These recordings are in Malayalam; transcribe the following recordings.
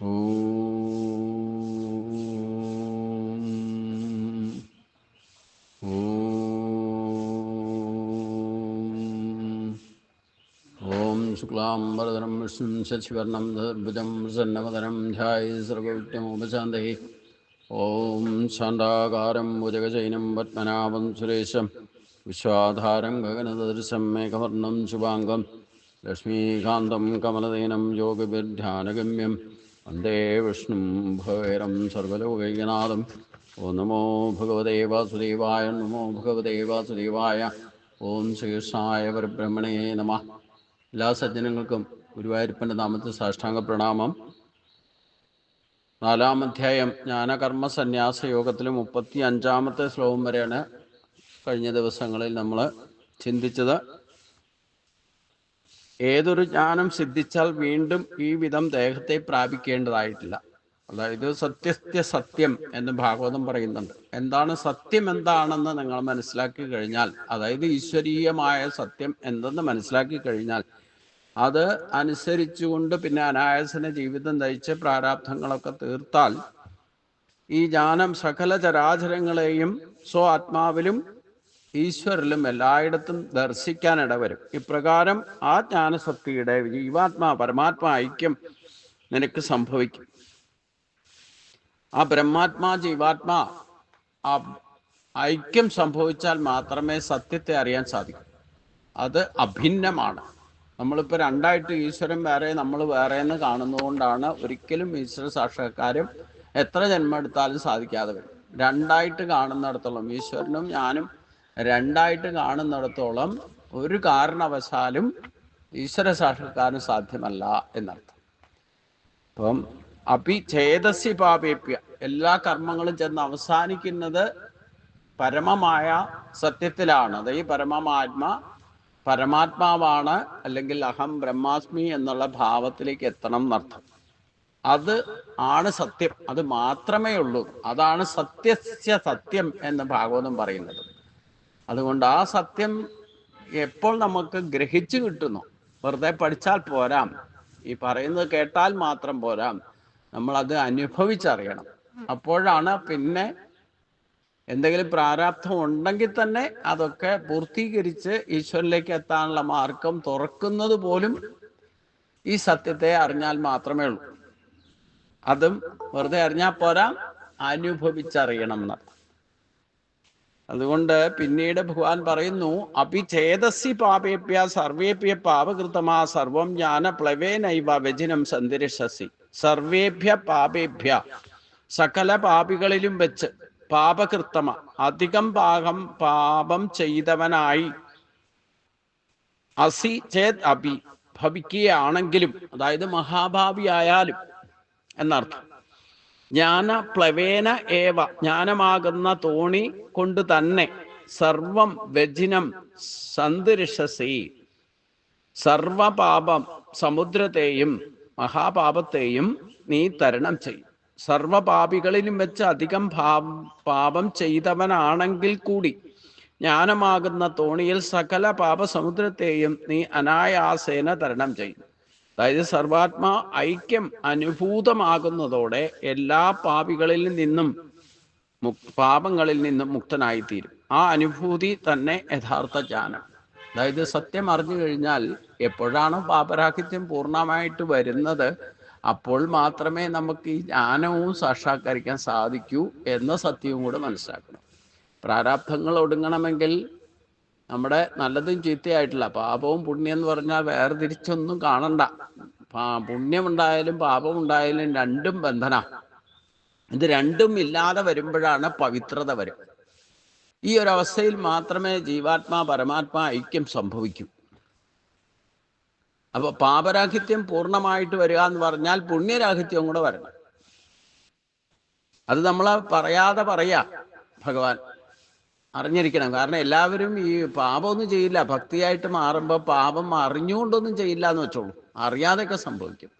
ഓം ശുക്ലാംബരധരം വിഷ്ണും ശശിവർണം ചതുർഭുജം പ്രസന്നവദനം ധ്യായേത് സർവവിഘ്നോപശാന്തയേ. ഓം ശാന്താകാരം ഭുജഗശയനം പദ്മനാഭം സുരേശം വിശ്വാധാരം ഗഗനസദൃശം മേഘവർണം ശുഭാംഗം ലക്ഷ്മീകാന്തം കമലദീനം യോഗവിധ്യാനഗമ്യം വന്ദേ വിഷ്ണും ഭവേരം സർവലോകൈകനാഥം. ഓം നമോ ഭഗവതേ വാസുദേവായ. നമോ ഭഗവതേ വാസുദേവായ. ഓം ശ്രീകൃഷ്ണായ പരബ്രഹ്മണേ നമഃ. എല്ലാ സജ്ജനങ്ങൾക്കും ഗുരുവായൂരപ്പൻ്റെ നാമത്തിൽ സാഷ്ടാംഗ പ്രണാമം. 4-ാം അധ്യായം ജ്ഞാനകർമ്മ സന്യാസ യോഗത്തിൽ 35-ാമത്തെ ശ്ലോകം വരെയാണ് കഴിഞ്ഞ ദിവസങ്ങളിൽ നമ്മൾ ചിന്തിച്ചത്. ഏതൊരു ജ്ഞാനം സിദ്ധിച്ചാൽ വീണ്ടും ഈ വിധം ദേഹത്തെ പ്രാപിക്കേണ്ടതായിട്ടില്ല. അതായത് സത്യം എന്ന് ഭാഗവതം പറയുന്നുണ്ട്. എന്താണ് സത്യം എന്താണെന്ന് നിങ്ങൾ മനസ്സിലാക്കി കഴിഞ്ഞാൽ, അതായത് ഈശ്വരീയമായ സത്യം എന്തെന്ന് മനസ്സിലാക്കി കഴിഞ്ഞാൽ അത് അനുസരിച്ചുകൊണ്ട് പിന്നെ അനായാസന ജീവിതം നയിച്ച് പ്രാരാബ്ധങ്ങളൊക്കെ തീർത്താൽ ഈ ജ്ഞാനം സകല ചരാചരങ്ങളെയും സ്വ ആത്മാവിലും ഈശ്വരിലും എല്ലായിടത്തും ദർശിക്കാനിടവരും. ഇപ്രകാരം ആ ജ്ഞാനശക്തിയുടെ ജീവാത്മാ പരമാത്മാ ഐക്യം നിനക്ക് സംഭവിക്കും. ആ ബ്രഹ്മാത്മാ ജീവാത്മാ ആ ഐക്യം സംഭവിച്ചാൽ മാത്രമേ സത്യത്തെ അറിയാൻ സാധിക്കൂ. അത് അഭിന്നമാണ്. നമ്മളിപ്പോൾ രണ്ടായിട്ട് ഈശ്വരൻ വേറെ നമ്മൾ വേറെ എന്ന് കാണുന്നതുകൊണ്ടാണ് ഒരിക്കലും ഈശ്വര സാക്ഷാത്കാരം എത്ര ജന്മം എടുത്താലും സാധിക്കാതെ വരും. രണ്ടായിട്ട് കാണുന്നിടത്തോളം, ഈശ്വരനും ഞാനും രണ്ടായിട്ട് കാണുന്നിടത്തോളം ഒരു കാരണവശാലും ഈശ്വര സാക്ഷാത്കാരം സാധ്യമല്ല എന്നർത്ഥം. അപ്പം ചേതസി പാപേപ്യ, എല്ലാ കർമ്മങ്ങളും ചെന്ന് അവസാനിക്കുന്നത് പരമമായ സത്യത്തിലാണ്. അത് ഈ പരമാത്മാവാണ്, അല്ലെങ്കിൽ അഹം ബ്രഹ്മാസ്മി എന്നുള്ള ഭാവത്തിലേക്ക് എത്തണം എന്നർത്ഥം. അത് ആണ് സത്യം, അത് മാത്രമേ ഉള്ളൂ. അതാണ് സത്യസ്യ സത്യം എന്ന് ഭാഗവതം പറയുന്നത്. അതുകൊണ്ട് ആ സത്യം എപ്പോൾ നമുക്ക് ഗ്രഹിച്ചു കിട്ടുന്നു, വെറുതെ പഠിച്ചാൽ പോരാ, ഈ പറയുന്നത് കേട്ടാൽ മാത്രം പോരാ, നമ്മളത് അനുഭവിച്ചറിയണം. അപ്പോഴാണ് പിന്നെ എന്തെങ്കിലും പ്രാരാബ്ധം ഉണ്ടെങ്കിൽ തന്നെ അതൊക്കെ പൂർത്തീകരിച്ച് ഈശ്വരനിലേക്ക് എത്താനുള്ള മാർഗം തുറക്കുന്നത് പോലും ഈ സത്യത്തെ അറിഞ്ഞാൽ മാത്രമേ ഉള്ളൂ. അതും വെറുതെ അറിഞ്ഞാൽ പോരാ, അനുഭവിച്ചറിയണം എന്ന്. അതുകൊണ്ട് പിന്നീട് ഭഗവാൻ പറയുന്നു, ചേതസി പാപേപ്യ സർവേപ്യ പാപകൃതമാ സർവം ജ്ഞാന പ്ലവേനൈവ വ്യജിനം സന്ദിരിഷസി. സർവേഭ്യ പാപേഭ്യ, സകല പാപികളിലും വെച്ച്, പാപകൃത്തമ അധികം പാപം ചെയ്തവനായി, അസി ചേത് അപി ഭവിക്കുകയാണെങ്കിലും, അതായത് മഹാഭാവിയായാലും എന്നർത്ഥം. ജ്ഞാന പ്ലവേന ഏവ, ജ്ഞാനമാകുന്ന തോണി കൊണ്ട് തന്നെ, സർവം വ്യജിനം സന്ദിരിഷസി, സർവപാപം സമുദ്രത്തെയും മഹാപാപത്തെയും നീ തരണം ചെയ്യും. സർവപാപികളിലും വെച്ച് അധികം പാപം ചെയ്തവനാണെങ്കിൽ കൂടി ജ്ഞാനമാകുന്ന തോണിയിൽ സകല പാപസമുദ്രത്തെയും നീ അനായാസേന തരണം ചെയ്യും. അതായത് സർവാത്മാ ഐക്യം അനുഭൂതമാകുന്നതോടെ എല്ലാ പാപങ്ങളിൽ നിന്നും മുക്തനായിത്തീരും. ആ അനുഭൂതി തന്നെ യഥാർത്ഥ ജ്ഞാനം. അതായത് സത്യം അറിഞ്ഞു കഴിഞ്ഞാൽ എപ്പോഴാണ് പാപരാഹിത്യം പൂർണ്ണമായിട്ട് വരുന്നത്, അപ്പോൾ മാത്രമേ നമുക്ക് ഈ ജ്ഞാനവും സാക്ഷാത്കരിക്കാൻ സാധിക്കൂ എന്ന സത്യവും കൂടെ മനസ്സിലാക്കണം. പ്രാരാബ്ധങ്ങൾ ഒടുങ്ങണമെങ്കിൽ നമ്മുടെ നല്ലതും ചീത്തയായിട്ടില്ല, പാപവും പുണ്യം എന്ന് പറഞ്ഞാൽ വേർതിരിച്ചൊന്നും കാണണ്ട. പുണ്യമുണ്ടായാലും പാപമുണ്ടായാലും രണ്ടും ബന്ധന. ഇത് രണ്ടും ഇല്ലാതെ വരുമ്പോഴാണ് പവിത്രത വരും. ഈ ഒരവസ്ഥയിൽ മാത്രമേ ജീവാത്മാ പരമാത്മാ ഐക്യം സംഭവിക്കൂ. അപ്പൊ പാപരാഹിത്യം പൂർണ്ണമായിട്ട് വരിക എന്ന് പറഞ്ഞാൽ പുണ്യരാഹിത്യവും കൂടെ വരണം. അത് നമ്മൾ പറയാതെ പറയാ ഭഗവാൻ അറിഞ്ഞിരിക്കണം. കാരണം എല്ലാവരും ഈ പാപമൊന്നും ചെയ്യില്ല, ഭക്തിയായിട്ട് മാറുമ്പോൾ പാപം അറിഞ്ഞുകൊണ്ടൊന്നും ചെയ്യില്ല എന്ന് വെച്ചോളൂ, അറിയാതെയൊക്കെ സംഭവിക്കും.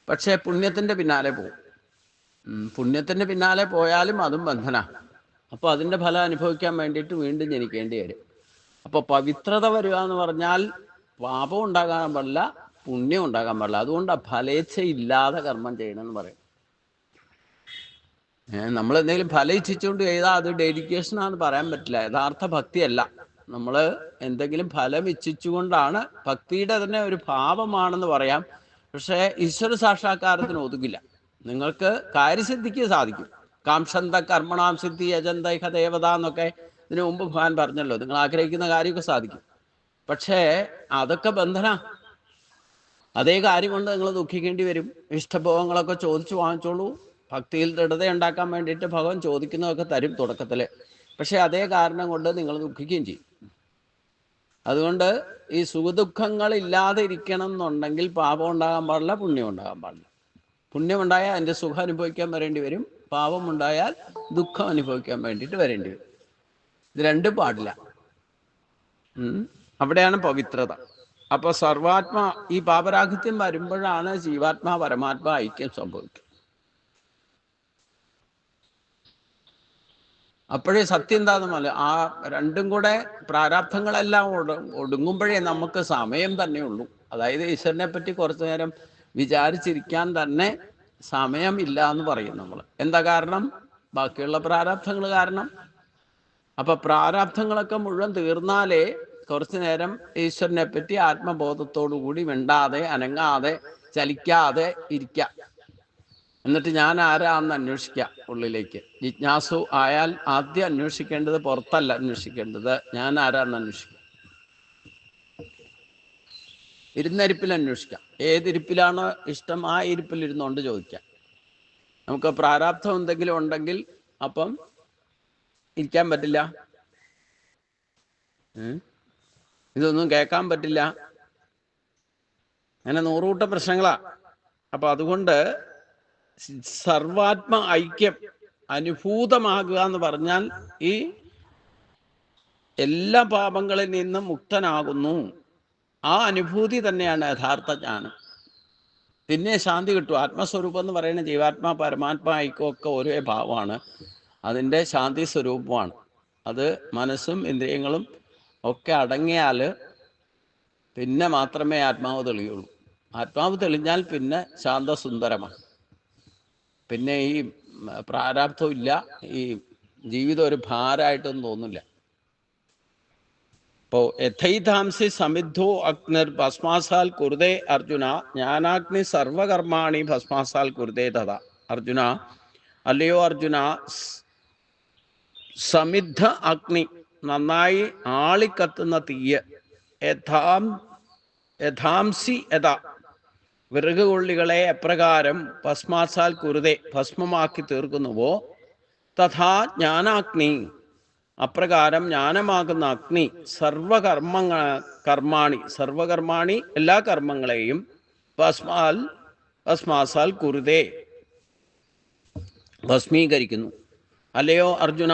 പക്ഷെ പുണ്യത്തിന്റെ പിന്നാലെ പോകും. പുണ്യത്തിന്റെ പിന്നാലെ പോയാലും അതും ബന്ധന. അപ്പൊ അതിന്റെ ഫലം അനുഭവിക്കാൻ വേണ്ടിയിട്ട് വീണ്ടും ജനിക്കേണ്ടി വരും. അപ്പൊ പവിത്രത വരിക എന്ന് പറഞ്ഞാൽ പാപം ഉണ്ടാകാൻ പാടില്ല, പുണ്യം ഉണ്ടാകാൻ പാടില്ല. അതുകൊണ്ട് ഫലേച്ഛ ഇല്ലാതെ കർമ്മം ചെയ്യണമെന്ന് പറയും. നമ്മൾ എന്തെങ്കിലും ഫലം ഇച്ഛിച്ചുകൊണ്ട് ചെയ്താൽ അത് ഡെഡിക്കേഷനാന്ന് പറയാൻ പറ്റില്ല. യഥാർത്ഥ ഭക്തിയല്ല. നമ്മൾ എന്തെങ്കിലും ഫലം ഇച്ഛിച്ചുകൊണ്ടാണ്, ഭക്തിയുടെ തന്നെ ഒരു ഭാവമാണെന്ന് പറയാം. പക്ഷേ ഈശ്വര സാക്ഷാത്കാരത്തിന് ഒതുങ്ങില്ല. നിങ്ങൾക്ക് കാര്യസിദ്ധിക്ക് സാധിക്കും. കാംക്ഷന്ത കർമ്മണാം സിദ്ധി യജന്തൈഹ ദേവത എന്നൊക്കെ ഇതിനു മുമ്പ് ഭഗവാൻ പറഞ്ഞല്ലോ. നിങ്ങൾ ആഗ്രഹിക്കുന്ന കാര്യമൊക്കെ സാധിക്കും. പക്ഷേ അതൊക്കെ ബന്ധന. അതേ കാര്യം കൊണ്ട് നിങ്ങൾ ദുഃഖിക്കേണ്ടി വരും. ഇഷ്ടഭോഗങ്ങളൊക്കെ ചോദിച്ചു വാങ്ങിച്ചോളൂ. ഭക്തിയിൽ ദൃഢത ഉണ്ടാക്കാൻ വേണ്ടിയിട്ട് ഭഗവാൻ ചോദിക്കുന്നതൊക്കെ തരും തുടക്കത്തിൽ. പക്ഷെ അതേ കാരണം കൊണ്ട് നിങ്ങൾ ദുഃഖിക്കുകയും ചെയ്യും. അതുകൊണ്ട് ഈ സുഖദുഃഖങ്ങൾ ഇല്ലാതെ ഇരിക്കണം എന്നുണ്ടെങ്കിൽ പാപം ഉണ്ടാകാൻ പാടില്ല, പുണ്യം ഉണ്ടാകാൻ പാടില്ല. പുണ്യം ഉണ്ടായാൽ അതിൻ്റെ സുഖം അനുഭവിക്കാൻ വരേണ്ടി വരും. പാപം ഉണ്ടായാൽ ദുഃഖം അനുഭവിക്കാൻ വേണ്ടിയിട്ട് വരേണ്ടി വരും. ഇത് രണ്ടും പാടില്ല. അവിടെയാണ് പവിത്രത. അപ്പൊ സർവാത്മാ, ഈ പാപരാഹിത്യം വരുമ്പോഴാണ് ജീവാത്മാ പരമാത്മാ ഐക്യം സംഭവിക്കുക. അപ്പോഴേ സത്യം എന്താണെന്നല്ല, ആ രണ്ടും കൂടെ പ്രാരാബ്ധങ്ങളെല്ലാം ഒടുങ്ങുമ്പോഴേ നമുക്ക് സമയം തന്നെ ഉള്ളൂ. അതായത് ഈശ്വരനെ പറ്റി കുറച്ചു നേരം വിചാരിച്ചിരിക്കാൻ തന്നെ സമയമില്ല എന്ന് പറയും നമ്മൾ. എന്താ കാരണം? ബാക്കിയുള്ള പ്രാരാബ്ധങ്ങൾ കാരണം. അപ്പൊ പ്രാരാബ്ധങ്ങളൊക്കെ മുഴുവൻ തീർന്നാലേ കുറച്ചു നേരം ഈശ്വരനെ പറ്റി ആത്മബോധത്തോടു കൂടി മിണ്ടാതെ അനങ്ങാതെ ചലിക്കാതെ ഇരിക്കാം. എന്നിട്ട് ഞാൻ ആരാന്ന് അന്വേഷിക്കുക ഉള്ളിലേക്ക്. ജിജ്ഞാസു ആയാൽ ആദ്യം അന്വേഷിക്കേണ്ടത് പുറത്തല്ല അന്വേഷിക്കേണ്ടത്, ഞാൻ ആരാന്ന് അന്വേഷിക്കുക. ഇരുന്നരിപ്പിൽ അന്വേഷിക്കാം. ഏതിരിപ്പിലാണോ ഇഷ്ടം ആ ഇരിപ്പിൽ ഇരുന്നുകൊണ്ട് ചോദിക്കാം. നമുക്ക് പ്രാരാബ്ധം എന്തെങ്കിലും ഉണ്ടെങ്കിൽ അപ്പം ഇരിക്കാൻ പറ്റില്ല, ഇതൊന്നും കേൾക്കാൻ പറ്റില്ല. അങ്ങനെ നൂറുകൂട്ടം പ്രശ്നങ്ങളാ. അപ്പൊ അതുകൊണ്ട് സർവാത്മ ഐക്യം അനുഭൂതമാകുക എന്ന് പറഞ്ഞാൽ ഈ എല്ലാ പാപങ്ങളിൽ നിന്നും മുക്തനാകുന്നു. ആ അനുഭൂതി തന്നെയാണ് യഥാർത്ഥ ജ്ഞാനം. പിന്നെ ശാന്തി കിട്ടും. ആത്മസ്വരൂപം എന്ന് പറയുന്ന ജീവാത്മാ പരമാത്മാ ഐക്യമൊക്കെ ഒരേ ഭാവമാണ്. അതിൻ്റെ ശാന്തി സ്വരൂപമാണ്. അത് മനസ്സും ഇന്ദ്രിയങ്ങളും ഒക്കെ അടങ്ങിയാൽ പിന്നെ മാത്രമേ ആത്മാവ് തെളിയുള്ളൂ. ആത്മാവ് തെളിഞ്ഞാൽ പിന്നെ ശാന്തസുന്ദരമാണ്. പിന്നെ ഈ പ്രാരാബ്ധം ഇല്ല. ഈ ജീവിതം ഒരു ഭാരമായിട്ടൊന്നും തോന്നില്ല. ഇപ്പോൾ യഥൈതാംസി സമിദ്ധോ അഗ്നിർ ഭസ്മാസാൽ കുരുതേ അർജുന ജ്ഞാനാഗ്നി സർവകർമാണി ഭസ്മാസാൽ കുരുതേ തഥാ. അർജുന, അല്ലയോ അർജുന, സമിദ്ധ അഗ്നി, നന്നായി ആളിക്കത്തുന്ന തീയ്, യഥാംസി യഥാ, വിറകുകൊള്ളികളെ എപ്രകാരം ഭസ്മാസാൽ കുരുതേ, ഭസ്മമാക്കി തീർക്കുന്നുവോ, തഥാ ജ്ഞാനാഗ്നി, അപ്രകാരം ജ്ഞാനമാകുന്ന അഗ്നി, സർവകർമാണി എല്ലാ കർമ്മങ്ങളെയും ഭസ്മാസാൽ കുരുതേ, ഭസ്മീകരിക്കുന്നു. അല്ലയോ അർജുന,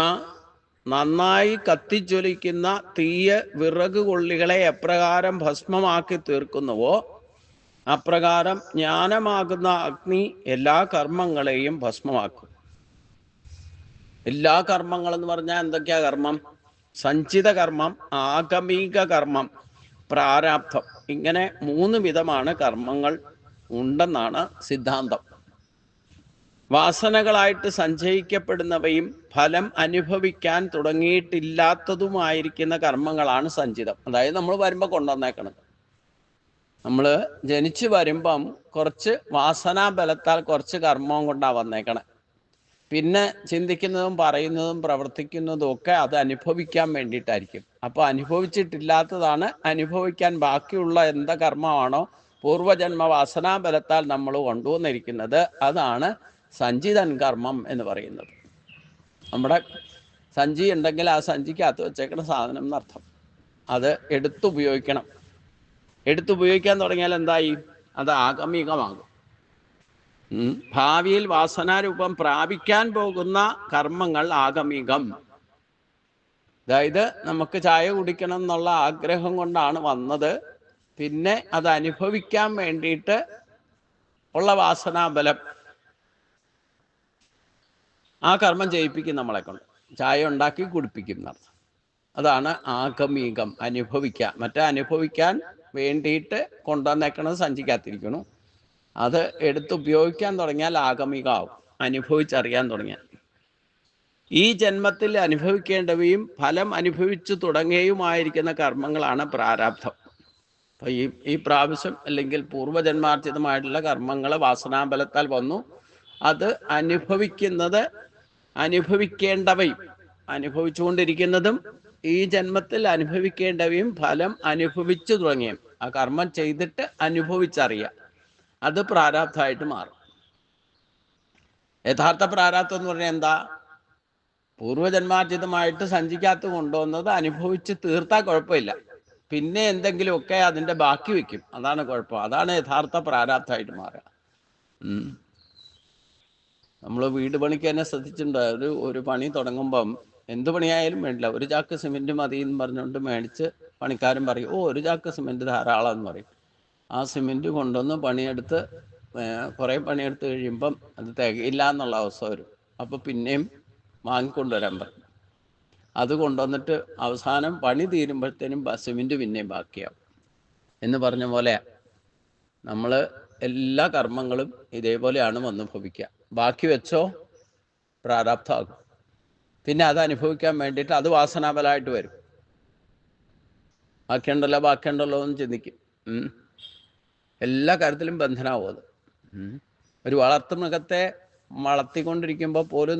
നന്നായി കത്തിജ്വലിക്കുന്ന തീയ് വിറകുകൊള്ളികളെ എപ്രകാരം ഭസ്മമാക്കി തീർക്കുന്നുവോ അപ്രകാരം ജ്ഞാനമാകുന്ന അഗ്നി എല്ലാ കർമ്മങ്ങളെയും ഭസ്മമാക്കും. എല്ലാ കർമ്മങ്ങളെന്ന് പറഞ്ഞാൽ എന്തൊക്കെയാ കർമ്മം? സഞ്ചിത കർമ്മം, ആഗമിക കർമ്മം, പ്രാരാബ്ധം. ഇങ്ങനെ 3 വിധമാണ് കർമ്മങ്ങൾ ഉണ്ടെന്നാണ് സിദ്ധാന്തം. വാസനകളായിട്ട് സഞ്ചയിക്കപ്പെടുന്നവയും ഫലം അനുഭവിക്കാൻ തുടങ്ങിയിട്ടില്ലാത്തതുമായിരിക്കുന്ന കർമ്മങ്ങളാണ് സഞ്ചിതം. അതായത് നമ്മൾ വരുമ്പോൾ കൊണ്ടുവന്നേക്കണത്. നമ്മൾ ജനിച്ചു വരുമ്പം കുറച്ച് വാസനാബലത്താൽ കുറച്ച് കർമ്മവും കൊണ്ടാണ് വന്നേക്കണേ. പിന്നെ ചിന്തിക്കുന്നതും പറയുന്നതും പ്രവർത്തിക്കുന്നതും ഒക്കെ അത് അനുഭവിക്കാൻ വേണ്ടിയിട്ടായിരിക്കും. അപ്പോൾ അനുഭവിച്ചിട്ടില്ലാത്തതാണ് അനുഭവിക്കാൻ ബാക്കിയുള്ള എന്ത് കർമ്മമാണോ പൂർവജന്മ വാസനാബലത്താൽ നമ്മൾ കൊണ്ടുവന്നിരിക്കുന്നത്, അതാണ് സഞ്ചിതൻ കർമ്മം എന്ന് പറയുന്നത്. നമ്മുടെ സഞ്ചി ഉണ്ടെങ്കിൽ ആ സഞ്ചിക്കകത്ത് വെച്ചേക്കുന്ന സാധനം എന്നർത്ഥം. അത് എടുത്തുപയോഗിക്കണം. എടുത്തുപയോഗിക്കാൻ തുടങ്ങിയാൽ എന്തായി? അത് ആഗമികമാകും. ഭാവിയിൽ വാസനാരൂപം പ്രാപിക്കാൻ പോകുന്ന കർമ്മങ്ങൾ ആഗമികം. അതായത് നമുക്ക് ചായ കുടിക്കണം എന്നുള്ള ആഗ്രഹം കൊണ്ടാണ് വന്നത്. പിന്നെ അത് അനുഭവിക്കാൻ വേണ്ടിയിട്ട് ഉള്ള വാസനാബലം ആ കർമ്മം ചെയ്യിപ്പിക്കും നമ്മളെ കൊണ്ട്. ചായ ഉണ്ടാക്കി കുടിപ്പിക്കും എന്നർത്ഥം. അതാണ് ആഗമികം, അനുഭവിക്കാൻ. മറ്റേ അനുഭവിക്കാൻ വേണ്ടിയിട്ട് കൊണ്ടുവന്നേക്കണത് സഞ്ചിക്കാത്തിരിക്കണം. അത് എടുത്തുപയോഗിക്കാൻ തുടങ്ങിയാൽ ആഗമികമാവും, അനുഭവിച്ചറിയാൻ തുടങ്ങിയാൽ. ഈ ജന്മത്തിൽ അനുഭവിക്കേണ്ടവയും ഫലം അനുഭവിച്ചു തുടങ്ങിയയുമായിരിക്കുന്ന കർമ്മങ്ങളാണ് പ്രാരാബ്ധം. അപ്പൊ ഈ പ്രാവശ്യം അല്ലെങ്കിൽ പൂർവ്വജന്മാർജിതമായിട്ടുള്ള കർമ്മങ്ങൾ വാസനാബലത്താൽ വന്നു. അത് അനുഭവിക്കേണ്ടവയും അനുഭവിച്ചുകൊണ്ടിരിക്കുന്നതും ഈ ജന്മത്തിൽ അനുഭവിക്കേണ്ടവയും ഫലം അനുഭവിച്ചു തുടങ്ങിയും ആ കർമ്മം ചെയ്തിട്ട് അനുഭവിച്ചറിയാം. അത് പ്രാരാബ്ധമായിട്ട് മാറും. യഥാർത്ഥ പ്രാരാബ്ധം എന്ന് പറഞ്ഞാൽ എന്താ? പൂർവ്വജന്മാർജിതമായിട്ട് സഞ്ചിക്കാത്ത കൊണ്ടുവന്നത് അനുഭവിച്ച് തീർത്താൽ കുഴപ്പമില്ല. പിന്നെ എന്തെങ്കിലുമൊക്കെ അതിൻ്റെ ബാക്കി വെക്കും. അതാണ് കുഴപ്പം. അതാണ് യഥാർത്ഥ പ്രാരാബ്ധമായിട്ട് മാറുക. നമ്മൾ വീട് പണിക്ക് തന്നെ ശ്രദ്ധിച്ചിട്ടുണ്ട്. ഒരു പണി തുടങ്ങുമ്പം എന്ത് പണിയായാലും വേണ്ടില്ല, ഒരു ചാക്ക് സിമെന്റ് മതി എന്ന് പറഞ്ഞുകൊണ്ട് മേടിച്ച് പണിക്കാരൻ പറയും, ഒരു ചാക്ക് സിമെന്റ് ധാരാളം എന്ന് പറയും. ആ സിമെന്റ് കൊണ്ടുവന്ന് പണിയെടുത്ത് കുറേ പണിയെടുത്ത് കഴിയുമ്പം അത് തികയില്ല എന്നുള്ള അവസ്ഥ വരും. അപ്പോൾ പിന്നെയും വാങ്ങിക്കൊണ്ടുവരാൻ പറയും. അത് കൊണ്ടുവന്നിട്ട് അവസാനം പണി തീരുമ്പോഴത്തേനും സിമെന്റ് പിന്നെയും ബാക്കിയാവും എന്ന് പറഞ്ഞ പോലെ നമ്മൾ എല്ലാ കർമ്മങ്ങളും ഇതേപോലെയാണ് വന്ന് ഭവിക്കുക. ബാക്കി വെച്ചോ പ്രാരാബ്ധമാകും. പിന്നെ അത് അനുഭവിക്കാൻ വേണ്ടിയിട്ട് അത് വാസനാബലമായിട്ട് വരും. ബാക്കിയുണ്ടല്ലോ എന്ന് ചിന്തിക്കും. എല്ലാ കാര്യത്തിലും ബന്ധനാവും അത്. ഒരു വളർത്തുമൃഗത്തെ വളർത്തിക്കൊണ്ടിരിക്കുമ്പോൾ പോലും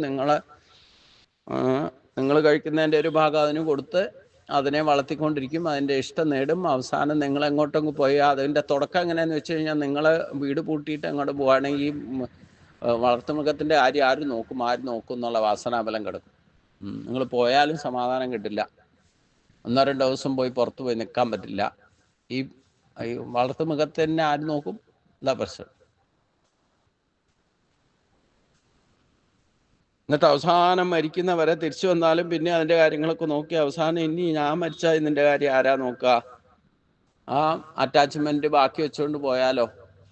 നിങ്ങൾ കഴിക്കുന്നതിൻ്റെ ഒരു ഭാഗം അതിന് കൊടുത്ത് അതിനെ വളർത്തിക്കൊണ്ടിരിക്കും. അതിൻ്റെ ഇഷ്ടം നേടും. അവസാനം നിങ്ങൾ എങ്ങോട്ടെങ്ങ് പോയി അതിൻ്റെ തുടക്കം എങ്ങനെയാണെന്ന് വെച്ച് കഴിഞ്ഞാൽ, നിങ്ങൾ വീട് പൂട്ടിയിട്ട് അങ്ങോട്ട് പോവുകയാണെങ്കിൽ വളർത്തുമൃഗത്തിൻ്റെ ആര് നോക്കും എന്നുള്ള വാസനാബലം കിടക്കും. നിങ്ങൾ പോയാലും സമാധാനം കിട്ടില്ല. 1-2 ദിവസം പുറത്ത് പോയി നിൽക്കാൻ പറ്റില്ല. ഈ വളർത്തുമൃഗത്തിനെ ആര് നോക്കും? എന്താ പ്രശ്നം? എന്നിട്ട് അവസാനം മരിക്കുന്നവരെ തിരിച്ചു വന്നാലും പിന്നെ അതിൻ്റെ കാര്യങ്ങളൊക്കെ നോക്കി അവസാനം ഇനി ഞാൻ മരിച്ചാൽ ഇതിൻ്റെ കാര്യം ആരാ നോക്കുക? ആ അറ്റാച്ച്മെൻറ്റ് ബാക്കി വെച്ചുകൊണ്ട് പോയാലോ?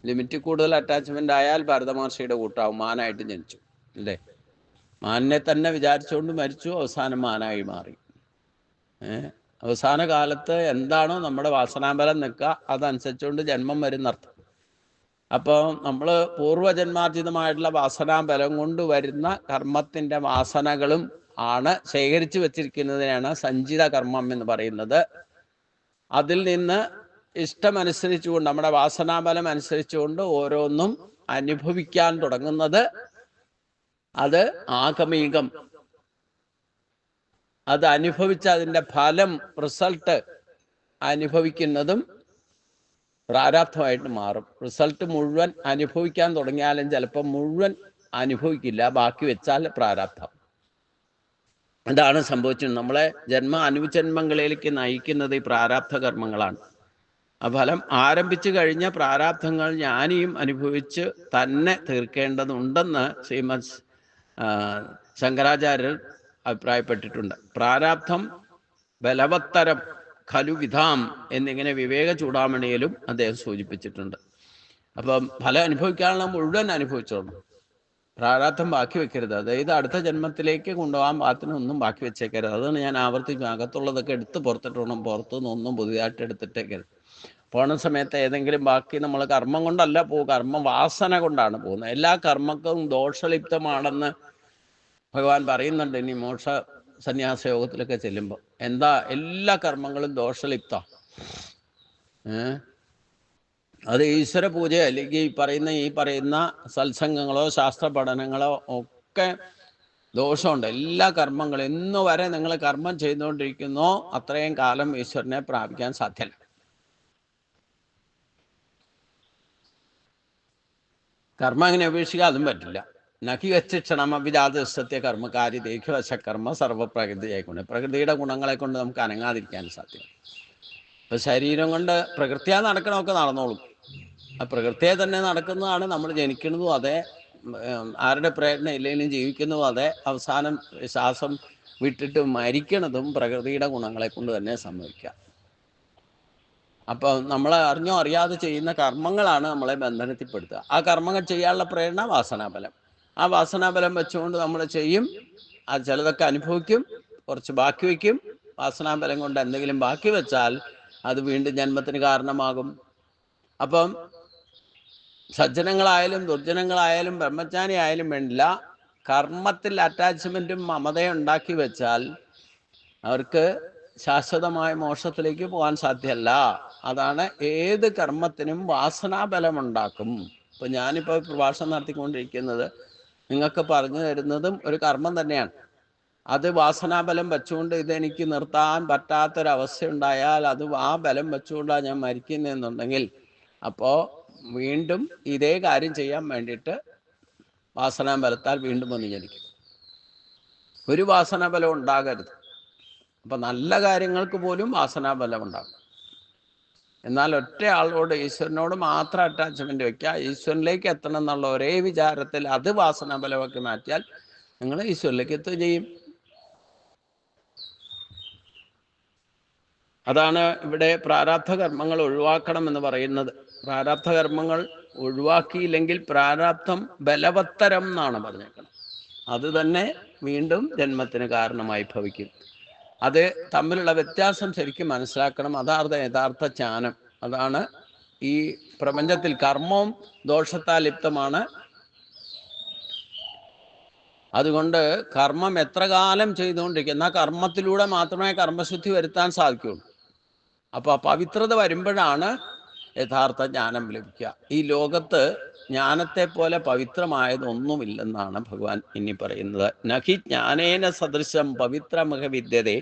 ലിമിറ്റിൽ കൂടുതൽ അറ്റാച്ച്മെൻ്റ് ആയാൽ ഭരതമഹർഷിയുടെ കൂട്ടാവും. മാനായിട്ട് ജനിച്ചു അല്ലേ? മാനിനെ തന്നെ വിചാരിച്ചുകൊണ്ട് മരിച്ചു, അവസാനം മാനായി മാറി. അവസാന കാലത്ത് എന്താണോ നമ്മുടെ വാസനാബലം നിൽക്കുക അതനുസരിച്ചുകൊണ്ട് ജന്മം വരുന്നർത്ഥം. അപ്പോൾ നമ്മൾ പൂർവ്വജന്മാർജിതമായിട്ടുള്ള വാസനാബലം കൊണ്ട് വരുന്ന കർമ്മത്തിൻ്റെ വാസനകളും ആണ് ശേഖരിച്ചു വച്ചിരിക്കുന്നതിനാണ് സഞ്ചിത കർമ്മം എന്ന് പറയുന്നത്. അതിൽ നിന്ന് ഇഷ്ടമനുസരിച്ചുകൊണ്ട് നമ്മുടെ വാസനാബലം അനുസരിച്ചുകൊണ്ട് ഓരോന്നും അനുഭവിക്കാൻ തുടങ്ങുന്നത് അത് ആഗമീകം. അത് അനുഭവിച്ച് അതിൻ്റെ ഫലം റിസൾട്ട് അനുഭവിക്കുന്നതും പ്രാരാബ്ധമായിട്ട് മാറും. റിസൾട്ട് മുഴുവൻ അനുഭവിക്കാൻ തുടങ്ങിയാലും ചിലപ്പോൾ മുഴുവൻ അനുഭവിക്കില്ല, ബാക്കി വെച്ചാൽ പ്രാരാബ്ധം. അതാണ് സംഭവിച്ചത്. നമ്മളെ അനുജന്മങ്ങളിലേക്ക് നയിക്കുന്നത് ഈ പ്രാരാബ്ധ കർമ്മങ്ങളാണ്. ആ ഫലം ആരംഭിച്ചു കഴിഞ്ഞ പ്രാരാബ്ധങ്ങൾ ജ്ഞാനിയും അനുഭവിച്ച് തന്നെ തീർക്കേണ്ടതുണ്ടെന്ന് ശ്രീമദ് ശങ്കരാചാര്യർ അഭിപ്രായപ്പെട്ടിട്ടുണ്ട്. പ്രാരാബ്ധം ബലവത്തരം ഖലു വിധാം എന്നിങ്ങനെ വിവേക ചൂടാമണിയിലും അദ്ദേഹം സൂചിപ്പിച്ചിട്ടുണ്ട്. അപ്പം ഫലം അനുഭവിക്കാനുള്ള മുഴുവൻ അനുഭവിച്ചോളണം, പ്രാരാബ്ധം ബാക്കി വെക്കരുത്. അതായത് അടുത്ത ജന്മത്തിലേക്ക് കൊണ്ടുപോകാൻ പാകത്തിനൊന്നും ബാക്കി വെച്ചേക്കരുത്. അതാണ് ഞാൻ ആവർത്തിച്ചു. അകത്തുള്ളതൊക്കെ എടുത്ത് പുറത്തിട്ടോണം, പുറത്തുനിന്നൊന്നും പുതിയതായിട്ട് എടുത്തിട്ടേക്കരുത്. പോണ സമയത്ത് ഏതെങ്കിലും ബാക്കി നമ്മൾ കർമ്മം കൊണ്ടല്ല കർമ്മ വാസന കൊണ്ടാണ് പോകുന്നത്. എല്ലാ കർമ്മക്കും ദോഷലിപ്തമാണെന്ന് ഭഗവാൻ പറയുന്നുണ്ട്. ഇനി മോക്ഷ സന്യാസ യോഗത്തിലൊക്കെ ചെല്ലുമ്പോൾ എന്താ എല്ലാ കർമ്മങ്ങളും ദോഷലിപ്ത. അത് ഈശ്വര പൂജ അല്ലെങ്കിൽ ഈ പറയുന്ന സത്സംഗങ്ങളോ ശാസ്ത്ര പഠനങ്ങളോ ഒക്കെ ദോഷമുണ്ട്. എല്ലാ കർമ്മങ്ങളും ഇന്നു വരെ നിങ്ങൾ കർമ്മം ചെയ്തുകൊണ്ടിരിക്കുന്നോ അത്രയും കാലം ഈശ്വരനെ പ്രാപിക്കാൻ സാധ്യമല്ല. കർമ്മം അങ്ങനെ ഉപേക്ഷിക്കുക അതും പറ്റില്ല. നക്കി വച്ചിക്ഷണം അവിജാതസ്യ കർമ്മകാരി ദേഹ്യവശകർമ്മ സർവപ്രകൃതി ആയിക്കൊണ്ട് പ്രകൃതിയുടെ ഗുണങ്ങളെ കൊണ്ട് നമുക്ക് അനങ്ങാതിരിക്കാൻ സാധ്യം. ഇപ്പം ശരീരം കൊണ്ട് പ്രകൃതിയാ നടക്കണമൊക്കെ നടന്നോളും. ആ പ്രകൃതിയെ തന്നെ നടക്കുന്നതാണ്. നമ്മൾ ജനിക്കുന്നതും അതെ, ആരുടെ പ്രയത്നം ഇല്ലെങ്കിലും ജീവിക്കുന്നതും അതെ, അവസാനം ശ്വാസം വിട്ടിട്ട് മരിക്കണതും പ്രകൃതിയുടെ ഗുണങ്ങളെ കൊണ്ട് തന്നെ സംഭവിക്കാം. അപ്പം നമ്മളെ അറിഞ്ഞോ അറിയാതെ ചെയ്യുന്ന കർമ്മങ്ങളാണ് നമ്മളെ ബന്ധനത്തിൽപ്പെടുത്തുക. ആ കർമ്മങ്ങൾ ചെയ്യാനുള്ള പ്രേരണ വാസനാബലം. ആ വാസനാബലം വെച്ചുകൊണ്ട് നമ്മൾ ചെയ്യും. അത് ചിലതൊക്കെ അനുഭവിക്കും, കുറച്ച് ബാക്കി വയ്ക്കും. വാസനാബലം കൊണ്ട് എന്തെങ്കിലും ബാക്കി വെച്ചാൽ അത് വീണ്ടും ജന്മത്തിന് കാരണമാകും. അപ്പം സജ്ജനങ്ങളായാലും ദുർജനങ്ങളായാലും ബ്രഹ്മജ്ഞാനി ആയാലും വേണ്ടില്ല, കർമ്മത്തിൽ അറ്റാച്ച്മെൻറ്റും മമതയും ഉണ്ടാക്കി വെച്ചാൽ അവർക്ക് ശാശ്വതമായ മോക്ഷത്തിലേക്ക് പോകാൻ സാധ്യമല്ല. അതാണ് ഏത് കർമ്മത്തിനും വാസനാബലമുണ്ടാക്കും. ഇപ്പം ഞാനിപ്പോൾ പ്രഭാഷണം നടത്തിക്കൊണ്ടിരിക്കുന്നത് നിങ്ങൾക്ക് പറഞ്ഞു തരുന്നതും ഒരു കർമ്മം തന്നെയാണ്. അത് വാസനാബലം വെച്ചുകൊണ്ട് ഇതെനിക്ക് നിർത്താൻ പറ്റാത്തൊരവസ്ഥ ഉണ്ടായാൽ അത് ആ ബലം വെച്ചുകൊണ്ടാണ് ഞാൻ മരിക്കുന്നതെന്നുണ്ടെങ്കിൽ അപ്പോൾ വീണ്ടും ഇതേ കാര്യം ചെയ്യാൻ വേണ്ടിയിട്ട് വാസനാബലത്താൽ വീണ്ടും വന്ന് ജനിക്കും. ഒരു വാസനാബലം ഉണ്ടാകരുത്. അപ്പം നല്ല കാര്യങ്ങൾക്ക് പോലും വാസനാബലം ഉണ്ടാകും. എന്നാൽ ഒറ്റ ആളോട് ഈശ്വരനോട് മാത്രം അറ്റാച്ച്മെൻറ്റ് വയ്ക്കുക, ഈശ്വരനിലേക്ക് എത്തണം എന്നുള്ള ഒരേ വിചാരത്തിൽ അത് വാസനാബലമാക്കി മാറ്റിയാൽ നിങ്ങൾ ഈശ്വരനിലേക്ക് എത്തുകയും ചെയ്യും. അതാണ് ഇവിടെ പ്രാരാബ്ധ കർമ്മങ്ങൾ ഒഴിവാക്കണം എന്ന് പറയുന്നത്. പ്രാരാബ്ധ കർമ്മങ്ങൾ ഒഴിവാക്കിയില്ലെങ്കിൽ പ്രാരാബ്ധം ബലവത്തരം എന്നാണ് പറഞ്ഞേക്കുന്നത്. അത് തന്നെ വീണ്ടും ജന്മത്തിന് കാരണമായി ഭവിക്കും. അത് തമ്മിലുള്ള വ്യത്യാസം ശരിക്കും മനസ്സിലാക്കണം. അതാണ് യഥാർത്ഥ ജ്ഞാനം. അതാണ് ഈ പ്രപഞ്ചത്തിൽ കർമ്മവും ദോഷത്താൽ ലിപ്തമാണ്. അതുകൊണ്ട് കർമ്മം എത്ര കാലം ചെയ്തുകൊണ്ടിരിക്കും, എന്നാൽ കർമ്മത്തിലൂടെ മാത്രമേ കർമ്മശുദ്ധി വരുത്താൻ സാധിക്കുകയുള്ളൂ. അപ്പോൾ പവിത്രത വരുമ്പോഴാണ് യഥാർത്ഥ ജ്ഞാനം ലഭിക്കുക. ഈ ലോകത്ത് ജ്ഞാനത്തെ പോലെ പവിത്രമായതൊന്നുമില്ലെന്നാണ് ഭഗവാൻ ഇനി പറയുന്നത്. നഹി ജ്ഞാനേന സദൃശം പവിത്രമഹ വിദ്യതേ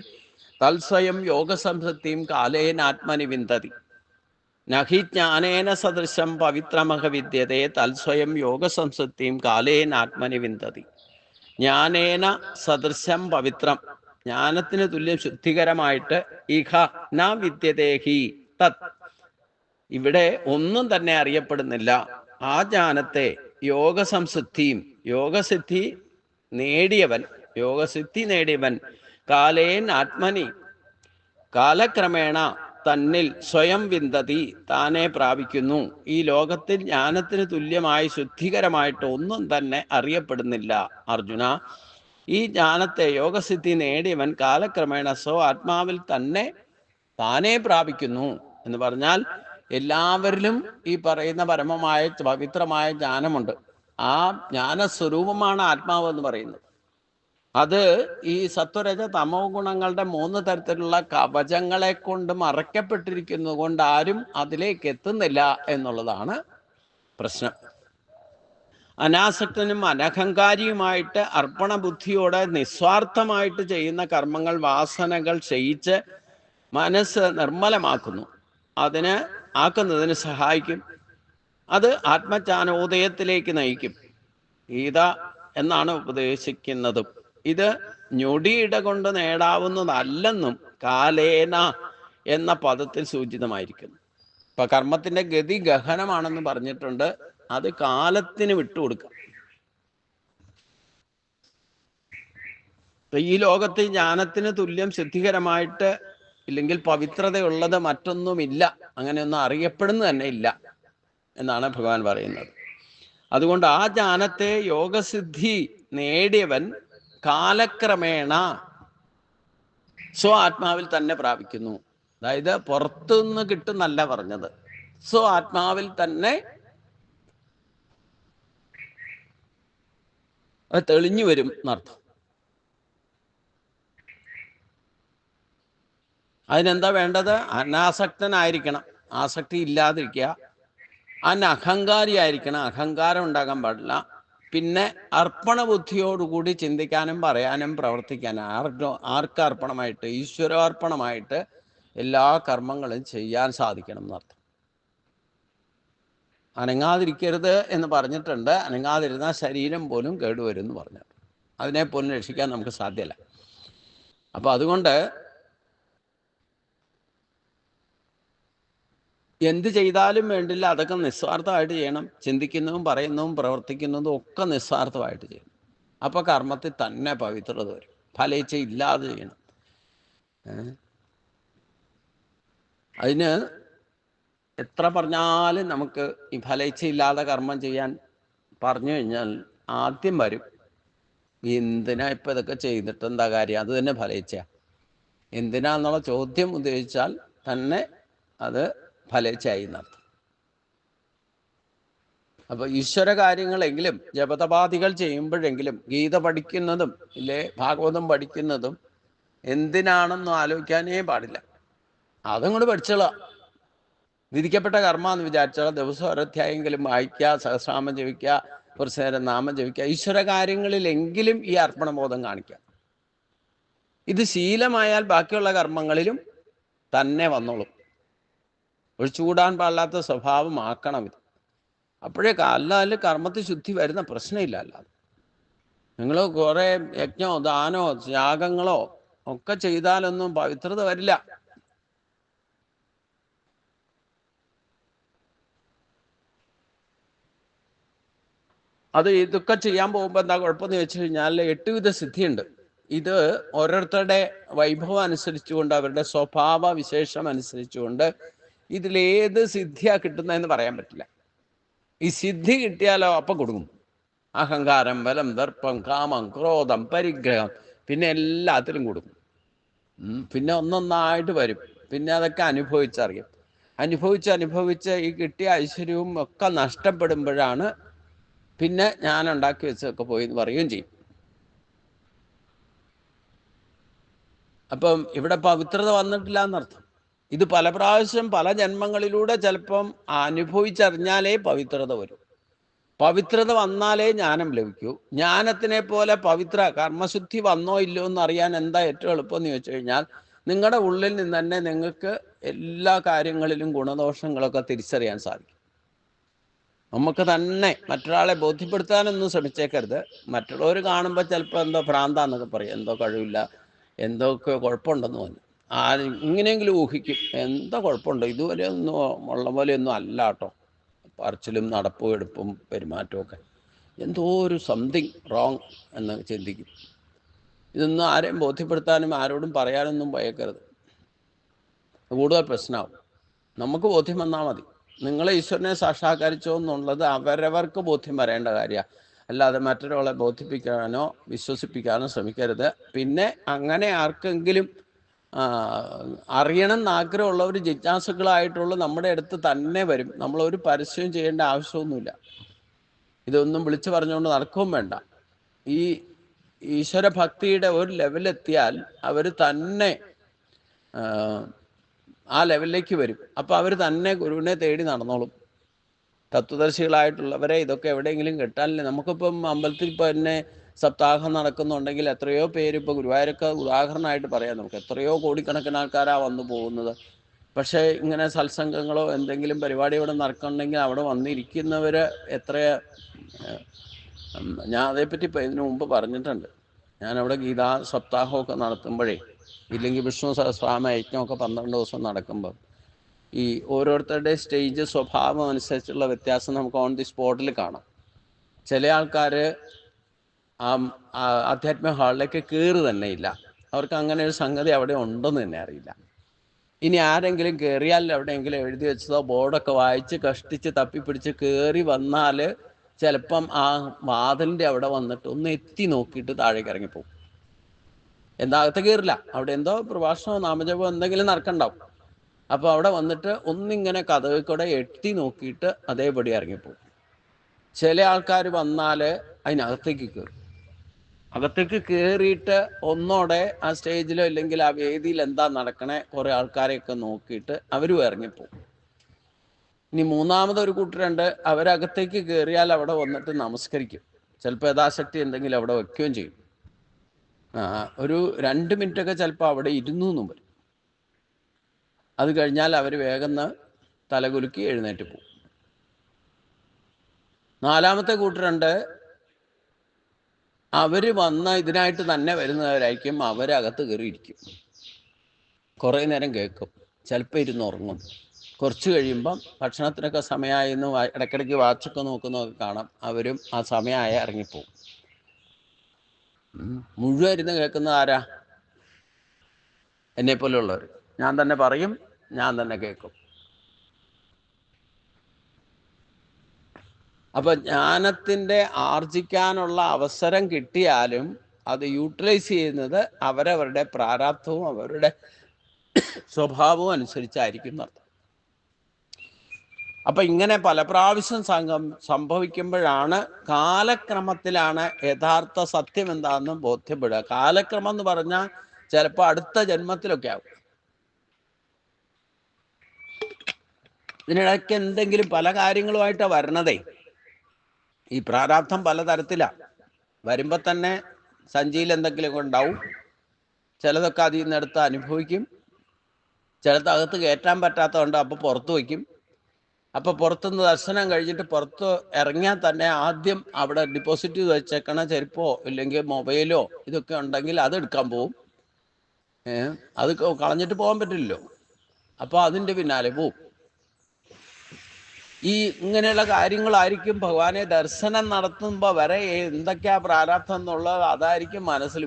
തൽസ്വയം യോഗസംസൃതിം കാലേനാത്മനി വിന്തതി. നഹി ജ്ഞാനേന സദൃശം പവിത്രമഹ വിദ്യതേ തൽസ്വയം യോഗസംസൃതിം കാലേനാത്മനി വിന്തതി. ജ്ഞാനേന സദൃശം പവിത്രം, ജ്ഞാനത്തിന് തുല്യം ശുദ്ധികരമായിട്ട് ഇഹ ന വിദ്യതേഹി തത്, ഇവിടെ ഒന്നും തന്നെ അറിയപ്പെടുന്നില്ല. ആ ജ്ഞാനത്തെ യോഗസംസിദ്ധിയും, യോഗസിദ്ധി നേടിയവൻ കാലേൻ ആത്മനി, കാലക്രമേണ തന്നിൽ സ്വയം വിന്തതി, താനെ പ്രാപിക്കുന്നു. ഈ ലോകത്തിൽ ജ്ഞാനത്തിന് തുല്യമായി ശുദ്ധികരമായിട്ട് ഒന്നും തന്നെ അറിയപ്പെടുന്നില്ല അർജുന. ഈ ജ്ഞാനത്തെ യോഗസിദ്ധി നേടിയവൻ കാലക്രമേണ ആത്മാവിൽ തന്നെ താനെ പ്രാപിക്കുന്നു എന്ന് പറഞ്ഞാൽ എല്ലാവരിലും ഈ പറയുന്ന പരമമായ പവിത്രമായ ജ്ഞാനമുണ്ട്. ആ ജ്ഞാനസ്വരൂപമാണ് ആത്മാവ് എന്ന് പറയുന്നത്. അത് ഈ സത്വരജ തമോ ഗുണങ്ങളുടെ 3 തരത്തിലുള്ള കവചങ്ങളെ കൊണ്ട് മറയ്ക്കപ്പെട്ടിരിക്കുന്നത് കൊണ്ട് ആരും അതിലേക്ക് എത്തുന്നില്ല എന്നുള്ളതാണ് പ്രശ്നം. അനാസക്തനും അനഹങ്കാരിയുമായിട്ട് അർപ്പണ ബുദ്ധിയോടെ നിസ്വാർത്ഥമായിട്ട് ചെയ്യുന്ന കർമ്മങ്ങൾ വാസനകൾ ക്ഷയിച്ച് മനസ്സ് നിർമ്മലമാക്കുന്നു. അതിന് ആക്കുന്നതിന് സഹായിക്കും. അത് ആത്മജ്ഞാനോദയത്തിലേക്ക് നയിക്കും. ഗീത എന്നാണ് ഉപദേശിക്കുന്നതും. ഇത് ഞൊടിയിട കൊണ്ട് നേടാവുന്നതല്ലെന്നും കാലേന എന്ന പദത്തിൽ സൂചിതമായിരിക്കുന്നു. ഇപ്പൊ കർമ്മത്തിന്റെ ഗതി ഗഹനമാണെന്ന് പറഞ്ഞിട്ടുണ്ട്. അത് കാലത്തിന് വിട്ടുകൊടുക്കുക. ഈ ലോകത്ത് ജ്ഞാനത്തിന് തുല്യം സിദ്ധികരമായിട്ട് ഇല്ലെങ്കിൽ പവിത്രതയുള്ളത് മറ്റൊന്നുമില്ല, അങ്ങനെയൊന്നും അറിയപ്പെടുന്നത് തന്നെ ഇല്ല എന്നാണ് ഭഗവാൻ പറയുന്നത്. അതുകൊണ്ട് ആ ജ്ഞാനത്തെ യോഗസിദ്ധി നേടിയവൻ കാലക്രമേണ ആത്മാവിൽ തന്നെ പ്രാപിക്കുന്നു. അതായത് പുറത്തുനിന്ന് കിട്ടുന്നല്ല പറഞ്ഞത്, ആത്മാവിൽ തന്നെ അത് തെളിഞ്ഞു വരും എന്നർത്ഥം. അതിനെന്താ വേണ്ടത്? അനാസക്തനായിരിക്കണം, ആസക്തി ഇല്ലാതിരിക്കുക. അനഹങ്കാരിയായിരിക്കണം, അഹങ്കാരം ഉണ്ടാകാൻ പാടില്ല. പിന്നെ അർപ്പണ ബുദ്ധിയോടുകൂടി ചിന്തിക്കാനും പറയാനും പ്രവർത്തിക്കാനും, ആർക്ക് അർപ്പണമായിട്ട്? ഈശ്വരാർപ്പണമായിട്ട് എല്ലാ കർമ്മങ്ങളും ചെയ്യാൻ സാധിക്കണം എന്നർത്ഥം. അനങ്ങാതിരിക്കരുത് എന്ന് പറഞ്ഞിട്ടുണ്ട്. അനങ്ങാതിരുന്നാൽ ശരീരം പോലും കേടുവരും എന്ന് പറഞ്ഞു. അതിനെ പോലും രക്ഷിക്കാൻ നമുക്ക് സാധ്യമല്ല. അപ്പോൾ അതുകൊണ്ട് എന്ത് ചെയ്താലും വേണ്ടില്ല, അതൊക്കെ നിസ്വാർത്ഥമായിട്ട് ചെയ്യണം. ചിന്തിക്കുന്നതും പറയുന്നതും പ്രവർത്തിക്കുന്നതും ഒക്കെ നിസ്വാർത്ഥമായിട്ട് ചെയ്യണം. അപ്പോൾ കർമ്മത്തിൽ തന്നെ പവിത്രത വരും. ഫലേച്ഛ ഇല്ലാതെ ചെയ്യണം. അതിന് എത്ര പറഞ്ഞാലും നമുക്ക് ഈ ഫലേച്ഛയില്ലാതെ കർമ്മം ചെയ്യാൻ പറഞ്ഞു കഴിഞ്ഞാൽ ആദ്യം വരും, എന്തിനാ ഇപ്പം ഇതൊക്കെ ചെയ്തിട്ട് എന്താ കാര്യം, അത് തന്നെ ഫലേച്ഛ. എന്തിനാന്നുള്ള ചോദ്യം ഉദ്ദേശിച്ചാൽ തന്നെ അത് ഫലേച്ഛയായി എന്നർത്ഥം. അപ്പൊ ഈശ്വര കാര്യങ്ങളെങ്കിലും ജപതപാദികൾ ചെയ്യുമ്പോഴെങ്കിലും ഗീത പഠിക്കുന്നതും ഇല്ലേ ഭാഗവതം പഠിക്കുന്നതും എന്തിനാണെന്നും ആലോചിക്കാനേ പാടില്ല. അതങ്ങോട്ട് പഠിച്ചോളാം. വിധിക്കപ്പെട്ട കർമ്മ എന്ന് വിചാരിച്ചാൽ ദിവസം ഒരധ്യായെങ്കിലും വായിക്കുക, സഹസ്രാമം ജപിക്കുക, കുറച്ചു നേരം നാമം ജപിക്കുക, ഈശ്വര കാര്യങ്ങളിലെങ്കിലും ഈ അർപ്പണബോധം കാണിക്കുക. ഇത് ശീലമായാൽ ബാക്കിയുള്ള കർമ്മങ്ങളിലും തന്നെ വന്നോളും. ഒഴിച്ചുകൂടാൻ പാടില്ലാത്ത സ്വഭാവമാക്കണം ഇത്. അപ്പോഴേ അല്ലാതെ കർമ്മത്തിൽ ശുദ്ധി വരുന്ന പ്രശ്നമില്ല. അല്ലാതെ നിങ്ങൾ കുറെ യജ്ഞമോ ദാനോ ത്യാഗങ്ങളോ ഒക്കെ ചെയ്താലൊന്നും പവിത്രത വരില്ല. അത് ഇതൊക്കെ ചെയ്യാൻ പോകുമ്പോൾ എന്താ കുഴപ്പമെന്ന് വെച്ച് കഴിഞ്ഞാൽ 8 വിധ സിദ്ധിയുണ്ട്. ഇത് ഓരോരുത്തരുടെ വൈഭവം അനുസരിച്ചുകൊണ്ട് അവരുടെ സ്വഭാവ വിശേഷം അനുസരിച്ചുകൊണ്ട് ഇതിലേത് സിദ്ധിയാ കിട്ടുന്നതെന്ന് പറയാൻ പറ്റില്ല. ഈ സിദ്ധി കിട്ടിയാലോ അപ്പം കൊടുക്കും. അഹങ്കാരം, ബലം, ദർപ്പം, കാമം, ക്രോധം, പരിഗ്രഹം, പിന്നെ എല്ലാത്തിലും കൊടുക്കും. പിന്നെ ഒന്നൊന്നായിട്ട് വരും. പിന്നെ അതൊക്കെ അനുഭവിച്ചറിയും. അനുഭവിച്ച് ഈ കിട്ടിയ ഐശ്വര്യവും ഒക്കെ നഷ്ടപ്പെടുമ്പോഴാണ് പിന്നെ ഞാൻ ഉണ്ടാക്കി വെച്ചതൊക്കെ പോയി എന്ന് പറയുകയും ചെയ്യും. അപ്പം ഇവിടെ പവിത്രത വന്നിട്ടില്ല എന്നർത്ഥം. ഇത് പല പ്രാവശ്യം പല ജന്മങ്ങളിലൂടെ ചിലപ്പം അനുഭവിച്ചറിഞ്ഞാലേ പവിത്രത വരും. പവിത്രത വന്നാലേ ജ്ഞാനം ലഭിക്കൂ. ജ്ഞാനത്തിനെ പോലെ പവിത്ര കർമ്മശുദ്ധി വന്നോ ഇല്ലയോ എന്ന് അറിയാൻ എന്താ ഏറ്റവും എളുപ്പമെന്ന് ചോദിച്ചു കഴിഞ്ഞാൽ നിങ്ങളുടെ ഉള്ളിൽ നിന്ന് തന്നെ നിങ്ങൾക്ക് എല്ലാ കാര്യങ്ങളിലും ഗുണദോഷങ്ങളൊക്കെ തിരിച്ചറിയാൻ സാധിക്കും. നമുക്ക് തന്നെ മറ്റൊരാളെ ബോധ്യപ്പെടുത്താനൊന്നും ശ്രമിച്ചേക്കരുത്. മറ്റുള്ളവർ കാണുമ്പോൾ ചിലപ്പോൾ എന്തോ ഭ്രാന്താന്നൊക്കെ പറയും, എന്തോ കഴിവില്ല, എന്തൊക്കെ കുഴപ്പമുണ്ടെന്ന് പറഞ്ഞു. ഇങ്ങനെയെങ്കിലും ഊഹിക്കും, എന്തോ കുഴപ്പമുണ്ടോ, ഇതുവരെ ഒന്നും ഉള്ള പോലെയൊന്നും അല്ല കേട്ടോ, പറച്ചിലും നടപ്പും എടുപ്പും പെരുമാറ്റവും ഒക്കെ എന്തോ ഒരു സംതിങ് റോങ് എന്ന് ചിന്തിക്കും. ഇതൊന്നും ആരെയും ബോധ്യപ്പെടുത്താനും ആരോടും പറയാനൊന്നും ഭയക്കരുത്. കൂടുതൽ പ്രശ്നമാവും. നമുക്ക് ബോധ്യം വന്നാൽ മതി. നിങ്ങൾ ഈശ്വരനെ സാക്ഷാത്കരിച്ചോ എന്നുള്ളത് അവരവർക്ക് ബോധ്യം വരേണ്ട കാര്യമാണ്. അല്ലാതെ മറ്റൊരാളെ ബോധിപ്പിക്കാനോ വിശ്വസിപ്പിക്കാനോ ശ്രമിക്കരുത്. പിന്നെ അങ്ങനെ ആർക്കെങ്കിലും അറിയണം എന്നാഗ്രഹമുള്ളവർ ജിജ്ഞാസുക്കളായിട്ടുള്ള നമ്മുടെ അടുത്ത് തന്നെ വരും. നമ്മളൊരു പരസ്യം ചെയ്യേണ്ട ആവശ്യമൊന്നുമില്ല. ഇതൊന്നും വിളിച്ചു പറഞ്ഞുകൊണ്ട് നടക്കുകയും വേണ്ട. ഈ ഈശ്വര ഭക്തിയുടെ ഒരു ലെവലെത്തിയാൽ അവർ തന്നെ ആ ലെവലിലേക്ക് വരും. അപ്പോൾ അവർ തന്നെ ഗുരുവിനെ തേടി നടന്നോളും. തത്വദർശികളായിട്ടുള്ളവരെ ഇതൊക്കെ എവിടെയെങ്കിലും കിട്ടാനില്ല. നമുക്കിപ്പം അമ്പലത്തിൽ തന്നെ സപ്താഹം നടക്കുന്നുണ്ടെങ്കിൽ എത്രയോ പേര്, ഇപ്പോൾ ഗുരുവായൂരൊക്കെ ഉദാഹരണമായിട്ട് പറയാം, നമുക്ക് എത്രയോ കോടിക്കണക്കിന് ആൾക്കാരാണ് വന്നു പോകുന്നത്. പക്ഷേ ഇങ്ങനെ സത്സംഗങ്ങളോ എന്തെങ്കിലും പരിപാടി ഇവിടെ നടക്കുന്നുണ്ടെങ്കിൽ അവിടെ വന്നിരിക്കുന്നവർ എത്ര, ഞാൻ അതേപ്പറ്റി ഇപ്പോൾ ഇതിനു മുമ്പ് പറഞ്ഞിട്ടുണ്ട്. ഞാനവിടെ ഗീതാ സപ്താഹമൊക്കെ നടത്തുമ്പോഴേ, ഇല്ലെങ്കിൽ വിഷ്ണു സഹസ്രനാമ യജ്ഞമൊക്കെ 12 ദിവസം നടക്കുമ്പോൾ ഈ ഓരോരുത്തരുടെ സ്റ്റേജ് സ്വഭാവം അനുസരിച്ചുള്ള വ്യത്യാസം നമുക്ക് ഓൺ ദി സ്പോട്ടിൽ കാണാം. ചില ആൾക്കാർ ആധ്യാത്മിക ഹാളിലേക്ക് കയറി തന്നെ ഇല്ല. അവർക്ക് അങ്ങനെ ഒരു സംഗതി അവിടെ ഉണ്ടെന്ന് തന്നെ അറിയില്ല. ഇനി ആരെങ്കിലും കയറിയാൽ എവിടെയെങ്കിലും എഴുതി വെച്ചതോ ബോർഡൊക്കെ വായിച്ച് കഷ്ടിച്ച് തപ്പിപ്പിടിച്ച് കയറി വന്നാൽ ചിലപ്പം ആ വാതിലിൻ്റെ അവിടെ വന്നിട്ട് ഒന്ന് എത്തി നോക്കിയിട്ട് താഴേക്ക് ഇറങ്ങിപ്പോകും. എന്താകത്ത് കയറില്ല. അവിടെ എന്തോ പ്രഭാഷണമോ നാമജപമോ എന്തെങ്കിലും നടക്കണ്ടാവും. അപ്പോൾ അവിടെ വന്നിട്ട് ഒന്നിങ്ങനെ കഥകൾ കൂടെ എത്തി നോക്കിയിട്ട് അതേപടി ഇറങ്ങിപ്പോകും. ചില ആൾക്കാർ വന്നാൽ അതിനകത്തേക്ക് കയറും. അകത്തേക്ക് കയറിയിട്ട് ഒന്നോടെ ആ സ്റ്റേജിലോ ഇല്ലെങ്കിൽ ആ വേദിയിൽ എന്താ നടക്കണേ കുറേ ആൾക്കാരെയൊക്കെ നോക്കിയിട്ട് അവരും ഇറങ്ങിപ്പോകും. ഇനി മൂന്നാമതൊരു കൂട്ടരുണ്ട്, അവരകത്തേക്ക് കയറിയാൽ അവിടെ വന്നിട്ട് നമസ്കരിക്കും. ചിലപ്പോൾ യഥാശക്തി എന്തെങ്കിലും അവിടെ വയ്ക്കുകയും ചെയ്യും. ഒരു 2 മിനിറ്റൊക്കെ ചിലപ്പോൾ അവിടെ ഇരുന്നു എന്നും വരും. അത് കഴിഞ്ഞാൽ അവർ വേഗം തലകുലുക്കി എഴുന്നേറ്റ് പോകും. നാലാമത്തെ കൂട്ടരുണ്ട്, അവർ വന്ന ഇതിനായിട്ട് തന്നെ വരുന്നവരായിരിക്കും. അവരകത്ത് കയറിയിരിക്കും, കുറേ നേരം കേൾക്കും, ചിലപ്പോൾ ഇരുന്ന് ഉറങ്ങും. കുറച്ച് കഴിയുമ്പം ഭക്ഷണത്തിനൊക്കെ സമയമായിരുന്നു ഇടയ്ക്കിടയ്ക്ക് വാച്ചൊക്കെ നോക്കുന്നതൊക്കെ കാണാം. അവരും ആ സമയമായ ഇറങ്ങിപ്പോവും. മുഴുവൻ ഇരുന്ന് കേൾക്കുന്നത് ആരാ? എന്നെപ്പോലെയുള്ളവർ. ഞാൻ തന്നെ പറയും, ഞാൻ തന്നെ കേൾക്കും. അപ്പം ജ്ഞാനത്തിൻ്റെ ആർജിക്കാനുള്ള അവസരം കിട്ടിയാലും അത് യൂട്ടിലൈസ് ചെയ്യുന്നത് അവരവരുടെ പ്രാരാബ്ധവും അവരുടെ സ്വഭാവവും അനുസരിച്ചായിരിക്കും എന്നർത്ഥം. അപ്പൊ ഇങ്ങനെ പല പ്രാവശ്യം സംഭവിക്കുമ്പോഴാണ് കാലക്രമത്തിലാണ് യഥാർത്ഥ സത്യം എന്താണെന്ന് ബോധ്യപ്പെടുക. കാലക്രമം എന്ന് പറഞ്ഞാൽ ചിലപ്പോൾ അടുത്ത ജന്മത്തിലൊക്കെ ആവും. ഇതിനിടയ്ക്ക് എന്തെങ്കിലും പല കാര്യങ്ങളുമായിട്ടാണ് വരണതേ. ഈ പ്രാരാബ്ധം പലതരത്തിലാണ്. വരുമ്പോൾ തന്നെ സഞ്ചിയിൽ എന്തെങ്കിലുമൊക്കെ ഉണ്ടാവും. ചിലതൊക്കെ അതിൽ നിന്ന് എടുത്ത് അനുഭവിക്കും, ചിലത് അകത്ത് കയറ്റാൻ പറ്റാത്തതുണ്ട്, അപ്പോൾ പുറത്ത് വയ്ക്കും. അപ്പോൾ പുറത്തുനിന്ന് ദർശനം കഴിഞ്ഞിട്ട് പുറത്ത് ഇറങ്ങിയാൽ തന്നെ ആദ്യം അവിടെ ഡിപ്പോസിറ്റ് ചെയ്ത് വെച്ചേക്കണ ചെരുപ്പോ ഇല്ലെങ്കിൽ മൊബൈലോ ഇതൊക്കെ ഉണ്ടെങ്കിൽ അത് എടുക്കാൻ പോവും. അത് കളഞ്ഞിട്ട് പോകാൻ പറ്റില്ലല്ലോ. അപ്പോൾ അതിൻ്റെ പിന്നാലെ പോവും. ഈ ഇങ്ങനെയുള്ള കാര്യങ്ങളായിരിക്കും ഭഗവാനെ ദർശനം നടത്തുമ്പോൾ വരെ എന്തൊക്കെയാ പ്രാരാബ്ധം എന്നുള്ളത് അതായിരിക്കും മനസ്സിൽ.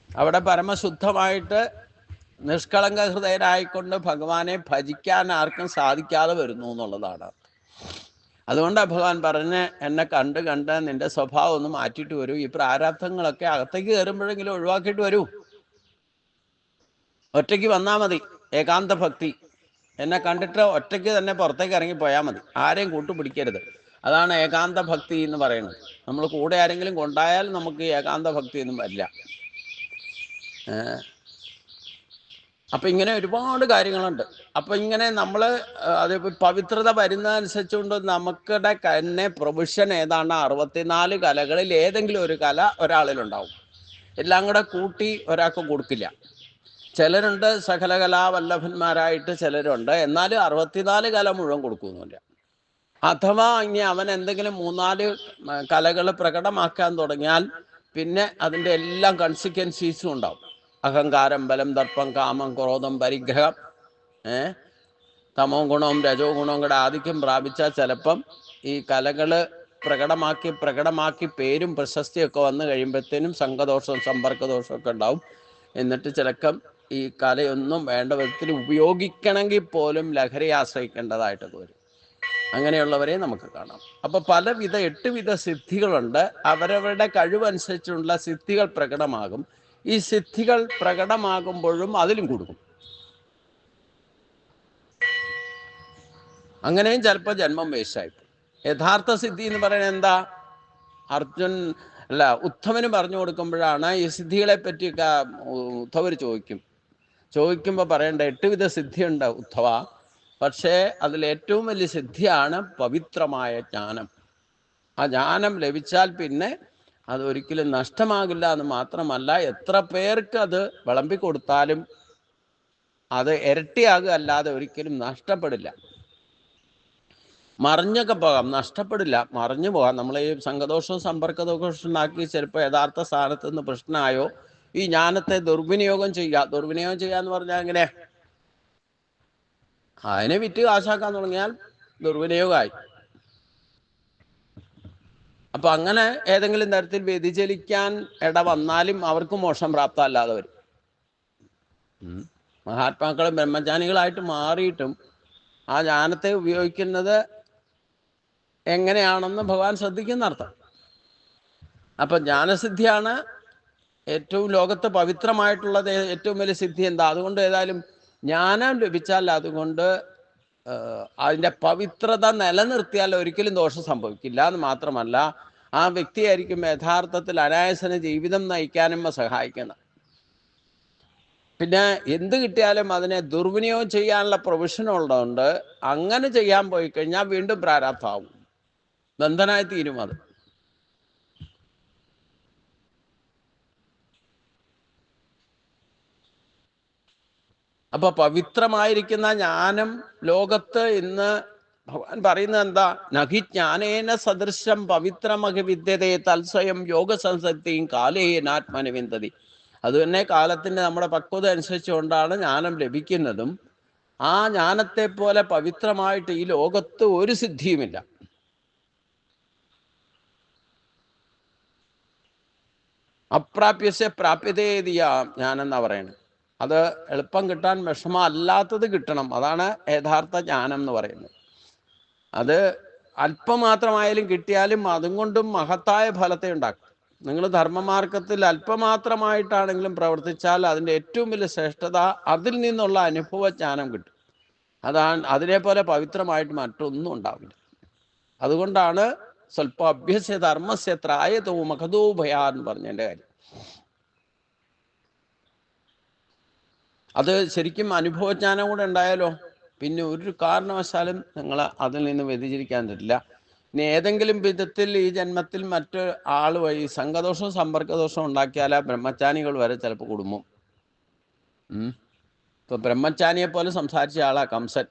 അവിടെ പരമശുദ്ധമായിട്ട് നിഷ്കളങ്ക ഹൃദയനായിക്കൊണ്ട് ഭഗവാനെ ഭജിക്കാൻ ആർക്കും സാധിക്കാതെ വരുന്നു എന്നുള്ളതാണ്. അതുകൊണ്ടാണ് ഭഗവാൻ പറഞ്ഞ് എന്നെ കണ്ട് കണ്ട് നിന്റെ സ്വഭാവം ഒന്ന് മാറ്റിയിട്ട് വരൂ. ഈ പ്രാരാബ്ധങ്ങളൊക്കെ അകത്തേക്ക് കയറുമ്പോഴെങ്കിലും ഒഴിവാക്കിയിട്ട് വരൂ. ഒറ്റയ്ക്ക് വന്നാൽ മതി. ഏകാന്ത ഭക്തി. എന്നെ കണ്ടിട്ട് ഒറ്റയ്ക്ക് തന്നെ പുറത്തേക്ക് ഇറങ്ങിപ്പോയാൽ മതി. ആരെയും കൂട്ടുപിടിക്കരുത്. അതാണ് ഏകാന്ത ഭക്തി എന്ന് പറയുന്നത്. നമ്മൾ കൂടെ ആരെങ്കിലും കൊണ്ടായാൽ നമുക്ക് ഏകാന്ത ഭക്തി ഒന്നും വരില്ല. അപ്പം ഇങ്ങനെ ഒരുപാട് കാര്യങ്ങളുണ്ട്. അപ്പം ഇങ്ങനെ നമ്മൾ അത് പവിത്രത വരുന്നതനുസരിച്ചുകൊണ്ട് നമുക്കിടെ തന്നെ പ്രൊവിഷൻ ഏതാണ്ട് 64 കലകളിൽ ഏതെങ്കിലും ഒരു കല ഒരാളിലുണ്ടാവും. എല്ലാം കൂടെ കൂട്ടി ഒരാൾക്ക് കൊടുക്കില്ല. ചിലരുണ്ട് സകലകലാവല്ലഭന്മാരായിട്ട് ചിലരുണ്ട്. എന്നാലും 64 കല മുഴുവൻ കൊടുക്കുന്നില്ല. അഥവാ ഇനി അവൻ എന്തെങ്കിലും 3-4 കലകൾ പ്രകടമാക്കാൻ തുടങ്ങിയാൽ പിന്നെ അതിൻ്റെ എല്ലാം കൺസിക്വൻസീസും ഉണ്ടാവും. അഹങ്കാരം, ബലം, ദർപ്പം, കാമം, ക്രോധം, പരിഗ്രഹം, തമോ ഗുണവും രജോ ഗുണവും കൂടെ ആധിക്യം പ്രാപിച്ചാൽ ചിലപ്പം ഈ കലകൾ പ്രകടമാക്കി പേരും പ്രശസ്തിയൊക്കെ വന്നു കഴിയുമ്പോഴത്തേനും സംഘദോഷവും സമ്പർക്കദോഷമൊക്കെ ഉണ്ടാവും. എന്നിട്ട് ചിലക്കം ഈ കലയൊന്നും വേണ്ട വിധത്തിൽ ഉപയോഗിക്കണമെങ്കിൽ പോലും ലഹരി ആശ്രയിക്കേണ്ടതായിട്ടൊക്കെ വരും. അങ്ങനെയുള്ളവരെ നമുക്ക് കാണാം. അപ്പോൾ പലവിധ 8 വിധ സിദ്ധികളുണ്ട്. അവരവരുടെ കഴിവനുസരിച്ചുള്ള സിദ്ധികൾ പ്രകടമാകും. ഈ സിദ്ധികൾ പ്രകടമാകുമ്പോഴും അതിലും കൊടുക്കും. അങ്ങനെയും ചിലപ്പോൾ ജന്മം വേസ്റ്റായിപ്പോകും. യഥാർത്ഥ സിദ്ധി എന്ന് പറയുന്നത് എന്താ? ഉദ്ധവന് പറഞ്ഞു കൊടുക്കുമ്പോഴാണ് ഈ സിദ്ധികളെ പറ്റിയൊക്കെ ഉദ്ധവർ ചോദിക്കുമ്പോൾ പറയേണ്ട 8 വിധ സിദ്ധിയുണ്ട് ഉദ്ധവ. പക്ഷേ അതിലേറ്റവും വലിയ സിദ്ധിയാണ് പവിത്രമായ ജ്ഞാനം. ആ ജ്ഞാനം ലഭിച്ചാൽ പിന്നെ അതൊരിക്കലും നഷ്ടമാകില്ല എന്ന് മാത്രമല്ല, എത്ര പേർക്ക് അത് വിളമ്പിക്കൊടുത്താലും അത് ഇരട്ടിയാകുക അല്ലാതെ ഒരിക്കലും നഷ്ടപ്പെടില്ല. മറിഞ്ഞൊക്കെ പോകാം, നഷ്ടപ്പെടില്ല. മറിഞ്ഞു പോകാം. നമ്മൾ ഈ സംഘദോഷവും സമ്പർക്കദോഷവും ഉണ്ടാക്കി ചിലപ്പോൾ യഥാർത്ഥ സ്ഥാനത്ത് നിന്ന് പ്രശ്നമായോ ഈ ജ്ഞാനത്തെ ദുർവിനിയോഗം ചെയ്യുക എന്ന് പറഞ്ഞാൽ എങ്ങനെ? അതിനെ വിറ്റ് കാശാക്കാൻ തുടങ്ങിയാൽ ദുർവിനിയോഗമായി. അപ്പൊ അങ്ങനെ ഏതെങ്കിലും തരത്തിൽ വ്യതിചലിക്കാൻ ഇട വന്നാലും അവർക്ക് മോക്ഷം പ്രാപ്തമല്ലാതെ വരും. മഹാത്മാക്കളും ബ്രഹ്മജ്ഞാനികളായിട്ട് മാറിയിട്ടും ആ ജ്ഞാനത്തെ ഉപയോഗിക്കുന്നത് എങ്ങനെയാണെന്ന് ഭഗവാൻ ശ്രദ്ധിക്കുന്നർത്ഥം. അപ്പൊ ജ്ഞാനസിദ്ധിയാണ് ഏറ്റവും ലോകത്ത് പവിത്രമായിട്ടുള്ളത്. ഏറ്റവും വലിയ സിദ്ധി എന്താ? അതുകൊണ്ട് ഏതായാലും ജ്ഞാനം ലഭിച്ചാൽ അതുകൊണ്ട് അതിൻ്റെ പവിത്രത നിലനിർത്തിയാൽ ഒരിക്കലും ദോഷം സംഭവിക്കില്ല എന്ന് മാത്രമല്ല, ആ വ്യക്തിയായിരിക്കും യഥാർത്ഥത്തിൽ അനായാസന ജീവിതം നയിക്കാനും സഹായിക്കുന്നത്. പിന്നെ എന്ത് കിട്ടിയാലും അതിനെ ദുർവിനിയോഗം ചെയ്യാനുള്ള പ്രൊവിഷൻ ഉള്ളതുകൊണ്ട് അങ്ങനെ ചെയ്യാൻ പോയി കഴിഞ്ഞാൽ വീണ്ടും പ്രാരാബ്ധമാവും, ബന്ധനായി തീരും അത്. അപ്പൊ പവിത്രമായിരിക്കുന്ന ജ്ഞാനം ലോകത്ത് ഇന്ന് ഭഗവാൻ പറയുന്നത് എന്താ? നഹി ജ്ഞാനേന സദൃശം പവിത്രമഹ വിദ്യതേ തത്സ്വയം യോഗസംസക്തിയും കാലേനാത്മനവിന്ദതി. അത് തന്നെ കാലത്തിൻ്റെ നമ്മുടെ പക്വത അനുസരിച്ചുകൊണ്ടാണ് ജ്ഞാനം ലഭിക്കുന്നതും. ആ ജ്ഞാനത്തെ പോലെ പവിത്രമായിട്ട് ഈ ലോകത്ത് ഒരു സിദ്ധിയുമില്ല. അപ്രാപ്യസ്യ പ്രാപ്യതേതിയ ജ്ഞാനെന്നാ പറയുന്നത്. അത് എളുപ്പം കിട്ടാൻ വിഷമം അല്ലാത്തത് കിട്ടണം. അതാണ് യഥാർത്ഥ ജ്ഞാനം എന്ന് പറയുന്നത്. അത് അല്പമാത്രമായാലും കിട്ടിയാലും അതും കൊണ്ടും മഹത്തായ ഫലത്തെ ഉണ്ടാക്കും. നിങ്ങൾ ധർമ്മമാർഗത്തിൽ അല്പമാത്രമായിട്ടാണെങ്കിലും പ്രവർത്തിച്ചാൽ അതിൻ്റെ ഏറ്റവും വലിയ ശ്രേഷ്ഠത അതിൽ നിന്നുള്ള അനുഭവജ്ഞാനം കിട്ടും. അതാണ് അതിനെപ്പോലെ പവിത്രമായിട്ട് മറ്റൊന്നും ഉണ്ടാവില്ല. അതുകൊണ്ടാണ് സ്വല്പം അഭ്യസ്യ ധർമ്മസ്യ ത്രായതോ മഹതോ ഭയാ എന്ന് പറഞ്ഞതിൻ്റെ കാര്യം. അത് ശരിക്കും അനുഭവജ്ഞാനം കൂടെ ഉണ്ടായാലോ പിന്നെ ഒരു കാരണവശാലും നിങ്ങൾ അതിൽ നിന്ന് വ്യതിചരിക്കാൻ പറ്റില്ല. ഇനി ഏതെങ്കിലും വിധത്തിൽ ഈ ജന്മത്തിൽ മറ്റു ആൾ വഴി സംഘദോഷവും സമ്പർക്കദോഷവും ഉണ്ടാക്കിയാൽ ആ ബ്രഹ്മചാരികൾ വരെ ചിലപ്പോൾ കുടുങ്ങും. ഇപ്പൊ ബ്രഹ്മചാരിയെ പോലെ സംസാരിച്ച ആളാ കംസൻ.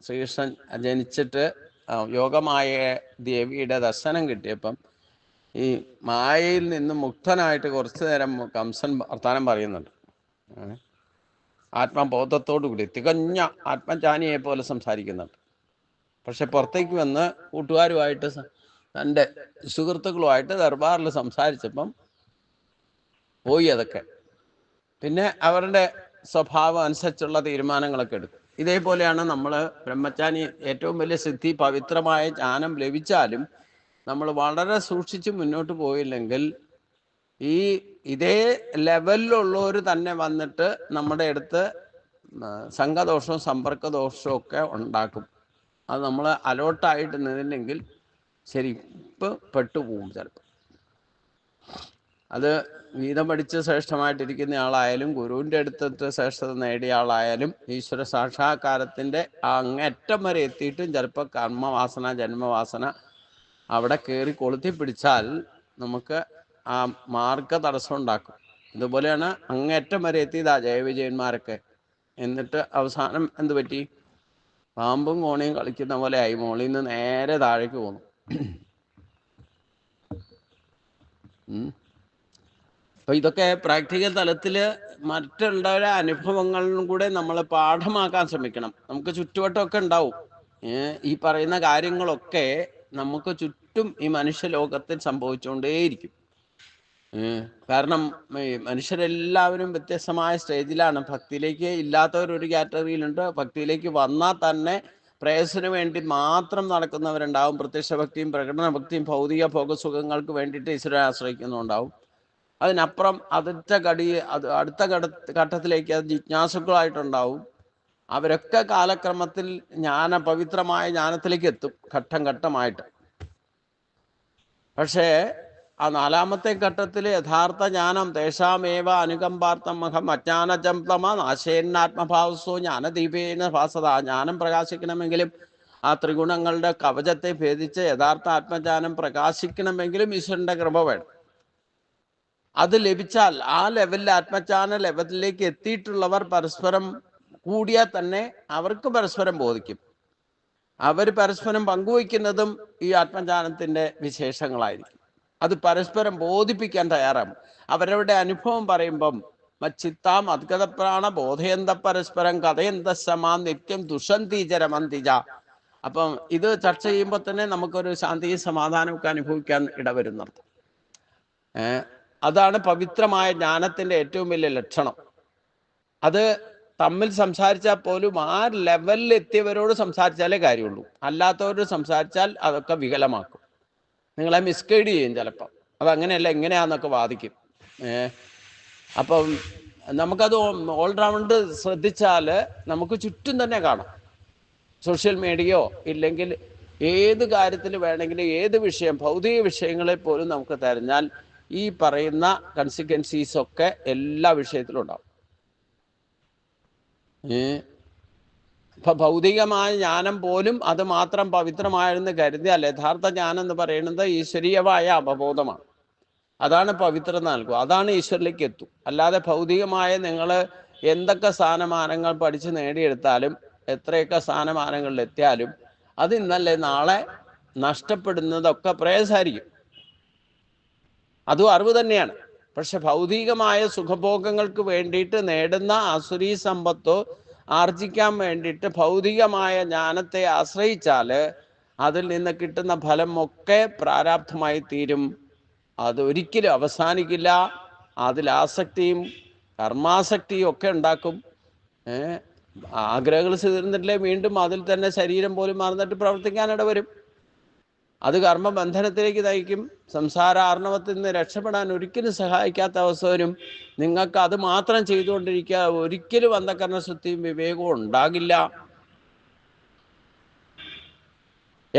ശ്രീകൃഷ്ണൻ ജനിച്ചിട്ട് യോഗമായ ദേവിയുടെ ദർശനം കിട്ടിയപ്പം ഈ മായയിൽ നിന്ന് മുക്തനായിട്ട് കുറച്ചു നേരം കംസൻ വർത്താനം പറയുന്നുണ്ട്. ആത്മബോധത്തോടു കൂടി തികഞ്ഞ ആത്മജ്ഞാനിയെ പോലെ സംസാരിക്കുന്നുണ്ട്. പക്ഷെ പുറത്തേക്ക് വന്ന് കൂട്ടുകാരുമായിട്ട് തൻ്റെ സുഹൃത്തുക്കളുമായിട്ട് ദർബാറിൽ സംസാരിച്ചപ്പം പോയി അതൊക്കെ. പിന്നെ അവരുടെ സ്വഭാവം അനുസരിച്ചുള്ള തീരുമാനങ്ങളൊക്കെ എടുക്കും. ഇതേപോലെയാണ് നമ്മൾ ബ്രഹ്മചാരി ഏറ്റവും വലിയ സിദ്ധി പവിത്രമായ ജ്ഞാനം ലഭിച്ചാലും നമ്മൾ വളരെ സൂക്ഷിച്ച് മുന്നോട്ട് പോയില്ലെങ്കിൽ ഇതേ ലെവലിലുള്ളവർ തന്നെ വന്നിട്ട് നമ്മുടെ അടുത്ത് സംഘദോഷവും സമ്പർക്കദോഷവും ഒക്കെ ഉണ്ടാക്കും. അത് നമ്മൾ അലോട്ടായിട്ട് നിന്നില്ലെങ്കിൽ ശരിക്കും പെട്ടുപോകും ചിലപ്പോൾ. അത് ഗീതം പഠിച്ച് ശ്രേഷ്ഠമായിട്ടിരിക്കുന്ന ആളായാലും ഗുരുവിൻ്റെ അടുത്തിട്ട് ശ്രേഷ്ഠത നേടിയ ആളായാലും ഈശ്വര സാക്ഷാത്കാരത്തിൻ്റെ അങ്ങേറ്റം വരെ എത്തിയിട്ടും ചിലപ്പോൾ കർമ്മവാസന ജന്മവാസന അവിടെ കയറി കൊളുത്തി പിടിച്ചാൽ നമുക്ക് ആ മാർഗ തടസ്സം ഉണ്ടാക്കും. ഇതുപോലെയാണ് അങ്ങേറ്റം വരെ എത്തിയതാ ജയവിജയന്മാരൊക്കെ. എന്നിട്ട് അവസാനം എന്ത് പറ്റി? പാമ്പും കോണിയും കളിക്കുന്ന പോലെ ആയി, മോളിൽ നിന്ന് നേരെ താഴേക്ക് പോന്നു. അപ്പൊ ഇതൊക്കെ പ്രാക്ടിക്കൽ തലത്തിൽ മറ്റുള്ളവരുടെ അനുഭവങ്ങളിലും കൂടെ നമ്മൾ പാഠമാക്കാൻ ശ്രമിക്കണം. നമുക്ക് ചുറ്റുവട്ടമൊക്കെ ഉണ്ടാവും. ഈ പറയുന്ന കാര്യങ്ങളൊക്കെ നമുക്ക് ചുറ്റും ഈ മനുഷ്യലോകത്തിൽ സംഭവിച്ചുകൊണ്ടേയിരിക്കും. കാരണം മനുഷ്യരെല്ലാവരും വ്യത്യസ്തമായ സ്റ്റേജിലാണ്. ഭക്തിയിലേക്ക് ഇല്ലാത്തവരൊരു കാറ്റഗറിയിലുണ്ട്, ഭക്തിയിലേക്ക് വന്നാൽ തന്നെ പ്രേയസിന് വേണ്ടി മാത്രം നടക്കുന്നവരുണ്ടാവും. പ്രത്യക്ഷ ഭക്തിയും പ്രകടന ഭക്തിയും ഭൗതിക ഭോഗസുഖങ്ങൾക്ക് വേണ്ടിയിട്ട് ഈശ്വരനെ ആശ്രയിക്കുന്നുണ്ടാവും. അതിനപ്പുറം അടുത്ത ഘട്ടത്തിലേക്ക് അത് ജിജ്ഞാസുക്കളായിട്ടുണ്ടാവും. അവരൊക്കെ കാലക്രമത്തിൽ പവിത്രമായ ജ്ഞാനത്തിലേക്ക് എത്തും ഘട്ടം ഘട്ടമായിട്ട്. പക്ഷേ ആ നാലാമത്തെ ഘട്ടത്തിൽ യഥാർത്ഥ ജ്ഞാനം തേഷാമേവ അനുകമ്പാർത്ഥമഹം അജ്ഞാനജംതമ നാശേന്നാത്മഭാവസോ ജ്ഞാനദീപേന ഭാസത. ജ്ഞാനം പ്രകാശിക്കണമെങ്കിലും ആ ത്രിഗുണങ്ങളുടെ കവചത്തെ ഭേദിച്ച് യഥാർത്ഥ ആത്മജ്ഞാനം പ്രകാശിക്കണമെങ്കിലും ഈശ്വരന്റെ കൃപ വേണം. അത് ലഭിച്ചാൽ ആ ലെവലിൽ ആത്മജ്ഞാന ലെവലിലേക്ക് എത്തിയിട്ടുള്ളവർ പരസ്പരം കൂടിയാൽ തന്നെ അവർക്ക് പരസ്പരം ബോധിക്കും. അവർ പരസ്പരം പങ്കുവയ്ക്കുന്നതും ഈ ആത്മജ്ഞാനത്തിൻ്റെ വിശേഷങ്ങളായിരിക്കും. അത് പരസ്പരം ബോധിപ്പിക്കാൻ തയ്യാറാണ്. അവരവരുടെ അനുഭവം പറയുമ്പം മച്ചിത്താം അദ്ഗതപ്രാണ ബോധയന്ത പരസ്പരം കഥയന്ത സമാ നിത്യം ദുഷന്തീചരമന്തിജ. അപ്പം ഇത് ചർച്ച ചെയ്യുമ്പോൾ തന്നെ നമുക്കൊരു ശാന്തിയും സമാധാനമൊക്കെ അനുഭവിക്കാൻ ഇടവരുന്നത്. അതാണ് പവിത്രമായ ജ്ഞാനത്തിൻ്റെ ഏറ്റവും വലിയ ലക്ഷണം. അത് തമ്മിൽ സംസാരിച്ചാൽ പോലും ആ ലെവലിൽ എത്തിയവരോട് സംസാരിച്ചാലേ കാര്യമുള്ളൂ. അല്ലാത്തവരോട് സംസാരിച്ചാൽ അതൊക്കെ വികലമാക്കും, നിങ്ങളെ മിസ്ഗൈഡ് ചെയ്യും. ചിലപ്പം അതങ്ങനെയല്ല എങ്ങനെയാന്നൊക്കെ വാദിക്കും. അപ്പം നമുക്കത് ഓൾറൗണ്ട് ശ്രദ്ധിച്ചാൽ നമുക്ക് ചുറ്റും തന്നെ കാണാം. സോഷ്യൽ മീഡിയയോ ഇല്ലെങ്കിൽ ഏത് കാര്യത്തിൽ വേണമെങ്കിലും ഏത് വിഷയം ഭൗതിക വിഷയങ്ങളെ പോലും നമുക്ക് തെരഞ്ഞാൽ ഈ പറയുന്ന കൺസിക്വൻസീസ് ഒക്കെ എല്ലാ വിഷയത്തിലും ഉണ്ടാവും. ഇപ്പൊ ഭൗതികമായ ജ്ഞാനം പോലും അത് മാത്രം പവിത്രമായെന്ന് കരുതിയാൽ യഥാർത്ഥ ജ്ഞാനം എന്ന് പറയുന്നത് ഈശ്വരീയമായ അവബോധമാണ്. അതാണ് പവിത്രത നൽകുക, അതാണ് ഈശ്വരിലേക്ക് എത്തും. അല്ലാതെ ഭൗതികമായ നിങ്ങൾ എന്തൊക്കെ സ്ഥാനമാനങ്ങൾ പഠിച്ച് നേടിയെടുത്താലും എത്രയൊക്കെ സ്ഥാനമാനങ്ങളിൽ എത്തിയാലും അത് ഇന്നല്ലേ നാളെ നഷ്ടപ്പെടുന്നതൊക്കെ പ്രയാസമായിരിക്കും. അതും അറിവ് തന്നെയാണ്. പക്ഷെ ഭൗതികമായ സുഖഭോഗങ്ങൾക്ക് വേണ്ടിയിട്ട് നേടുന്ന ആസുരീ സമ്പത്തോ ആർജിക്കാൻ വേണ്ടിയിട്ട് ഭൗതികമായ ജ്ഞാനത്തെ ആശ്രയിച്ചാൽ അതിൽ നിന്ന് കിട്ടുന്ന ഫലം ഒക്കെ പ്രാരാബ്ധമായി തീരും. അതൊരിക്കലും അവസാനിക്കില്ല. അതിൽ ആസക്തിയും കർമാസക്തിയും ഒക്കെ ഉണ്ടാക്കും. ആഗ്രഹങ്ങൾ തീർന്നിട്ടില്ലേ വീണ്ടും അതിൽ തന്നെ ശരീരം പോലും മറന്നിട്ട് പ്രവർത്തിക്കാനിട വരും. അത് കർമ്മബന്ധനത്തിലേക്ക് നയിക്കും. സംസാര ആർണവത്തിൽ നിന്ന് രക്ഷപ്പെടാൻ ഒരിക്കലും സഹായിക്കാത്ത അവസ്ഥ വരും. നിങ്ങൾക്ക് അത് മാത്രം ചെയ്തുകൊണ്ടിരിക്കുക, ഒരിക്കലും അന്ധകരണ ശുദ്ധിയും വിവേകവും ഉണ്ടാകില്ല.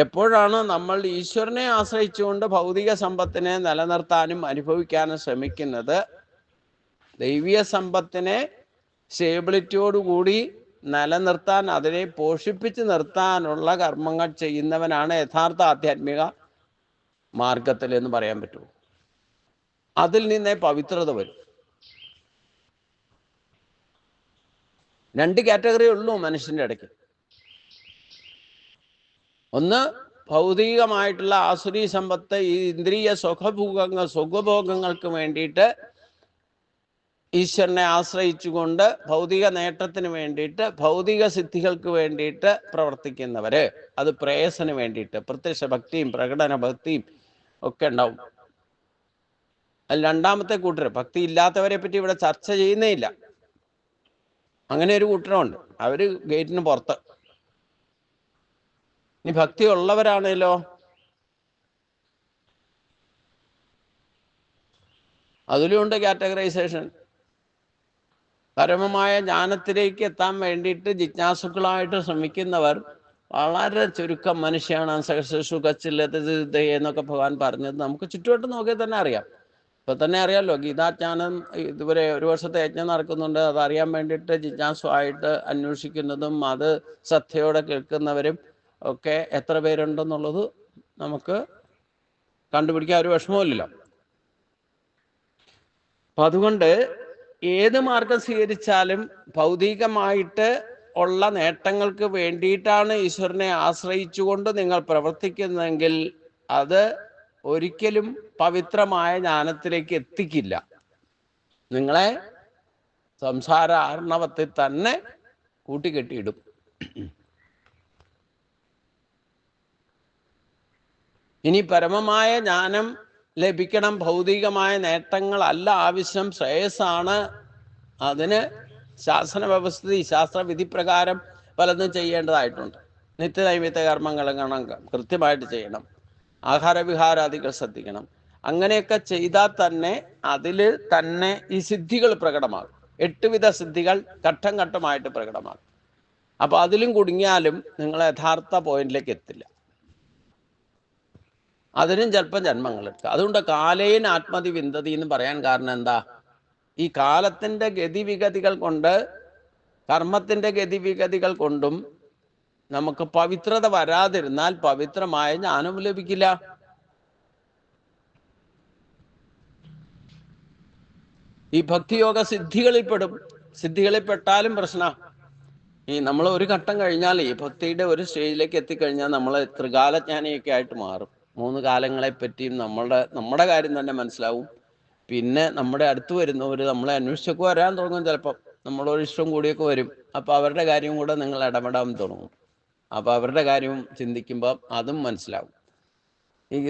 എപ്പോഴാണ് നമ്മൾ ഈശ്വരനെ ആശ്രയിച്ചുകൊണ്ട് ഭൗതിക സമ്പത്തിനെ നിലനിർത്താനും അനുഭവിക്കാനും ശ്രമിക്കുന്നത്, ദൈവീയ സമ്പത്തിനെ സ്റ്റേബിലിറ്റിയോടുകൂടി നിലനിർത്താൻ, അതിനെ പോഷിപ്പിച്ച് നിർത്താനുള്ള കർമ്മങ്ങൾ ചെയ്യുന്നവനാണ് യഥാർത്ഥ ആധ്യാത്മിക മാർഗത്തിൽ എന്ന് പറയാൻ പറ്റുമോ? അതിൽ നിന്നേ പവിത്രത വരും. 2 കാറ്റഗറി ഉള്ളൂ മനുഷ്യൻ്റെ ഇടയ്ക്ക്. ഒന്ന്, ഭൗതികമായിട്ടുള്ള ആസുരി സമ്പത്ത്, ഈ ഇന്ദ്രിയ സുഖഭോഗങ്ങൾക്ക് വേണ്ടിയിട്ട് ഈശ്വരനെ ആശ്രയിച്ചുകൊണ്ട് ഭൗതിക നേട്ടത്തിന് വേണ്ടിയിട്ട്, ഭൗതിക സിദ്ധികൾക്ക് വേണ്ടിയിട്ട് പ്രവർത്തിക്കുന്നവര്, അത് പ്രേയസിന് വേണ്ടിയിട്ട്, പ്രത്യക്ഷ ഭക്തിയും പ്രകടന ഭക്തിയും ഒക്കെ ഉണ്ടാവും. അതിൽ രണ്ടാമത്തെ കൂട്ടർ, ഭക്തി ഇല്ലാത്തവരെ പറ്റി ഇവിടെ ചർച്ച ചെയ്യുന്നേ ഇല്ല. അങ്ങനെ ഒരു കൂട്ടരുണ്ട്, അവര് ഗേറ്റിന് പുറത്ത്. ഇനി ഭക്തി ഉള്ളവരാണേലോ, അതിലുണ്ട് കാറ്റഗറൈസേഷൻ. പരമമായ ജ്ഞാനത്തിലേക്ക് എത്താൻ വേണ്ടിയിട്ട് ജിജ്ഞാസുക്കളായിട്ട് ശ്രമിക്കുന്നവർ വളരെ ചുരുക്കം മനുഷ്യനാണ്. സുഖച്ചില്ലത എന്നൊക്കെ ഭഗവാൻ പറഞ്ഞത് നമുക്ക് ചുറ്റുവട്ടം നോക്കിയാൽ തന്നെ അറിയാം. ഇപ്പൊ തന്നെ അറിയാമല്ലോ, ഗീതാജ്ഞാനം ഇതുവരെ 1 വർഷത്തെ യജ്ഞം നടക്കുന്നുണ്ട്. അത് അറിയാൻ വേണ്ടിയിട്ട് ജിജ്ഞാസുവായിട്ട് അന്വേഷിക്കുന്നതും അത് ശ്രദ്ധയോടെ കേൾക്കുന്നവരും ഒക്കെ എത്ര പേരുണ്ടെന്നുള്ളത് നമുക്ക് കണ്ടുപിടിക്കാൻ ഒരു വിഷമമില്ലല്ലോ. അപ്പം അതുകൊണ്ട് ഏത് മാർഗം സ്വീകരിച്ചാലും ഭൗതികമായിട്ട് ഉള്ള നേട്ടങ്ങൾക്ക് വേണ്ടിയിട്ടാണ് ഈശ്വരനെ ആശ്രയിച്ചുകൊണ്ട് നിങ്ങൾ പ്രവർത്തിക്കുന്നതെങ്കിൽ അത് ഒരിക്കലും പവിത്രമായ ജ്ഞാനത്തിലേക്ക് എത്തിക്കില്ല. നിങ്ങളെ സംസാര ആർണവത്തിൽ തന്നെ കൂട്ടിക്കെട്ടിയിടും. ഇനി പരമമായ ജ്ഞാനം ലഭിക്കണം, ഭൗതികമായ നേട്ടങ്ങളല്ല ആവശ്യം, ശ്രേയസ്സാണ്. അതിന് ശാസന വ്യവസ്ഥിതി, ശാസ്ത്രവിധി പ്രകാരം പലതും ചെയ്യേണ്ടതായിട്ടുണ്ട്. നിത്യനൈമിത്ത കർമ്മങ്ങൾ കൃത്യമായിട്ട് ചെയ്യണം, ആഹാരവിഹാരാദികൾ ശ്രദ്ധിക്കണം. അങ്ങനെയൊക്കെ ചെയ്താൽ തന്നെ അതിൽ തന്നെ ഈ സിദ്ധികൾ പ്രകടമാകും. 8 വിധ സിദ്ധികൾ ഘട്ടം ഘട്ടമായിട്ട് പ്രകടമാകും. അപ്പോൾ അതിലും കുടുങ്ങിയാലും നിങ്ങൾ യഥാർത്ഥ പോയിന്റിലേക്ക് എത്തില്ല. അതിനും ചിലപ്പോൾ ജന്മങ്ങളെടുക്കുക. അതുകൊണ്ട് കാലേന ആത്മതി വിന്തതി എന്ന് പറയാൻ കാരണം എന്താ? ഈ കാലത്തിൻ്റെ ഗതിവിഗതികൾ കൊണ്ട്, കർമ്മത്തിൻ്റെ ഗതിവിഗതികൾ കൊണ്ടും നമുക്ക് പവിത്രത വരാതിരുന്നാൽ പവിത്രമായ ജ്ഞാനം ലഭിക്കില്ല. ഈ ഭക്തിയോഗ സിദ്ധികളിൽപ്പെടും. സിദ്ധികളിൽപ്പെട്ടാലും പ്രശ്നമാണ്. ഈ നമ്മൾ ഒരു ഘട്ടം കഴിഞ്ഞാൽ, ഈ ഭക്തിയുടെ ഒരു സ്റ്റേജിലേക്ക് എത്തിക്കഴിഞ്ഞാൽ നമ്മൾ ത്രികാലജ്ഞാനിയൊക്കെ ആയിട്ട് മാറും. 3 കാലങ്ങളെ പറ്റിയും നമ്മുടെ കാര്യം തന്നെ മനസ്സിലാവും. പിന്നെ നമ്മുടെ അടുത്ത് വരുന്നവർ നമ്മളെ അന്വേഷിച്ചൊക്കെ വരാൻ തുടങ്ങും. ചിലപ്പം നമ്മളൊരു ഇഷ്ടം കൂടിയൊക്കെ വരും. അപ്പോൾ അവരുടെ കാര്യം കൂടെ നിങ്ങൾ ഇടപെടാൻ തുടങ്ങും. അപ്പോൾ അവരുടെ കാര്യവും ചിന്തിക്കുമ്പോൾ അതും മനസ്സിലാവും.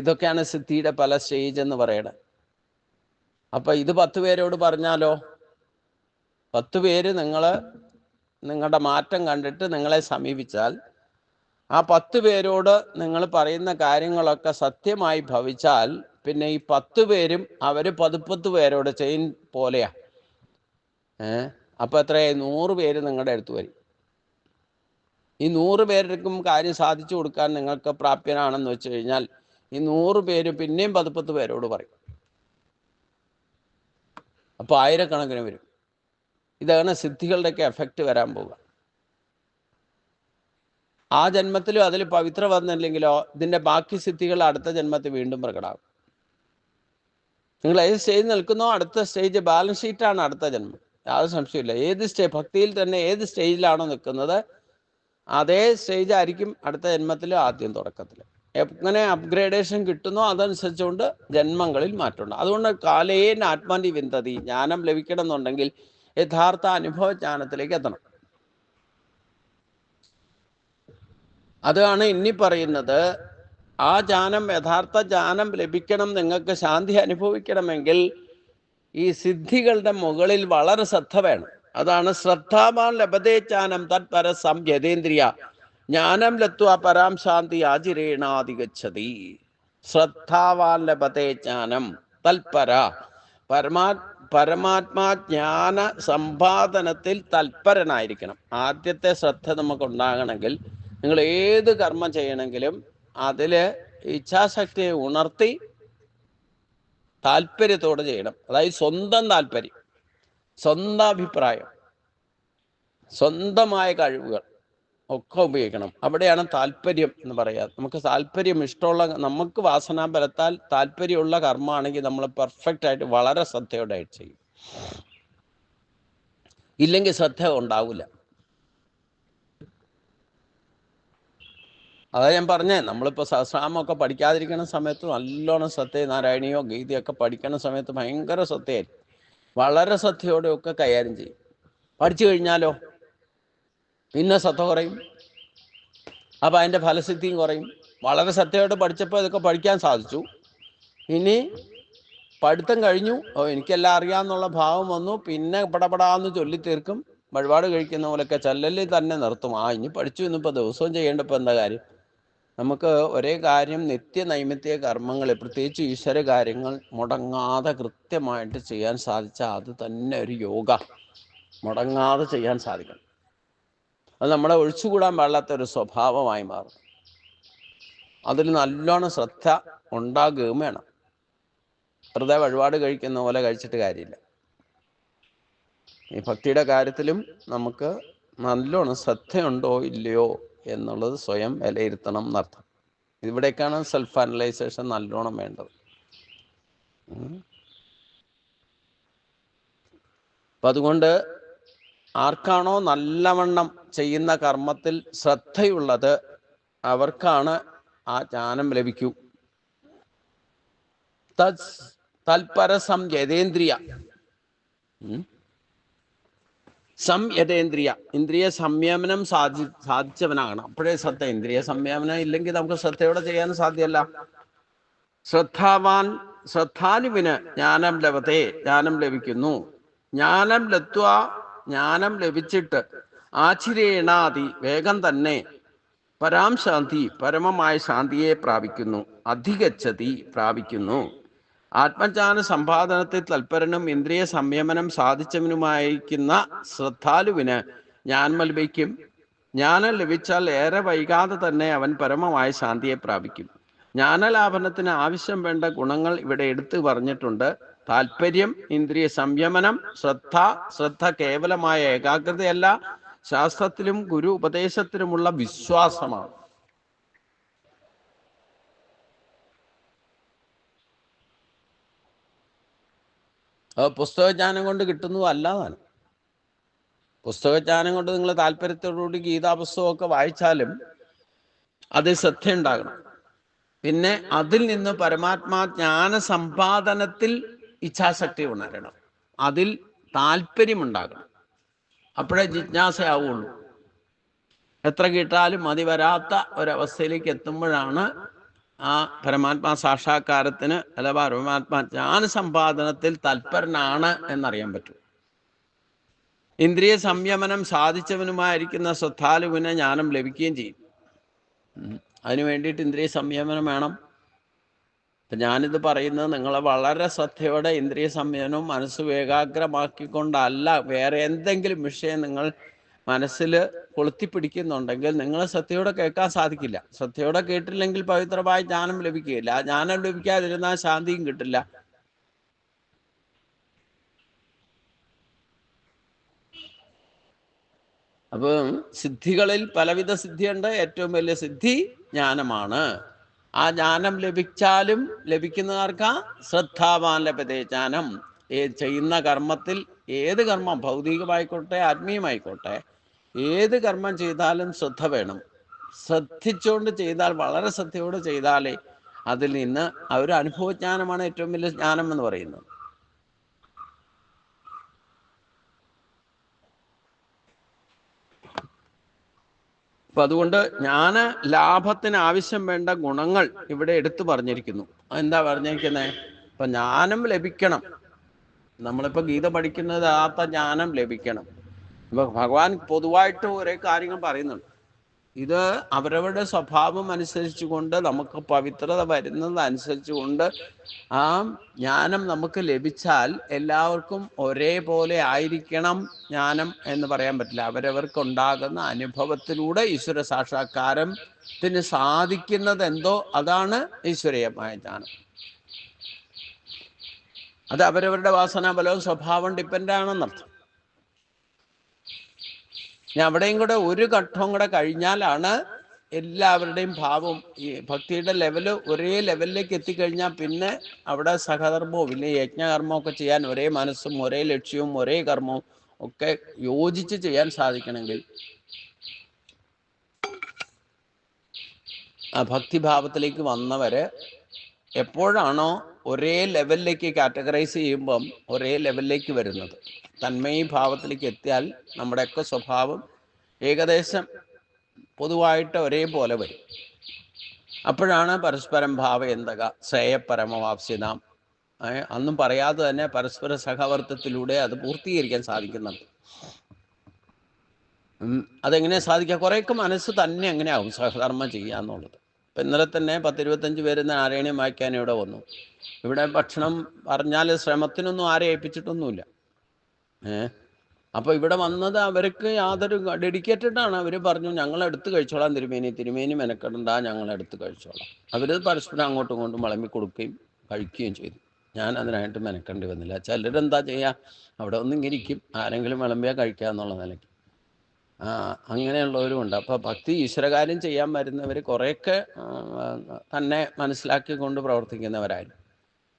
ഇതൊക്കെയാണ് സിദ്ധിയുടെ പല സ്റ്റേജ് എന്ന് പറയണത്. അപ്പം ഇത് 10 പേരോട് പറഞ്ഞാലോ, 10 പേര് നിങ്ങളുടെ മാറ്റം കണ്ടിട്ട് നിങ്ങളെ സമീപിച്ചാൽ, ആ 10 പേരോട് നിങ്ങൾ പറയുന്ന കാര്യങ്ങളൊക്കെ സത്യമായി ഭവിച്ചാൽ, പിന്നെ ഈ 10 പേരും അവർ 10 പേരോട് ചെയിൻ പോലെയാ. അപ്പം എത്രയായി? 100 പേര് നിങ്ങളുടെ അടുത്ത് വരും. ഈ 100 പേർക്കും കാര്യം സാധിച്ചു കൊടുക്കാൻ നിങ്ങൾക്ക് പ്രാപ്യനാണെന്ന് വെച്ച് കഴിഞ്ഞാൽ ഈ 100 പേര് പിന്നെയും 10 പേരോട് പറയും. അപ്പോൾ ആയിരക്കണക്കിന് വരും. ഇതാണ് സിദ്ധികളുടെയൊക്കെ എഫക്റ്റ് വരാൻ പോവുക. ആ ജന്മത്തിലും അതിൽ പവിത്ര വന്നില്ലെങ്കിലോ ഇതിൻ്റെ ബാക്കി സിദ്ധികൾ അടുത്ത ജന്മത്തിൽ വീണ്ടും പ്രകടമാകും. നിങ്ങൾ ഏത് സ്റ്റേജ് നിൽക്കുന്നോ അടുത്ത സ്റ്റേജ് ബാലൻസ് ഷീറ്റാണ് അടുത്ത ജന്മം. യാതൊരു സംശയമില്ല. ഏത് ഭക്തിയിൽ തന്നെ ഏത് സ്റ്റേജിലാണോ നിൽക്കുന്നത് അതേ സ്റ്റേജ് ആയിരിക്കും അടുത്ത ജന്മത്തിലും ആദ്യം തുടക്കത്തിൽ. എങ്ങനെ അപ്ഗ്രേഡേഷൻ കിട്ടുന്നോ അതനുസരിച്ചുകൊണ്ട് ജന്മങ്ങളിൽ മാറ്റമുണ്ട്. അതുകൊണ്ട് കാലേന ആത്മാനി വിന്തതി, ജ്ഞാനം ലഭിക്കണം എന്നുണ്ടെങ്കിൽ യഥാർത്ഥ അനുഭവ ജ്ഞാനത്തിലേക്ക് എത്തണം. അതാണ് ഇനി പറയുന്നത്. ആ ജ്ഞാനം, യഥാർത്ഥ ജ്ഞാനം ലഭിക്കണം, നിങ്ങൾക്ക് ശാന്തി അനുഭവിക്കണമെങ്കിൽ ഈ സിദ്ധികളുടെ മുകളിൽ വളരെ ശ്രദ്ധ വേണം. അതാണ് ശ്രദ്ധാവാൻ ലഭതേ ജ്ഞാനം തത്പര സംയതേന്ദ്രിയ ജ്ഞാനം ലത്വ പരാം ശാന്തി ആചിരേണാധിഗച്ഛതി. ശ്രദ്ധാവാൻ ലഭതേ ജ്ഞാനം തൽപര, പരമാത്മാ ജ്ഞാന സമ്പാദനത്തിൽ തൽപരനായിരിക്കണം. ആദ്യത്തെ ശ്രദ്ധ നമുക്കുണ്ടാകണമെങ്കിൽ, നിങ്ങൾ ഏത് കർമ്മം ചെയ്യണമെങ്കിലും അതില് ഇച്ഛാശക്തിയെ ഉണർത്തി താല്പര്യത്തോടെ ചെയ്യണം. അതായത് സ്വന്തം താല്പര്യം, സ്വന്തം അഭിപ്രായം, സ്വന്തമായ കഴിവുകൾ ഒക്കെ ഉപയോഗിക്കണം. അവിടെയാണ് താല്പര്യം എന്ന് പറയാം. നമുക്ക് താല്പര്യം ഇഷ്ടമുള്ള, നമുക്ക് വാസനാബലത്താൽ താല്പര്യമുള്ള കർമ്മമാണെങ്കിൽ നമ്മൾ പെർഫെക്റ്റ് ആയിട്ട് വളരെ ശ്രദ്ധയോടെ ചെയ്യും. ഇല്ലെങ്കിൽ ശ്രദ്ധ ഉണ്ടാവില്ല. അതാ ഞാൻ പറഞ്ഞേ, നമ്മളിപ്പോൾ സഹസ്രനാമമൊക്കെ പഠിക്കാതിരിക്കുന്ന സമയത്ത് നല്ലോണം നാരായണിയോ ഗീതയൊക്കെ പഠിക്കുന്ന സമയത്ത് ഭയങ്കര ശ്രദ്ധയായിരിക്കും. വളരെ ശ്രദ്ധയോടെയൊക്കെ കൈകാര്യം ചെയ്യും. പഠിച്ചു കഴിഞ്ഞാലോ പിന്നെ ശ്രദ്ധ കുറയും. അപ്പം അതിൻ്റെ ഫലസിദ്ധിയും കുറയും. വളരെ ശ്രദ്ധയോടെ പഠിച്ചപ്പോൾ ഇതൊക്കെ പഠിക്കാൻ സാധിച്ചു. ഇനി പഠിത്തം കഴിഞ്ഞു, എനിക്കെല്ലാം അറിയാമെന്നുള്ള ഭാവം വന്നു, പിന്നെ പടപടാന്ന് ചൊല്ലിത്തീർക്കും. വഴിപാട് കഴിക്കുന്ന പോലെയൊക്കെ ചൊല്ലലിൽ തന്നെ നിർത്തും. ഇനി പഠിച്ചു, ഇന്നിപ്പോൾ ദിവസവും ചെയ്യേണ്ടപ്പോൾ എന്താ കാര്യം? നമുക്ക് ഒരേ കാര്യം നിത്യനൈമിത്യ കർമ്മങ്ങൾ, പ്രത്യേകിച്ച് ഈശ്വര കാര്യങ്ങൾ മുടങ്ങാതെ കൃത്യമായിട്ട് ചെയ്യാൻ സാധിച്ചാൽ അത് തന്നെ ഒരു യോഗ. മുടങ്ങാതെ ചെയ്യാൻ സാധിക്കണം. അത് നമ്മളെ ഒഴിച്ചുകൂടാൻ പാടില്ലാത്തൊരു സ്വഭാവമായി മാറും. അതിൽ നല്ലോണം ശ്രദ്ധ ഉണ്ടാകുകയും വേണം. വെറുതെ വഴിപാട് കഴിക്കുന്ന പോലെ കഴിച്ചിട്ട് കാര്യമില്ല. ഈ ഭക്തിയുടെ കാര്യത്തിലും നമുക്ക് നല്ലോണം ശ്രദ്ധയുണ്ടോ ഇല്ലയോ എന്നുള്ളത് സ്വയം വിലയിരുത്തണം എന്നർത്ഥം. ഇവിടേക്കാണ് സെൽഫ് അനലൈസേഷൻ നല്ലോണം വേണ്ടത്. അപ്പം അതുകൊണ്ട് ആർക്കാണോ നല്ലവണ്ണം ചെയ്യുന്ന കർമ്മത്തിൽ ശ്രദ്ധയുള്ളത് അവർക്കാണ് ആ ജ്ഞാനം ലഭിക്കൂ. തൽപരസംയതേന്ദ്രിയ, സംയതേന്ദ്രിയ, ഇന്ദ്രിയ സംയമനം സാധിച്ചവനാകണം. അപ്പോഴേ ശ്രദ്ധ. ഇന്ദ്രിയ സംയമനം ഇല്ലെങ്കിൽ നമുക്ക് ശ്രദ്ധയോടെ ചെയ്യാൻ സാധ്യമല്ല. ശ്രദ്ധാലുവിന് ജ്ഞാനം ലഭത്തെ, ജ്ഞാനം ലഭിക്കുന്നു. ജ്ഞാനം ലത്വ, ജ്ഞാനം ലഭിച്ചിട്ട് ആചിരേണാതി, വേഗം തന്നെ പരാം ശാന്തി, പരമമായ ശാന്തിയെ പ്രാപിക്കുന്നു. അധിഗച്ഛതി, പ്രാപിക്കുന്നു. ആത്മജ്ഞാന സമ്പാദനത്തിൽ തൽപരനും ഇന്ദ്രിയ സംയമനം സാധിച്ചവനുമായിരിക്കുന്ന ശ്രദ്ധാലുവിന് ജ്ഞാനം ലഭിക്കും. ജ്ഞാനം ലഭിച്ചാൽ ഏറെ വൈകാതെ തന്നെ അവൻ പരമമായ ശാന്തിയെ പ്രാപിക്കും. ജ്ഞാനലാഭനത്തിന് ആവശ്യം വേണ്ട ഗുണങ്ങൾ ഇവിടെ എടുത്തു പറഞ്ഞിട്ടുണ്ട്. താല്പര്യം, ഇന്ദ്രിയ സംയമനം, ശ്രദ്ധ കേവലമായ ഏകാഗ്രതയല്ല, ശാസ്ത്രത്തിലും ഗുരു ഉപദേശത്തിലുമുള്ള വിശ്വാസമാണ്. പുസ്തകജ്ഞാനം കൊണ്ട് കിട്ടുന്നതും അല്ലാതാണ്. പുസ്തകജ്ഞാനം കൊണ്ട് നിങ്ങൾ താല്പര്യത്തോടുകൂടി ഗീതാ പുസ്തകമൊക്കെ വായിച്ചാലും അതിൽ ശ്രദ്ധയുണ്ടാകണം. പിന്നെ അതിൽ നിന്ന് പരമാത്മാ ജ്ഞാന സമ്പാദനത്തിൽ ഇച്ഛാശക്തി ഉണരണം, അതിൽ താല്പര്യമുണ്ടാകണം. അപ്പോഴേ ജിജ്ഞാസയാവുള്ളൂ. എത്ര കേട്ടാലും മതി വരാത്ത ഒരവസ്ഥയിലേക്ക് എത്തുമ്പോഴാണ് ആ പരമാത്മാ സാക്ഷാത്കാരത്തിന് അഥവാ പരമാത്മാ ജ്ഞാന സമ്പാദനത്തിൽ തൽപരനാണ് എന്നറിയാൻ പറ്റും. ഇന്ദ്രിയ സംയമനം സാധിച്ചവനുമായിരിക്കുന്ന ശ്രദ്ധാലുവിന് ജ്ഞാനം ലഭിക്കുകയും ചെയ്യും. അതിനു വേണ്ടിയിട്ട് ഇന്ദ്രിയ സംയമനം വേണം. അപ്പം ഞാനിത് പറയുന്നത് നിങ്ങളെ വളരെ ശ്രദ്ധയോടെ ഇന്ദ്രിയ സംയമനവും മനസ്സ് ഏകാഗ്രമാക്കിക്കൊണ്ടല്ല, വേറെ എന്തെങ്കിലും വിഷയം നിങ്ങൾ മനസ്സിൽ കൊളുത്തിപ്പിടിക്കുന്നുണ്ടെങ്കിൽ നിങ്ങൾ ശ്രദ്ധയോടെ കേൾക്കാൻ സാധിക്കില്ല. ശ്രദ്ധയോടെ കേട്ടില്ലെങ്കിൽ പവിത്രമായ ജ്ഞാനം ലഭിക്കുകയില്ല. ആ ജ്ഞാനം ലഭിക്കാതിരുന്നാൽ ശാന്തിയും കിട്ടില്ല. അപ്പം സിദ്ധികളിൽ പലവിധ സിദ്ധിയുണ്ട്. ഏറ്റവും വലിയ സിദ്ധി ജ്ഞാനമാണ്. ആ ജ്ഞാനം ലഭിച്ചാലും ലഭിക്കുന്നവർക്കാ ശ്രദ്ധാവാൻ ലഭ്യതേ ജ്ഞാനം. ചെയ്യുന്ന കർമ്മത്തിൽ ഏത് കർമ്മം, ഭൗതികമായിക്കോട്ടെ ആത്മീയമായിക്കോട്ടെ, ഏത് കർമ്മം ചെയ്താലും ശ്രദ്ധ വേണം. ശ്രദ്ധിച്ചുകൊണ്ട് ചെയ്താൽ, വളരെ ശ്രദ്ധയോടെ ചെയ്താലേ അതിൽ നിന്ന് ഒരു അനുഭവജ്ഞാനമാണ് ഏറ്റവും വലിയ ജ്ഞാനം എന്ന് പറയുന്നത്. അപ്പൊ അതുകൊണ്ട് ജ്ഞാന ലാഭത്തിന് ആവശ്യം വേണ്ട ഗുണങ്ങൾ ഇവിടെ എടുത്തു പറഞ്ഞിരിക്കുന്നു. എന്താ പറഞ്ഞിരിക്കുന്നത്? ഇപ്പൊ ജ്ഞാനം ലഭിക്കണം. നമ്മളിപ്പോ ഗീത പഠിക്കുന്നത് ജ്ഞാനം ലഭിക്കണം. ഇപ്പൊ ഭഗവാൻ പൊതുവായിട്ട് ഒരേ കാര്യങ്ങൾ പറയുന്നുണ്ട്. ഇത് അവരവരുടെ സ്വഭാവം അനുസരിച്ചുകൊണ്ട് നമുക്ക് പവിത്രത വരുന്നതനുസരിച്ചുകൊണ്ട് ആ ജ്ഞാനം നമുക്ക് ലഭിച്ചാൽ എല്ലാവർക്കും ഒരേപോലെ ആയിരിക്കണം ജ്ഞാനം എന്ന് പറയാൻ പറ്റില്ല. അവരവർക്കുണ്ടാകുന്ന അനുഭവത്തിലൂടെ ഈശ്വര സാക്ഷാത്കാരത്തിന് സാധിക്കുന്നത് എന്തോ അതാണ് ഈശ്വരീയമായ ജ്ഞാനം. അത് അവരവരുടെ വാസനാബലവും സ്വഭാവം ഡിപ്പെൻഡ് ആണെന്നർത്ഥം. ഞാൻ അവിടെയും കൂടെ ഒരു ഘട്ടവും കൂടെ കഴിഞ്ഞാലാണ് എല്ലാവരുടെയും ഭാവം ഈ ഭക്തിയുടെ ലെവല് ഒരേ ലെവലിലേക്ക് എത്തിക്കഴിഞ്ഞാൽ പിന്നെ അവിടെ സഹധർമ്മവും പിന്നെ യജ്ഞകർമ്മമൊക്കെ ചെയ്യാൻ ഒരേ മനസ്സും ഒരേ ലക്ഷ്യവും ഒരേ കർമ്മവും ഒക്കെ യോജിച്ച് ചെയ്യാൻ സാധിക്കണമെങ്കിൽ ആ ഭക്തിഭാവത്തിലേക്ക് വന്നവര് എപ്പോഴാണോ ഒരേ ലെവലിലേക്ക് കാറ്റഗറൈസ് ചെയ്യുമ്പം ഒരേ ലെവലിലേക്ക് വരുന്നത്, തന്മയി ഭാവത്തിലേക്ക് എത്തിയാൽ നമ്മുടെയൊക്കെ സ്വഭാവം ഏകദേശം പൊതുവായിട്ട് ഒരേപോലെ വരും. അപ്പോഴാണ് പരസ്പരം ഭാവയന്തക ശ്രേയപരമവാപ്സ്യതാം അന്നും പറയാതെ തന്നെ പരസ്പര സഹവർത്തത്തിലൂടെ അത് പൂർത്തീകരിക്കാൻ സാധിക്കുന്നുണ്ട്. അതെങ്ങനെ സാധിക്കുക? കുറേയൊക്കെ മനസ്സ് തന്നെ എങ്ങനെയാവും സഹകർമ്മം ചെയ്യുക എന്നുള്ളത്. ഇപ്പം ഇന്നലെ തന്നെ 10-25 പേര് നാരായണീയം വായിക്കാൻ ഇവിടെ വന്നു. ഇവിടെ ഭക്ഷണം പറഞ്ഞാൽ ശ്രമത്തിനൊന്നും ആരെ ഏൽപ്പിച്ചിട്ടൊന്നുമില്ല. അപ്പോൾ ഇവിടെ വന്നത് അവർക്ക് യാതൊരു ഡെഡിക്കേറ്റഡ് ആണ്. അവർ പറഞ്ഞു ഞങ്ങളെടുത്ത് കഴിച്ചോളാം തിരുമേനി മെനക്കെടണ്ട, ഞങ്ങളെടുത്ത് കഴിച്ചോളാം. അവർ പരസ്പരം അങ്ങോട്ടും ഇങ്ങോട്ടും വിളമ്പി കൊടുക്കുകയും കഴിക്കുകയും ചെയ്തു. ഞാൻ അതിനായിട്ട് മെനക്കേണ്ടി വന്നില്ല. ചിലരെന്താ ചെയ്യുക, അവിടെ ഒന്നും ഇരിക്കും, ആരെങ്കിലും വിളമ്പിയാൽ കഴിക്കുക എന്നുള്ള നിലയ്ക്ക് അങ്ങനെയുള്ളവരും ഉണ്ട്. അപ്പോൾ ഭക്തി ഈശ്വരകാര്യം ചെയ്യാൻ വരുന്നവർ കുറേയൊക്കെ തന്നെ മനസ്സിലാക്കിക്കൊണ്ട് പ്രവർത്തിക്കുന്നവരായിരുന്നു.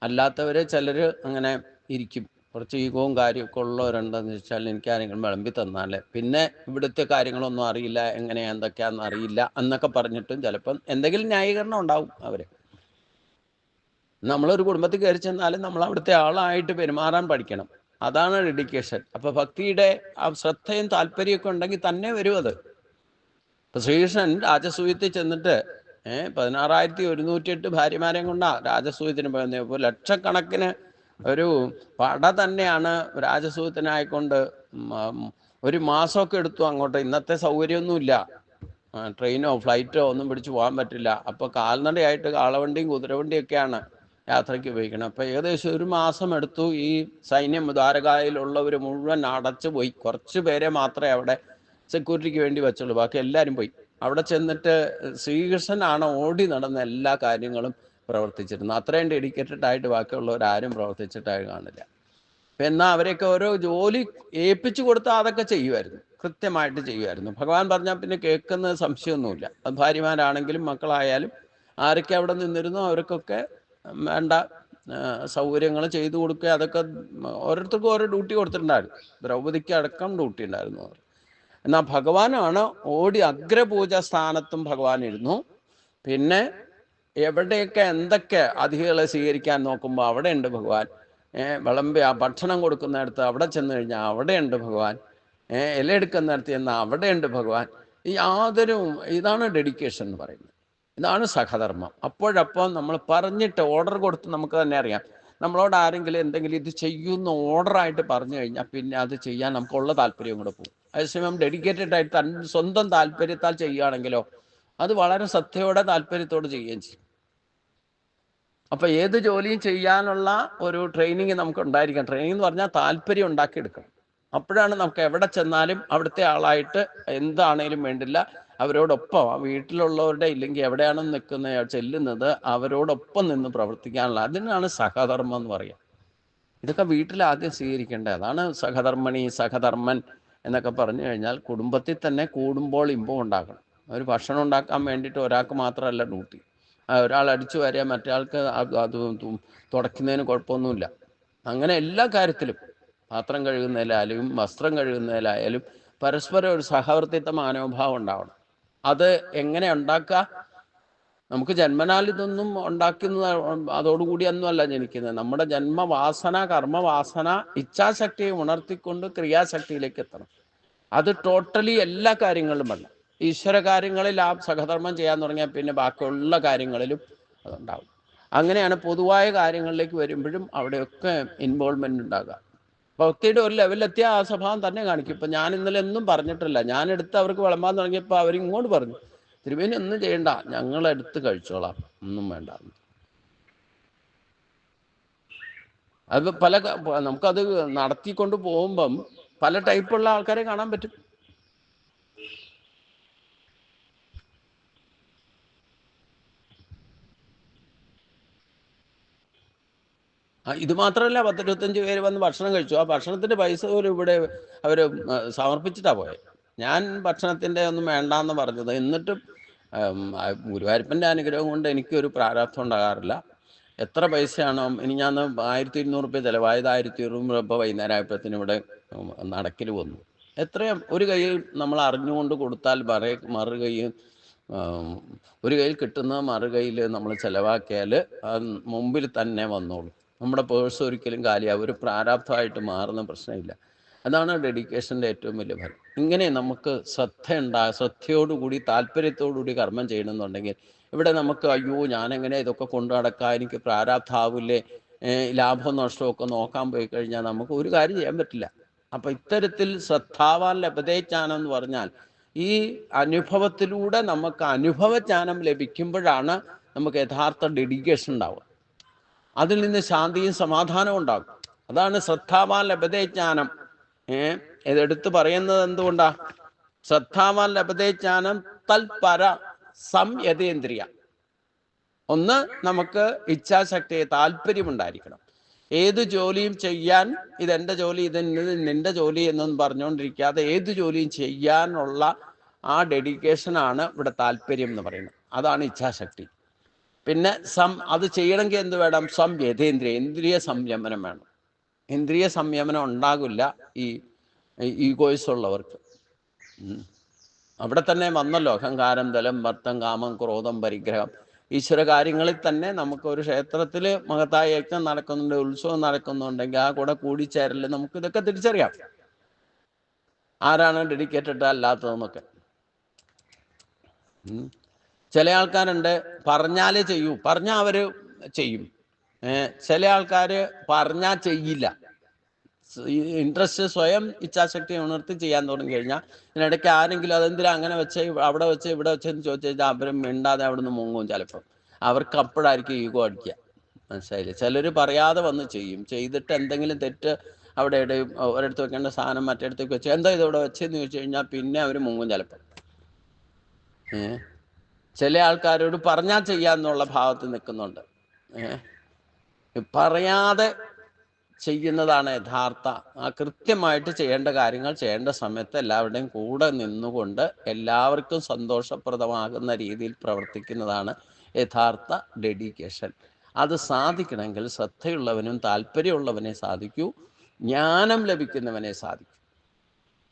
അല്ലാത്തവർ ചിലർ അങ്ങനെ ഇരിക്കും, കുറച്ച് ഈഗോവും കാര്യമൊക്കെ ഉള്ളവരുണ്ടെന്ന് വെച്ചാൽ എനിക്ക് ആരെങ്കിലും വിളമ്പി തന്നാൽ പിന്നെ ഇവിടുത്തെ കാര്യങ്ങളൊന്നും അറിയില്ല, എങ്ങനെയാ എന്തൊക്കെയാണെന്ന് അറിയില്ല എന്നൊക്കെ പറഞ്ഞിട്ടും ചിലപ്പം എന്തെങ്കിലും ന്യായീകരണം ഉണ്ടാവും. അവർ നമ്മളൊരു കുടുംബത്തിൽ കയറി ചെന്നാലും നമ്മൾ അവിടുത്തെ ആളായിട്ട് പെരുമാറാൻ പഠിക്കണം. അതാണ് ഡെഡിക്കേഷൻ. അപ്പോൾ ഭക്തിയുടെ ആ ശ്രദ്ധയും താല്പര്യമൊക്കെ ഉണ്ടെങ്കിൽ തന്നെ വരും അത്. ഇപ്പം ശ്രീകൃഷ്ണൻ രാജസൂയത്തിൽ ചെന്നിട്ട് 16,108 ഭാര്യമാരെയും കൊണ്ടാണ് രാജസൂയത്തിന് പോയത്. ഇപ്പോൾ ലക്ഷക്കണക്കിന് ഒരു പട തന്നെയാണ് രാജസൂയത്തിനായിക്കൊണ്ട് ഒരു മാസമൊക്കെ എടുത്തു അങ്ങോട്ട്. ഇന്നത്തെ സൗകര്യമൊന്നുമില്ല, ട്രെയിനോ ഫ്ലൈറ്റോ ഒന്നും പിടിച്ച് പോകാൻ പറ്റില്ല. അപ്പോൾ കാൽനടയായിട്ട് കാളവണ്ടിയും കുതിരവണ്ടിയൊക്കെയാണ് യാത്രയ്ക്ക് ഉപയോഗിക്കണം. അപ്പോൾ ഏകദേശം ഒരു മാസം എടുത്തു. ഈ സൈന്യം ദ്വാരകയിലുള്ളവർ മുഴുവൻ അടച്ചു പോയി. കുറച്ച് പേരെ മാത്രമേ അവിടെ സെക്യൂരിറ്റിക്ക് വേണ്ടി വെച്ചുള്ളൂ, ബാക്കി എല്ലാവരും പോയി. അവിടെ ചെന്നിട്ട് ശ്രീകൃഷ്ണനാണ് ഓടി നടന്ന എല്ലാ കാര്യങ്ങളും പ്രവർത്തിച്ചിരുന്നത്. അത്രയും ഡെഡിക്കേറ്റഡ് ആയിട്ട് ബാക്കിയുള്ളവരാരും പ്രവർത്തിച്ചിട്ടായി കാണില്ല. എന്നാൽ അവരെയൊക്കെ ഓരോ ജോലി ഏൽപ്പിച്ചു കൊടുത്താൽ അതൊക്കെ ചെയ്യുമായിരുന്നു, കൃത്യമായിട്ട് ചെയ്യുമായിരുന്നു. ഭഗവാൻ പറഞ്ഞാൽ പിന്നെ കേൾക്കുന്ന സംശയമൊന്നുമില്ല. അത് ഭാര്യമാരാണെങ്കിലും മക്കളായാലും ആരൊക്കെ അവിടെ നിന്നിരുന്നോ അവർക്കൊക്കെ വേണ്ട സൗകര്യങ്ങൾ ചെയ്തു കൊടുക്കുക. അതൊക്കെ ഓരോരുത്തർക്കും ഓരോ ഡ്യൂട്ടി കൊടുത്തിട്ടുണ്ടായിരുന്നു. ദ്രൗപദിക്ക് അടക്കം ഡ്യൂട്ടി ഉണ്ടായിരുന്നു അവർ. എന്നാൽ ഭഗവാനാണ് ഓടി അഗ്രപൂജ സ്ഥാനത്തും ഭഗവാൻ ഇരുന്നു. പിന്നെ എവിടെയൊക്കെ എന്തൊക്കെ അതിഥികളെ സ്വീകരിക്കാൻ നോക്കുമ്പോൾ അവിടെ ഉണ്ട് ഭഗവാൻ. വിളമ്പി ആ ഭക്ഷണം കൊടുക്കുന്നിടത്ത് അവിടെ ചെന്ന് കഴിഞ്ഞാൽ അവിടെയുണ്ട് ഭഗവാൻ. ഇലയെടുക്കുന്നിടത്ത് ചെന്നാൽ അവിടെയുണ്ട് ഭഗവാൻ. ഇതാണ് ഡെഡിക്കേഷൻ എന്ന് പറയുന്നത്. ഇതാണ് സഹധർമ്മം. അപ്പോഴപ്പം നമ്മൾ പറഞ്ഞിട്ട് ഓർഡർ കൊടുത്ത് നമുക്ക് തന്നെ അറിയാം. നമ്മളോട് ആരെങ്കിലും എന്തെങ്കിലും ഇത് ചെയ്യുന്ന ഓർഡറായിട്ട് പറഞ്ഞു കഴിഞ്ഞാൽ പിന്നെ അത് ചെയ്യാൻ നമുക്കുള്ള താല്പര്യം കൂടെ പോകും. അതേസമയം ഡെഡിക്കേറ്റഡ് ആയിട്ട് സ്വന്തം താല്പര്യത്താൽ ചെയ്യുകയാണെങ്കിലോ അത് വളരെ ശ്രദ്ധയോടെ താല്പര്യത്തോടെ ചെയ്യുകയും ചെയ്യും. അപ്പം ഏത് ജോലിയും ചെയ്യാനുള്ള ഒരു ട്രെയിനിങ് നമുക്ക് ഉണ്ടായിരിക്കണം. ട്രെയിനിങ് എന്ന് പറഞ്ഞാൽ താല്പര്യം ഉണ്ടാക്കിയെടുക്കണം. അപ്പോഴാണ് നമുക്ക് എവിടെ ചെന്നാലും അവിടുത്തെ ആളായിട്ട് എന്താണേലും വേണ്ടില്ല അവരോടൊപ്പം, ആ വീട്ടിലുള്ളവരുടെ ഇല്ലെങ്കിൽ എവിടെയാണ് ചെല്ലുന്നത് അവരോടൊപ്പം നിന്ന് പ്രവർത്തിക്കാനുള്ള, അതിനാണ് സഹധർമ്മം എന്ന് പറയുക. ഇതൊക്കെ വീട്ടിൽ ആദ്യം സ്വീകരിക്കേണ്ടത്. അതാണ് സഹധർമ്മണി സഹധർമ്മൻ എന്നൊക്കെ പറഞ്ഞു കഴിഞ്ഞാൽ കുടുംബത്തിൽ തന്നെ കൂടുമ്പോൾ ഇമ്പം ഉണ്ടാക്കണം. ഒരു ഭക്ഷണം ഉണ്ടാക്കാൻ വേണ്ടിയിട്ട് ഒരാൾക്ക് മാത്രമല്ല ഡ്യൂട്ടി. ഒരാൾ അടിച്ചു വരിക മറ്റേ അത് തുടയ്ക്കുന്നതിന് കുഴപ്പമൊന്നുമില്ല. അങ്ങനെ എല്ലാ കാര്യത്തിലും പാത്രം കഴുകുന്നതിലായാലും വസ്ത്രം കഴുകുന്നതിലായാലും പരസ്പരം ഒരു സഹവർത്തിത്വ മനോഭാവം ഉണ്ടാവണം. അത് എങ്ങനെ ഉണ്ടാക്കുക? നമുക്ക് ജന്മനാൽ ഇതൊന്നും ഉണ്ടാക്കുന്നത് അതോടുകൂടിയൊന്നും അല്ല ജനിക്കുന്നത്. നമ്മുടെ ജന്മവാസന, കർമ്മവാസന, ഇച്ഛാശക്തിയെ ഉണർത്തിക്കൊണ്ട് ക്രിയാശക്തിയിലേക്ക് എത്തണം. അത് ടോട്ടലി എല്ലാ കാര്യങ്ങളിലും വേണം. ഈശ്വര കാര്യങ്ങളിൽ ആ സഹധർമ്മം ചെയ്യാൻ തുടങ്ങിയാൽ പിന്നെ ബാക്കിയുള്ള കാര്യങ്ങളിലും അതുണ്ടാവും. അങ്ങനെയാണ് പൊതുവായ കാര്യങ്ങളിലേക്ക് വരുമ്പോഴും അവിടെയൊക്കെ ഇൻവോൾവ്മെൻ്റ് ഉണ്ടാകുക. ഭക്തിയുടെ ഒരു ലെവലിലെത്തിയ ആ സ്വഭാവം തന്നെ കാണിക്കും. ഇപ്പം ഞാൻ ഇന്നലെ ഒന്നും പറഞ്ഞിട്ടില്ല, ഞാനെടുത്ത് അവർക്ക് വിളമ്പാൻ തുടങ്ങിയപ്പോൾ അവരിങ്ങോട്ട് പറഞ്ഞു, തിരുമേനി ഒന്നും ചെയ്യണ്ട, ഞങ്ങളെടുത്ത് കഴിച്ചോളാം, ഒന്നും വേണ്ട. അത് നമുക്കത് നടത്തിക്കൊണ്ട് പോകുമ്പം പല ടൈപ്പുള്ള ആൾക്കാരെ കാണാൻ പറ്റും. ഇത് മാത്രമല്ല, 10-25 പേര് വന്ന് ഭക്ഷണം കഴിച്ചു. ആ ഭക്ഷണത്തിൻ്റെ പൈസ പോലും ഇവിടെ അവർ സമർപ്പിച്ചിട്ടാണ് പോയത്. ഞാൻ ഭക്ഷണത്തിൻ്റെ ഒന്നും വേണ്ടാന്ന് പറഞ്ഞത്. എന്നിട്ടും ഗുരുവായൂരപ്പൻ്റെ അനുഗ്രഹം കൊണ്ട് എനിക്കൊരു പ്രാരാബ്ധം ഉണ്ടാകാറില്ല. എത്ര പൈസയാണോ, ഇനി ഞാൻ 1200 രൂപ ചിലവായത്, 1200 രൂപ വൈകുന്നേരം ആയപ്പോഴത്തേനും ഇവിടെ നടക്കിൽ വന്നു. എത്രയും ഒരു കൈ നമ്മൾ അറിഞ്ഞുകൊണ്ട് കൊടുത്താൽ മറു കൈ, ഒരു കയ്യിൽ കിട്ടുന്ന മറു കയ്യിൽ നമ്മൾ ചിലവാക്കിയാൽ മുമ്പിൽ തന്നെ വന്നോളൂ. നമ്മുടെ പേഴ്സ് ഒരിക്കലും കാലിയാവും, ഒരു പ്രാരാബ്ധമായിട്ട് മാറുന്ന പ്രശ്നമില്ല. അതാണ് ഡെഡിക്കേഷൻ്റെ ഏറ്റവും വലിയ ഫലം. ഇങ്ങനെ നമുക്ക് ശ്രദ്ധയോടുകൂടി താല്പര്യത്തോടുകൂടി കർമ്മം ചെയ്യണമെന്നുണ്ടെങ്കിൽ ഇവിടെ നമുക്ക് അയ്യോ ഞാനെങ്ങനെ ഇതൊക്കെ കൊണ്ടു നടക്കാം, എനിക്ക് പ്രാരാബ്ധമാവില്ലേ, ലാഭവും നഷ്ടമൊക്കെ നോക്കാൻ പോയി കഴിഞ്ഞാൽ നമുക്ക് ഒരു കാര്യം ചെയ്യാൻ പറ്റില്ല. അപ്പം ഇത്തരത്തിൽ ശ്രദ്ധാവാൻ ലഭതേജ്ഞാനം എന്ന് പറഞ്ഞാൽ ഈ അനുഭവത്തിലൂടെ നമുക്ക് അനുഭവജ്ഞാനം ലഭിക്കുമ്പോഴാണ് നമുക്ക് യഥാർത്ഥ ഡെഡിക്കേഷൻ ഉണ്ടാവുക. അതിൽ നിന്ന് ശാന്തിയും സമാധാനവും ഉണ്ടാകും. അതാണ് ശ്രദ്ധാവാൻ ലഭതേജ്ഞാനം. ഇതെടുത്ത് പറയുന്നത് എന്തുകൊണ്ടാ? ശ്രദ്ധാവാൻ ലഭതേജ്ഞാനം തൽപര സംയതേന്ദ്രിയ. ഒന്ന്, നമുക്ക് ഇച്ഛാശക്തി, താല്പര്യമുണ്ടായിരിക്കണം. ഏത് ജോലിയും ചെയ്യാൻ, ഇതെൻ്റെ ജോലി, ഇത് നിൻ്റെ ജോലി എന്നൊന്നും പറഞ്ഞുകൊണ്ടിരിക്കാതെ ഏത് ജോലിയും ചെയ്യാനുള്ള ആ ഡെഡിക്കേഷനാണ് ഇവിടെ താല്പര്യം എന്ന് പറയുന്നത്. അതാണ് ഇച്ഛാശക്തി. പിന്നെ അത് ചെയ്യണമെങ്കിൽ എന്ത് വേണം? സംയതേന്ദ്രിയ, ഇന്ദ്രിയ സംയമനം വേണം. ഇന്ദ്രിയ സംയമനം ഉണ്ടാകില്ല ഈ ഈഗോയ്സ് ഉള്ളവർക്ക്. അവിടെ തന്നെ വന്നല്ലോ അഹങ്കാരം, ദലം, ഭർത്തം, കാമം, ക്രോധം, പരിഗ്രഹം. ഈശ്വര കാര്യങ്ങളിൽ തന്നെ നമുക്ക് ഒരു ക്ഷേത്രത്തിൽ മഹത്തായ യജ്ഞം നടക്കുന്നുണ്ട്, ഉത്സവം നടക്കുന്നുണ്ടെങ്കിൽ ആ കൂടെ കൂടിച്ചേരല് നമുക്ക് ഇതൊക്കെ തിരിച്ചറിയാം, ആരാണ് ഡെഡിക്കേറ്റഡ് അല്ലാത്തതെന്നൊക്കെ. ചില ആൾക്കാരുണ്ട് പറഞ്ഞാലേ ചെയ്യൂ, പറഞ്ഞാൽ അവർ ചെയ്യും. ചില ആൾക്കാർ പറഞ്ഞാൽ ചെയ്യില്ല. ഇൻട്രസ്റ്റ് സ്വയം ഇച്ഛാശക്തി ഉണർത്തി ചെയ്യാൻ തുടങ്ങി കഴിഞ്ഞാൽ ഇതിനിടയ്ക്ക് ആരെങ്കിലും അതെന്തിനാ അങ്ങനെ വെച്ച് അവിടെ വെച്ച് ഇവിടെ വെച്ചെന്ന് ചോദിച്ചു കഴിഞ്ഞാൽ അവരും മിണ്ടാതെ അവിടെ നിന്ന് മുങ്ങും. ചിലപ്പം അവർക്ക് അപ്പോഴായിരിക്കും ഈഗോ അടിക്കുക. മനസ്സിലായില്ലേ? ചിലർ പറയാതെ വന്ന് ചെയ്യും, ചെയ്തിട്ട് എന്തെങ്കിലും തെറ്റ് അവിടെ ഇടയും, ഒരിടത്ത് വെക്കേണ്ട സാധനം മറ്റേടത്തേക്ക് വെച്ച് എന്താ ഇതിവിടെ വെച്ചെന്ന് ചോദിച്ചു കഴിഞ്ഞാൽ പിന്നെ അവർ മുങ്ങും ചിലപ്പം. ചില ആൾക്കാരോട് പറഞ്ഞാൽ ചെയ്യാന്നുള്ള ഭാവത്തിൽ നിൽക്കുന്നുണ്ട്. പറയാതെ ചെയ്യുന്നതാണ് യഥാർത്ഥ, കൃത്യമായിട്ട് ചെയ്യേണ്ട കാര്യങ്ങൾ ചെയ്യേണ്ട സമയത്ത് എല്ലാവരുടെയും കൂടെ നിന്നുകൊണ്ട് എല്ലാവർക്കും സന്തോഷപ്രദമാകുന്ന രീതിയിൽ പ്രവർത്തിക്കുന്നതാണ് യഥാർത്ഥ ഡെഡിക്കേഷൻ. അത് സാധിക്കണമെങ്കിൽ ശ്രദ്ധയുള്ളവനും താല്പര്യമുള്ളവനെ സാധിക്കൂ, ജ്ഞാനം ലഭിക്കുന്നവനെ സാധിക്കൂ.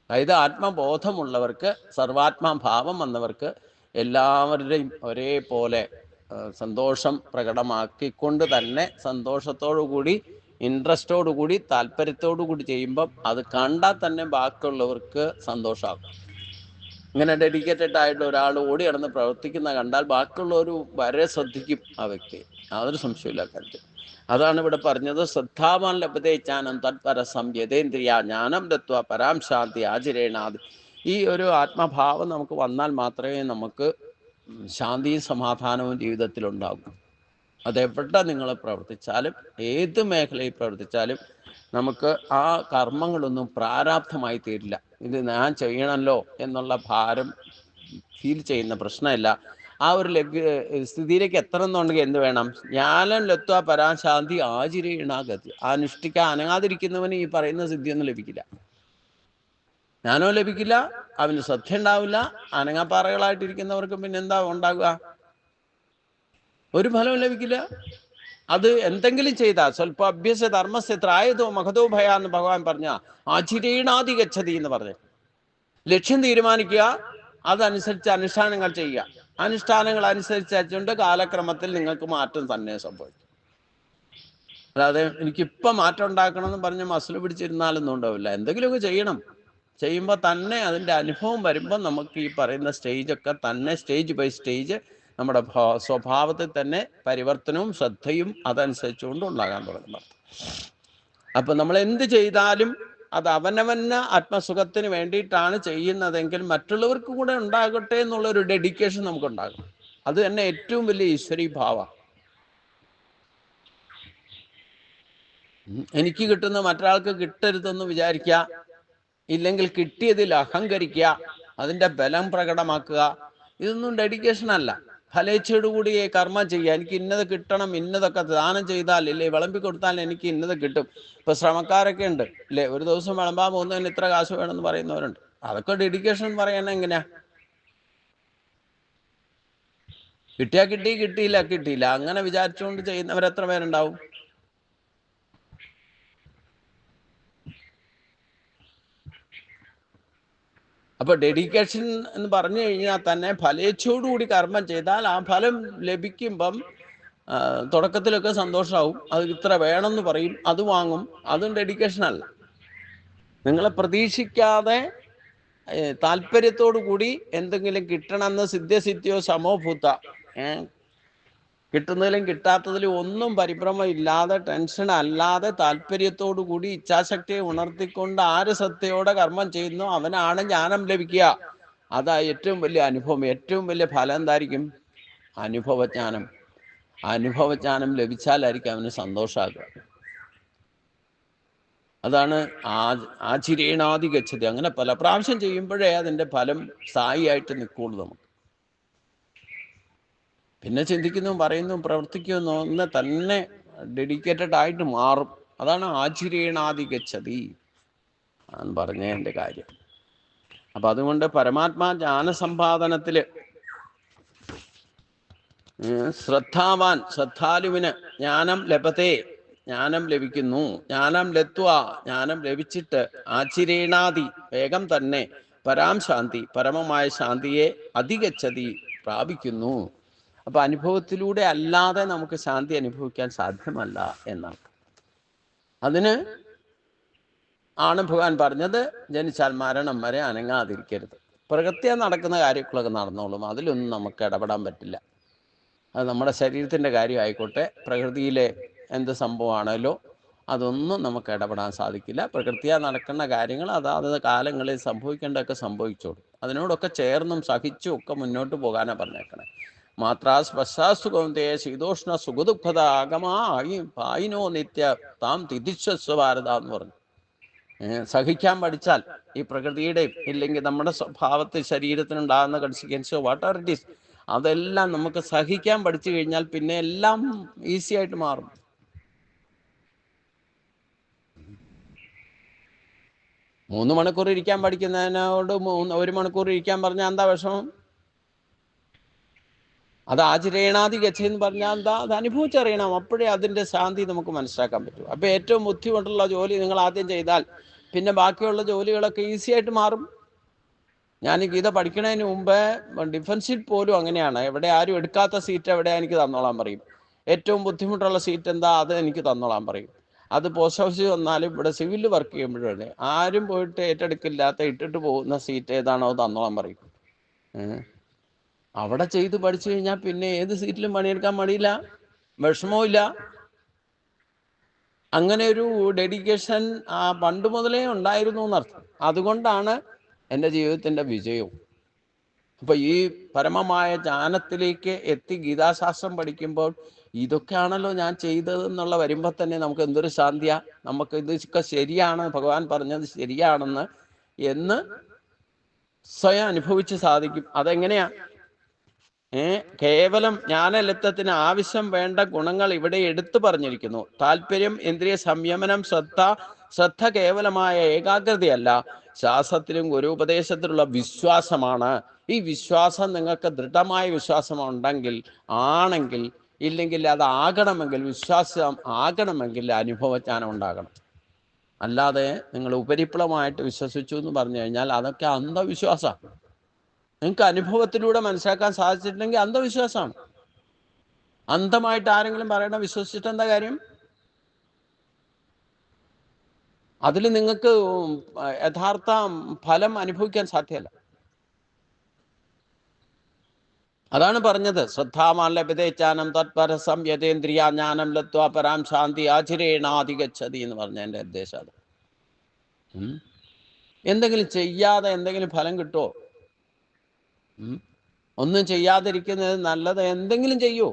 അതായത് ആത്മബോധമുള്ളവർക്ക്, സർവാത്മഭാവം വന്നവർക്ക് എല്ലാവരുടെയും ഒരേപോലെ സന്തോഷം പ്രകടമാക്കിക്കൊണ്ട് തന്നെ സന്തോഷത്തോടുകൂടി, ഇൻട്രസ്റ്റോടുകൂടി, താല്പര്യത്തോടുകൂടി ചെയ്യുമ്പം അത് കണ്ടാൽ തന്നെ ബാക്കിയുള്ളവർക്ക് സന്തോഷമാകും. ഇങ്ങനെ ഡെഡിക്കേറ്റഡ് ആയിട്ട് ഒരാൾ ഓടി നടന്ന് പ്രവർത്തിക്കുന്ന കണ്ടാൽ ബാക്കിയുള്ളവർ വളരെ ശ്രദ്ധിക്കും ആ വ്യക്തിയെ, യാതൊരു സംശയമില്ല കാര്യത്തിൽ. അതാണ് ഇവിടെ പറഞ്ഞത്, ശ്രദ്ധാവാൻ ലഭതേജ്ഞാനം തത്പര സംയതേന്ദ്രിയ ജ്ഞാനം ദത്വ പരാം ശാന്തി ആചരേണാത്. ഈ ഒരു ആത്മഭാവം നമുക്ക് വന്നാൽ മാത്രമേ നമുക്ക് ശാന്തിയും സമാധാനവും ജീവിതത്തിലുണ്ടാകും. അതെവിടെ നിങ്ങൾ പ്രവർത്തിച്ചാലും, ഏത് മേഖലയിൽ പ്രവർത്തിച്ചാലും നമുക്ക് ആ കർമ്മങ്ങളൊന്നും പ്രാരാബ്ധമായി തീരില്ല. ഇത് ഞാൻ ചെയ്യണമല്ലോ എന്നുള്ള ഭാരം ഫീൽ ചെയ്യുന്ന പ്രശ്നമില്ല. ആ ഒരു സ്ഥിതിയിലേക്ക് എത്തണമെന്നുണ്ടെങ്കിൽ എന്ത് വേണം? ജ്ഞാനം ലത്വ പരാശാന്തി ആചിരേണാഗതി. അനുഷ്ഠിക്കാൻ അനങ്ങാതിരിക്കുന്നവന് ഈ പറയുന്ന സിദ്ധിയൊന്നും ലഭിക്കില്ല, ജ്ഞാനവും ലഭിക്കില്ല, അവന് ശ്രദ്ധ ഉണ്ടാവില്ല. അനങ്ങാപ്പാറകളായിട്ടിരിക്കുന്നവർക്ക് പിന്നെ എന്താ ഉണ്ടാകുക? ഒരു ഫലവും ലഭിക്കില്ല. അത് എന്തെങ്കിലും ചെയ്താൽ സ്വല്പ അഭ്യസ ധർമ്മസ്യ ത്രായതോ മഹതോ ഭയ എന്ന് ഭഗവാൻ പറഞ്ഞ ആചിരേണാതി ഗച്ഛതി എന്ന് പറഞ്ഞു. ലക്ഷ്യം തീരുമാനിക്കുക, അതനുസരിച്ച് അനുഷ്ഠാനങ്ങൾ ചെയ്യുക. അനുഷ്ഠാനങ്ങൾ അനുസരിച്ചുകൊണ്ട് കാലക്രമത്തിൽ നിങ്ങൾക്ക് മാറ്റം തന്നെ സംഭവിക്കും. അല്ലാതെ എനിക്കിപ്പം മാറ്റം ഉണ്ടാക്കണമെന്ന് പറഞ്ഞ് മസിൽ പിടിച്ചിരുന്നാലൊന്നും ഉണ്ടാവില്ല. എന്തെങ്കിലുമൊക്കെ ചെയ്യണം. ചെയ്യുമ്പോൾ തന്നെ അതിൻ്റെ അനുഭവം വരുമ്പോൾ നമുക്ക് ഈ പറയുന്ന സ്റ്റേജൊക്കെ തന്നെ സ്റ്റേജ് ബൈ സ്റ്റേജ് നമ്മുടെ സ്വഭാവത്തിൽ തന്നെ പരിവർത്തനവും ശ്രദ്ധയും അതനുസരിച്ചുകൊണ്ട് ഉണ്ടാകാൻ തുടങ്ങുന്നത്. അപ്പൊ നമ്മൾ എന്ത് ചെയ്താലും അത് അവനവന് ആത്മസുഖത്തിന് വേണ്ടിയിട്ടാണ് ചെയ്യുന്നതെങ്കിൽ മറ്റുള്ളവർക്ക് കൂടെ ഉണ്ടാകട്ടെ എന്നുള്ളൊരു ഡെഡിക്കേഷൻ നമുക്കുണ്ടാകും. അത് തന്നെ ഏറ്റവും വലിയ ഈശ്വരീ ഭാവ. എനിക്ക് കിട്ടുന്ന മറ്റൊരാൾക്ക് കിട്ടരുതെന്ന് വിചാരിക്കുക, ഇല്ലെങ്കിൽ കിട്ടിയതിൽ അഹങ്കരിക്കുക, അതിന്റെ ബലം പ്രകടമാക്കുക, ഇതൊന്നും ഡെഡിക്കേഷൻ അല്ല. ഫലേച്ഛയോടുകൂടി കർമ്മം ചെയ്യുക. എനിക്ക് ഇന്നത് കിട്ടണം, ഇന്നതൊക്കെ ദാനം ചെയ്താൽ ഇല്ലേ വിളമ്പി കൊടുത്താൽ എനിക്ക് ഇന്നത് കിട്ടും. ഇപ്പൊ ശ്രമക്കാരൊക്കെ ഉണ്ട് ഇല്ലേ, ഒരു ദിവസം വിളമ്പാൻ പോകുന്നതിന് ഇത്ര കാശ് വേണമെന്ന് പറയുന്നവരുണ്ട്. അതൊക്കെ ഡെഡിക്കേഷൻ പറയാൻ എങ്ങനെയാ? കിട്ടിയാ കിട്ടി, കിട്ടിയില്ല കിട്ടിയില്ല, അങ്ങനെ വിചാരിച്ചുകൊണ്ട് ചെയ്യുന്നവരെത്ര പേരുണ്ടാവും? അപ്പൊ ഡെഡിക്കേഷൻ എന്ന് പറഞ്ഞു കഴിഞ്ഞാൽ തന്നെ ഫലേച്ഛയോടുകൂടി കർമ്മം ചെയ്താൽ ആ ഫലം ലഭിക്കുമ്പം തുടക്കത്തിലൊക്കെ സന്തോഷമാവും, അത് ഇത്ര വേണമെന്ന് പറയും, അത് വാങ്ങും. അതും ഡെഡിക്കേഷൻ അല്ല. നിങ്ങളെ പ്രതീക്ഷിക്കാതെ താല്പര്യത്തോടു കൂടി എന്തെങ്കിലും കിട്ടണമെന്ന് സിദ്ധ്യസിദ്ധിയോ സമോഭൂത, കിട്ടുന്നതിലും കിട്ടാത്തതിലും ഒന്നും പരിഭ്രമം ഇല്ലാതെ, ടെൻഷൻ അല്ലാതെ, താല്പര്യത്തോടു കൂടി ഇച്ഛാശക്തിയെ ഉണർത്തിക്കൊണ്ട് ആര് ശ്രദ്ധയോടെ കർമ്മം ചെയ്യുന്നു അവനാണ് ജ്ഞാനം ലഭിക്കുക. അതാ ഏറ്റവും വലിയ അനുഭവം. ഏറ്റവും വലിയ ഫലം എന്തായിരിക്കും? അനുഭവജ്ഞാനം. അനുഭവജ്ഞാനം ലഭിച്ചാലായിരിക്കും അവന് സന്തോഷമാകുക. അതാണ് ആചിരേണാദി ഗച്ഛതി. അങ്ങനെ പല പ്രാവശ്യം ചെയ്യുമ്പോഴേ അതിൻ്റെ ഫലം സ്ഥായിയായിട്ട് നിൽക്കുള്ളൂ. നമുക്ക് പിന്നെ ചിന്തിക്കുന്നു, പറയുന്നു, പ്രവർത്തിക്കുന്നു ഒന്ന് തന്നെ ഡെഡിക്കേറ്റഡ് ആയിട്ട് മാറും. അതാണ് ആചിരേണാദി ഗച്ഛതി എന്ന് പറഞ്ഞതിൻ്റെ കാര്യം. അപ്പൊ അതുകൊണ്ട് പരമാത്മാ ജ്ഞാനസമ്പാദനത്തില് ശ്രദ്ധാവാൻ, ശ്രദ്ധാലുവിന് ജ്ഞാനം ലഭത്തെ, ജ്ഞാനം ലഭിക്കുന്നു. ജ്ഞാനം ലത്വ, ജ്ഞാനം ലഭിച്ചിട്ട് ആചിരേണാദി, വേഗം തന്നെ പരാം ശാന്തി, പരമമായ ശാന്തിയെ അധിഗച്ഛതി, പ്രാപിക്കുന്നു. അപ്പൊ അനുഭവത്തിലൂടെ അല്ലാതെ നമുക്ക് ശാന്തി അനുഭവിക്കാൻ സാധ്യമല്ല എന്നാണ്. അതിന് ആണ് ഭഗവാൻ പറഞ്ഞത്, ജനിച്ചാൽ മരണം വരെ അനങ്ങാതിരിക്കരുത്. പ്രകൃതിയാ നടക്കുന്ന കാര്യങ്ങളൊക്കെ നടന്നോളും, അതിലൊന്നും നമുക്ക് ഇടപെടാൻ പറ്റില്ല. അത് നമ്മുടെ ശരീരത്തിൻ്റെ കാര്യമായിക്കോട്ടെ, പ്രകൃതിയിലെ എന്ത് സംഭവമാണല്ലോ അതൊന്നും നമുക്ക് ഇടപെടാൻ സാധിക്കില്ല. പ്രകൃതിയാ നടക്കുന്ന കാര്യങ്ങൾ അതാത് കാലങ്ങളിൽ സംഭവിക്കേണ്ടതൊക്കെ സംഭവിച്ചോളും. അതിനോടൊക്കെ ചേർന്നും സഹിച്ചും ഒക്കെ മുന്നോട്ട് പോകാനാണ് പറഞ്ഞേക്കണേ. മാത്രാ സ്പർശാസ്തു കൗന്ദേയ ശീതോഷ്ണ സുഖദുഃഖത ആഗമാ പായിനോ നിത്യ താം തിരിശ്വസ്വ ഭാരത എന്ന് പറഞ്ഞു. സഹിക്കാൻ പഠിച്ചാൽ ഈ പ്രകൃതിയുടെയും ഇല്ലെങ്കിൽ നമ്മുടെ സ്വഭാവത്തിൽ ശരീരത്തിനുണ്ടാകുന്ന കൺസിക്വൻസോ വാട്ട് ഇറ്റ് ഈസ്, അതെല്ലാം നമുക്ക് സഹിക്കാൻ പഠിച്ചു കഴിഞ്ഞാൽ പിന്നെ എല്ലാം ഈസി ആയിട്ട് മാറും. മൂന്ന് മണിക്കൂർ ഇരിക്കാൻ പഠിക്കുന്നതിനോട് 1 മണിക്കൂർ ഇരിക്കാൻ പറഞ്ഞാൽ എന്താ വിഷമം? അത് ആചിരേണാദി ഗച്ഛയെന്ന് പറഞ്ഞാൽ എന്താ? അത് അനുഭവിച്ചറിയണം. അപ്പോഴേ അതിൻ്റെ ശാന്തി നമുക്ക് മനസ്സിലാക്കാൻ പറ്റും. അപ്പോൾ ഏറ്റവും ബുദ്ധിമുട്ടുള്ള ജോലി നിങ്ങൾ ആദ്യം ചെയ്താൽ പിന്നെ ബാക്കിയുള്ള ജോലികളൊക്കെ ഈസി ആയിട്ട് മാറും. ഞാൻ ഈ ഗീത പഠിക്കുന്നതിന് മുമ്പ് ഡിഫൻസിൽ പോലും അങ്ങനെയാണ്. എവിടെ ആരും എടുക്കാത്ത സീറ്റ് എവിടെയാ എനിക്ക് തന്നോളാൻ പറയും. ഏറ്റവും ബുദ്ധിമുട്ടുള്ള സീറ്റ് എന്താ, അത് എനിക്ക് തന്നോളാൻ പറയും. അത് പോസ്റ്റ് ഓഫീസിൽ വന്നാലും ഇവിടെ സിവിലിൽ വർക്ക് ചെയ്യുമ്പോഴേ ആരും പോയിട്ട് ഏറ്റെടുക്കില്ലാത്ത ഇട്ടിട്ട് പോകുന്ന സീറ്റ് ഏതാണോ തന്നോളാൻ പറയും. അവിടെ ചെയ്ത് പഠിച്ചു കഴിഞ്ഞാൽ പിന്നെ ഏത് സീറ്റിലും പണിയെടുക്കാൻ മടിയില്ല, വിഷമവും ഇല്ല. അങ്ങനെ ഒരു ഡെഡിക്കേഷൻ പണ്ട് മുതലേ ഉണ്ടായിരുന്നു എന്നർത്ഥം. അതുകൊണ്ടാണ് എൻ്റെ ജീവിതത്തിൻ്റെ വിജയവും. അപ്പൊ ഈ പരമമായ ജ്ഞാനത്തിലേക്ക് എത്തി ഗീതാശാസ്ത്രം പഠിക്കുമ്പോൾ ഇതൊക്കെയാണല്ലോ ഞാൻ ചെയ്തതെന്നുള്ള വരുമ്പോൾ തന്നെ നമുക്ക് എന്തൊരു ശാന്തിയാ. നമുക്ക് ഇതൊക്കെ ശരിയാണ്, ഭഗവാൻ പറഞ്ഞത് ശരിയാണെന്ന് എന്ന് സ്വയം അനുഭവിച്ച് സാധിക്കും. അതെങ്ങനെയാ? കേവലം ജ്ഞാനലബ്ധത്തിന് ആവശ്യം വേണ്ട ഗുണങ്ങൾ ഇവിടെ എടുത്തു പറഞ്ഞിരിക്കുന്നു. താല്പര്യം, ഇന്ദ്രിയ സംയമനം, ശ്രദ്ധ കേവലമായ ഏകാഗ്രതയല്ല, ശാസ്ത്രത്തിലും ഗുരുപദേശത്തിലുള്ള വിശ്വാസമാണ്. ഈ വിശ്വാസം നിങ്ങൾക്ക് ദൃഢമായ വിശ്വാസം ആണെങ്കിൽ ഇല്ലെങ്കിൽ അത് ആകണമെങ്കിൽ, വിശ്വാസം ആകണമെങ്കിൽ അനുഭവജ്ഞാനം ഉണ്ടാകണം. അല്ലാതെ നിങ്ങൾ ഉപരിപ്ലവമായിട്ട് വിശ്വസിച്ചു എന്ന് പറഞ്ഞു കഴിഞ്ഞാൽ അതൊക്കെ അന്ധവിശ്വാസമാണ്. നിങ്ങൾക്ക് അനുഭവത്തിലൂടെ മനസ്സിലാക്കാൻ സാധിച്ചിട്ടുണ്ടെങ്കിൽ അന്ധവിശ്വാസമാണ്. അന്ധമായിട്ട് ആരെങ്കിലും പറയണ വിശ്വസിച്ചിട്ട് എന്താ കാര്യം? അതിൽ നിങ്ങൾക്ക് യഥാർത്ഥ ഫലം അനുഭവിക്കാൻ സാധ്യമല്ല. അതാണ് പറഞ്ഞത്, ശ്രദ്ധാമാൻ ലഭ്യതേച്ചാനം തത്പരസം യഥേന്ദ്രിയ ജ്ഞാനം ലത്വ പരാം ശാന്തി ആചിരേണാധിഗച്ഛതി എന്ന് പറഞ്ഞതിൻ്റെ ഉദ്ദേശം അത്. എന്തെങ്കിലും ചെയ്യാതെ എന്തെങ്കിലും ഫലം കിട്ടുമോ? ഒന്നും ചെയ്യാതിരിക്കുന്നത് നല്ലത്. എന്തെങ്കിലും ചെയ്യൂ.